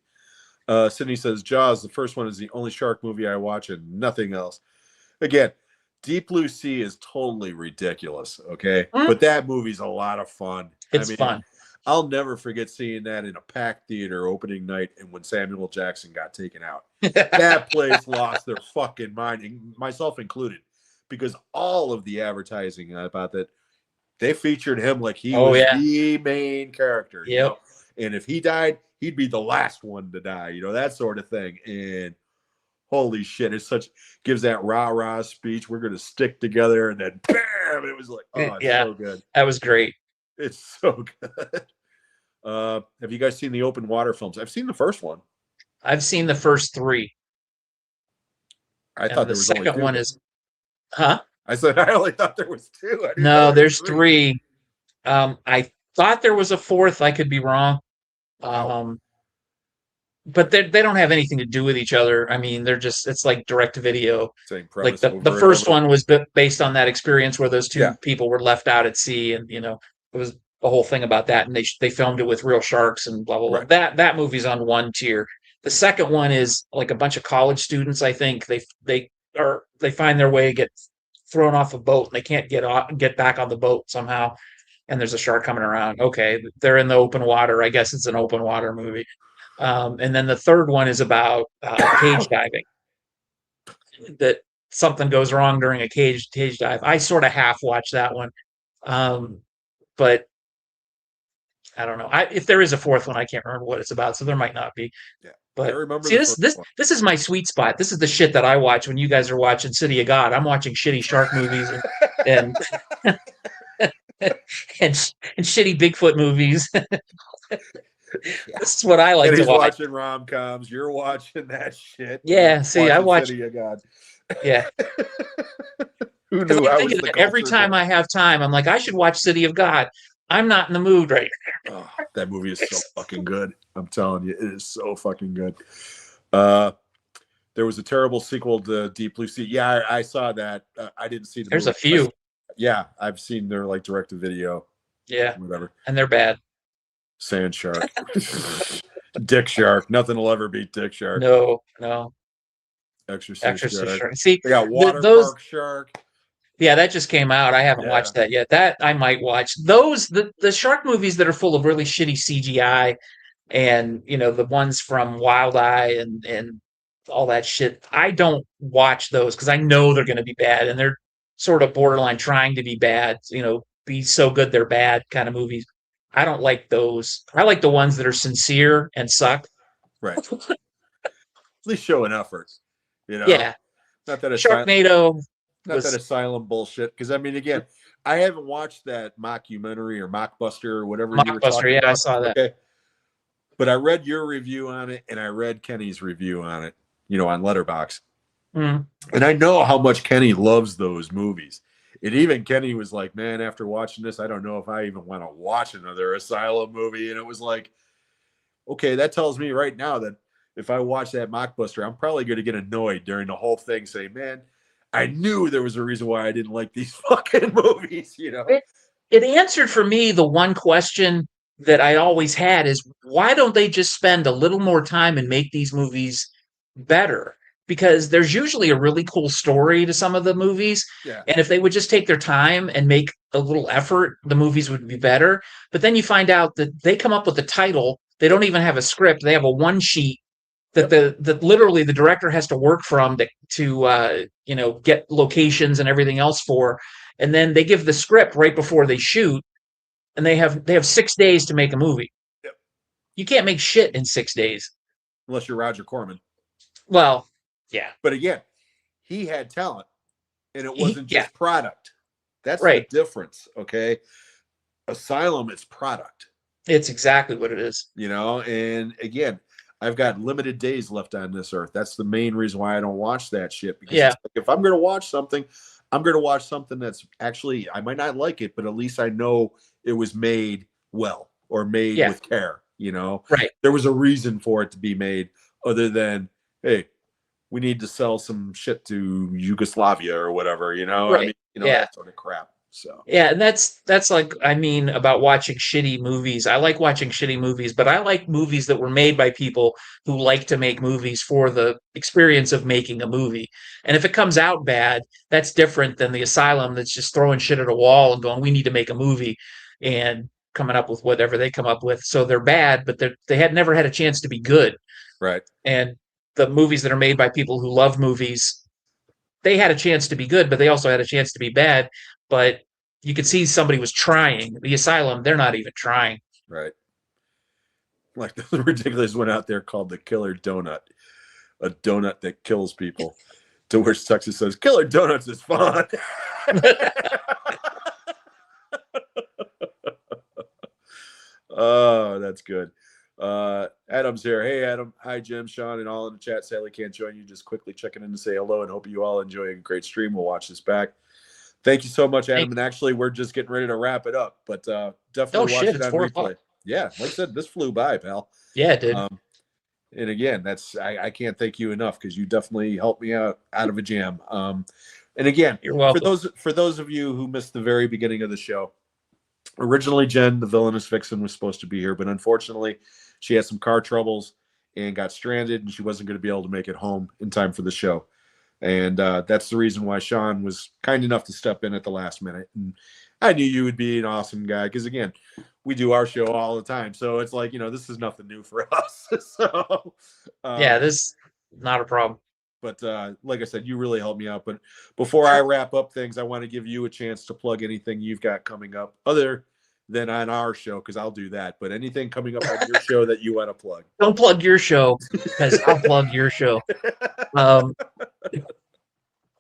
Sydney says Jaws, the first one, is the only shark movie I watch and nothing else. Again, Deep Blue Sea is totally ridiculous, okay? But that movie's a lot of fun. It's fun. I'll never forget seeing that in a packed theater opening night and when Samuel Jackson got taken out. That place lost their fucking mind, myself included, because all of the advertising about that, they featured him like he was the main character. Yep. You know? And if he died, he'd be the last one to die, you know, that sort of thing. And holy shit, gives that rah-rah speech. We're going to stick together. And then bam, it was like, oh, it's so good. That was great. It's so good. Have you guys seen the Open Water films? I've seen the first one. I've seen the first three. I thought there was only two. The second one is, huh? I said I only thought there was two. No, there's three. I thought there was a fourth. I could be wrong. But they don't have anything to do with each other. I mean, it's like direct to video. Like the first one was based on that experience where those two people were left out at sea, and you know, it was a whole thing about that, and they filmed it with real sharks and blah blah blah. Right. That movie's on one tier. The second one is like a bunch of college students. I think they find their way, get thrown off a boat, and they can't get back on the boat somehow. And there's a shark coming around. Okay, they're in the open water. I guess it's an open water movie. And then the third one is about cage diving. That something goes wrong during a cage dive. I sort of half watched that one, but I don't know. If there is a fourth one, I can't remember what it's about, so there might not be. Yeah, but I remember. See, this is my sweet spot. This is the shit that I watch when you guys are watching City of God. I'm watching shitty shark movies and and shitty Bigfoot movies. This is what I like to watch. Watching rom-coms. You're watching that shit. Yeah, see, I watch City of God. Yeah. Who knew I was every time I have time, I'm like, I should watch City of God. I'm not in the mood right now. Oh, that movie is so fucking good. I'm telling you, it is so fucking good. There was a terrible sequel to Deep Blue Sea. Yeah, I saw that. I didn't see the There's movie. A few. Yeah, I've seen their like direct to video. Yeah. Whatever. And they're bad. Sand Shark. Dick Shark. Nothing will ever beat Dick Shark. No. Exorcist Shark. See, they got Water Park Shark. Yeah, that just came out. I haven't watched that yet. That I might watch. The shark movies that are full of really shitty CGI, and you know, the ones from Wild Eye and all that shit. I don't watch those because I know they're going to be bad, and they're sort of borderline trying to be bad. You know, be so good they're bad kind of movies. I don't like those. I like the ones that are sincere and suck. Right. At least show an effort. You know. Yeah. Not that Sharknado. Not that asylum bullshit. Because I mean, again, I haven't watched that mockumentary or mockbuster or whatever you were Mockbuster, talking yeah, I about. saw that. Okay. But I read your review on it and I read Kenny's review on it, on Letterboxd. Mm. And I know how much Kenny loves those movies. And even Kenny was like, man, after watching this, I don't know if I even want to watch another Asylum movie. And it was like, okay, that tells me right now that if I watch that mockbuster, I'm probably going to get annoyed during the whole thing, saying, man, I knew there was a reason why I didn't like these fucking movies, It answered for me the one question that I always had is why don't they just spend a little more time and make these movies better? Because there's usually a really cool story to some of the movies. Yeah. And if they would just take their time and make a little effort, the movies would be better. But then you find out that they come up with the title. They don't even have a script. They have a one sheet that that literally the director has to work from to get locations and everything else for. And then they give the script right before they shoot, and they have 6 days to make a movie. Yep. You can't make shit in 6 days. Unless you're Roger Corman. Well, yeah. But again, he had talent, and it wasn't just product. That's right. the difference, okay? Asylum, it's product. It's exactly what it is. And again, I've got limited days left on this earth. That's the main reason why I don't watch that shit. Because it's like, if I'm going to watch something, I'm going to watch something that's actually, I might not like it, but at least I know it was made well or made with care, Right. There was a reason for it to be made other than, hey, we need to sell some shit to Yugoslavia or whatever, Right. I mean, that sort of crap. So yeah, and that's like, I mean, about watching shitty movies. I like watching shitty movies, but I like movies that were made by people who like to make movies for the experience of making a movie. And if it comes out bad, that's different than the Asylum that's just throwing shit at a wall and going, we need to make a movie, and coming up with whatever they come up with. So they're bad, but they had never had a chance to be good. Right. And the movies that are made by people who love movies, they had a chance to be good, but they also had a chance to be bad. But you could see somebody was trying. The Asylum, they're not even trying. Right. Like the ridiculous one out there called the Killer Donut, a donut that kills people. To which Texas says, Killer Donuts is fun. Oh, that's good. Adam's here. Hey, Adam. Hi, Jim, Sean, and all in the chat. Sadly can't join you. Just quickly checking in to say hello and hope you all enjoy a great stream. We'll watch this back. Thank you so much, Adam. And actually, we're just getting ready to wrap it up, but definitely watch it on replay. Yeah, like I said, this flew by, pal. Yeah, it did. And again, I can't thank you enough because you definitely helped me out of a jam. And again, you're welcome. For those of you who missed the very beginning of the show, originally Jen, the villainous vixen, was supposed to be here, but unfortunately, she had some car troubles and got stranded, and she wasn't going to be able to make it home in time for the show. And that's the reason why Sean was kind enough to step in at the last minute. And I knew you would be an awesome guy because, again, we do our show all the time. So it's like, this is nothing new for us. So yeah, this is not a problem. But like I said, you really helped me out. But before I wrap up things, I want to give you a chance to plug anything you've got coming up other than on our show, because I'll do that. But anything coming up on your show that you want to plug. Don't plug your show, because I'll plug your show.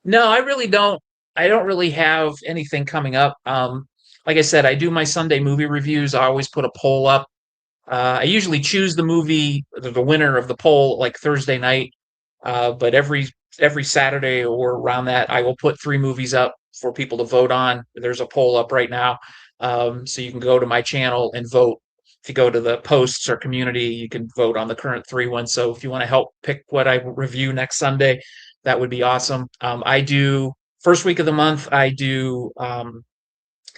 No, I really don't. I don't really have anything coming up. Like I said, I do my Sunday movie reviews. I always put a poll up. I usually choose the movie, the winner of the poll, like Thursday night. But every Saturday or around that, I will put 3 movies up for people to vote on. There's a poll up right now. So you can go to my channel and vote. If you go to the posts or community, you can vote on the current 3 ones. So if you want to help pick what I review next Sunday, that would be awesome. I do first week of the month, I do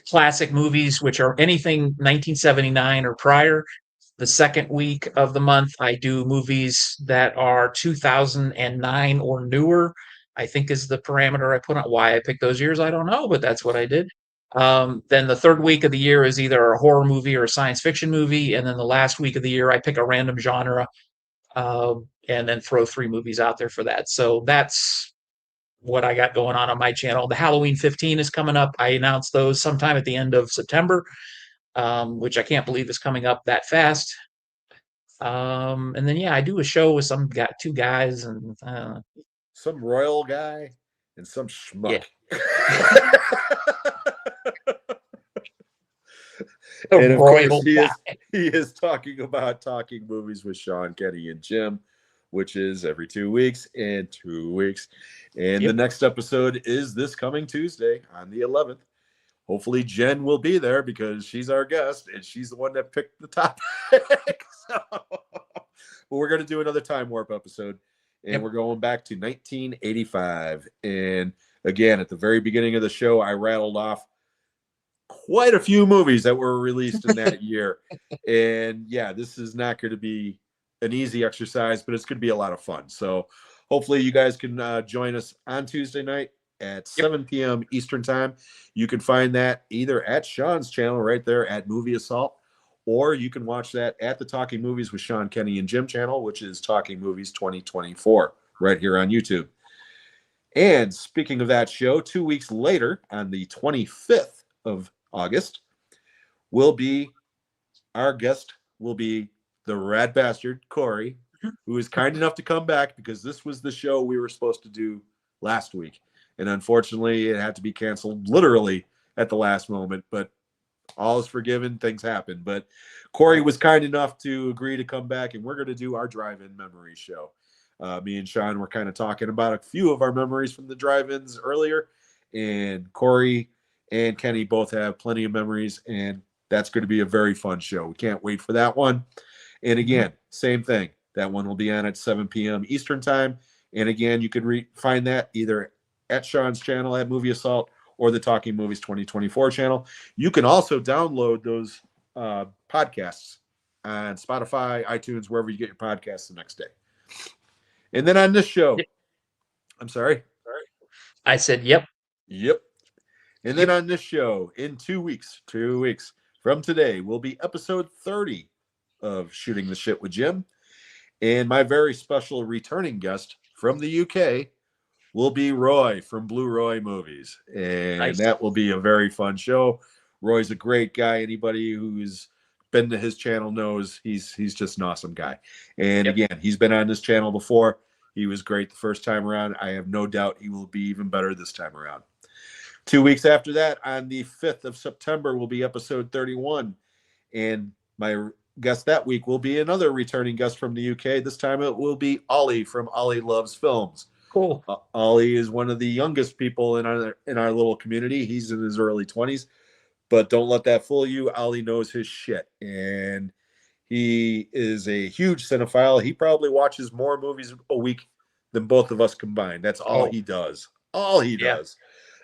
classic movies, which are anything 1979 or prior. The second week of the month, I do movies that are 2009 or newer, I think is the parameter I put on. Why I picked those years, I don't know, but that's what I did. Then the third week of the year is either a horror movie or a science fiction movie. And then the last week of the year, I pick a random genre and then throw 3 movies out there for that. So that's what I got going on my channel. The Halloween 15 is coming up. I announced those sometime at the end of September. Which I can't believe is coming up that fast. And then, yeah, I do a show with 2 guys and some royal guy and some schmuck. Yeah. And of course, royal guy. he is talking about Talking Movies with Sean, Kenny, and Jim, which is every 2 weeks and 2 weeks. And the Yep. next episode is this coming Tuesday on the 11th. Hopefully, Jen will be there because she's our guest and she's the one that picked the topic. But we're going to do another Time Warp episode, and Yep. we're going back to 1985. And again, at the very beginning of the show, I rattled off quite a few movies that were released in that year. And yeah, this is not going to be an easy exercise, but it's going to be a lot of fun. So hopefully you guys can join us on Tuesday night at 7 p.m. Eastern time. You can find that either at Sean's channel right there at Movie Assault, or you can watch that at the Talking Movies with Sean, Kenny, and Jim channel, which is Talking Movies 2024 right here on YouTube. And speaking of that show, 2 weeks later on the 25th of August will be our guest will be the rad bastard Corey, who is kind enough to come back because this was the show we were supposed to do last week. And unfortunately, it had to be canceled literally at the last moment, but all is forgiven. Things happen. But Corey was kind enough to agree to come back, and we're going to do our drive-in memory show. Me and Sean were kind of talking about a few of our memories from the drive-ins earlier, and Corey and Kenny both have plenty of memories, and that's going to be a very fun show. We can't wait for that one. And again, same thing. That one will be on at 7 p.m. Eastern time. And again, you can find that either at Sean's channel at Movie Assault or the Talking Movies 2024 channel. You can also download those podcasts on Spotify, iTunes, wherever you get your podcasts the next day. And then on this show, I'm sorry. I said, yep. Yep. And then on this show, in 2 weeks from today, will be episode 30 of Shooting the Shit with Jim. And my very special returning guest from the UK will be Roy from Blue Roy Movies. And that will be a very fun show. Roy's a great guy. Anybody who's been to his channel knows he's just an awesome guy. And again, he's been on this channel before. He was great the first time around. I have no doubt he will be even better this time around. 2 weeks after that, on the 5th of September, will be episode 31. And my guest that week will be another returning guest from the UK. This time it will be Ollie from Ollie Loves Films. Cool. Ollie is one of the youngest people in our little community. He's in his early 20s. But don't let that fool you. Ollie knows his shit. And he is a huge cinephile. He probably watches more movies a week than both of us combined. That's all he does. All he does.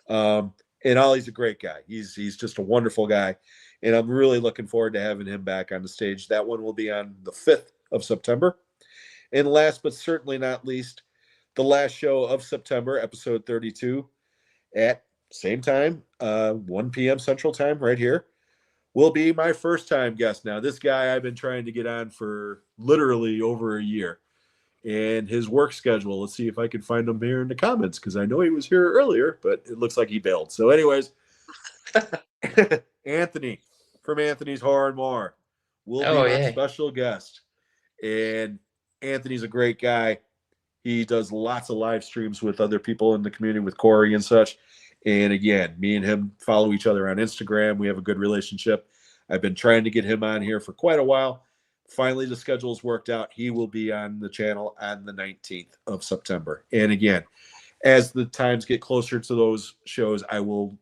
And Ollie's a great guy. He's just a wonderful guy. And I'm really looking forward to having him back on the stage. That one will be on the 5th of September. And last but certainly not least, the last show of September, episode 32, at same time, 1 p.m. Central Time right here, will be my first time guest. Now, this guy I've been trying to get on for literally over a year. And his work schedule, let's see if I can find him here in the comments, because I know he was here earlier, but it looks like he bailed. So anyways, Anthony from Anthony's Horror and More will be my special guest. And Anthony's a great guy. He does lots of live streams with other people in the community, with Corey and such. And again, me and him follow each other on Instagram. We have a good relationship. I've been trying to get him on here for quite a while. Finally, the schedule's worked out. He will be on the channel on the 19th of September. And again, as the times get closer to those shows, I will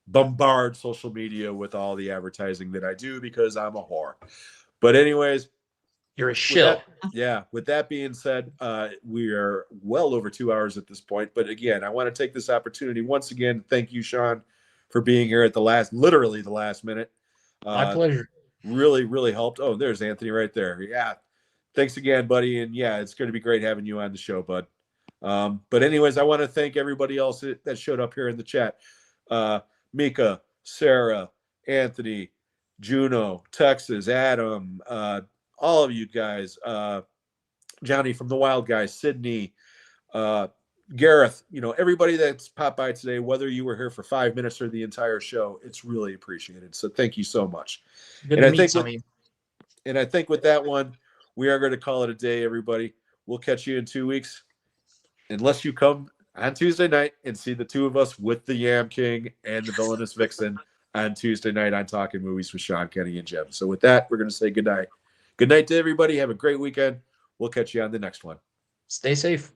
bombard social media with all the advertising that I do because I'm a whore. But anyways, you're a shill. With that being said, we are well over 2 hours at this point. But again, I want to take this opportunity once again. Thank you, Sean, for being here at literally the last minute. My pleasure. Really, really helped. Oh, there's Anthony right there. Yeah. Thanks again, buddy. And yeah, it's going to be great having you on the show, bud. But anyways, I want to thank everybody else that showed up here in the chat. Mika, Sarah, Anthony, Juno, Texas, Adam, all of you guys, Johnny from the Wild Guys, Sydney, Gareth, everybody that's popped by today, whether you were here for 5 minutes or the entire show, it's really appreciated. So thank you so much. Good to meet some of you. And I think with that one, we are going to call it a day, everybody. We'll catch you in 2 weeks. Unless you come on Tuesday night and see the two of us with the Yam King and the Villainous Vixen on Tuesday night on Talking Movies with Sean, Kenny, and Jim. So with that, we're going to say good night. Good night to everybody. Have a great weekend. We'll catch you on the next one. Stay safe.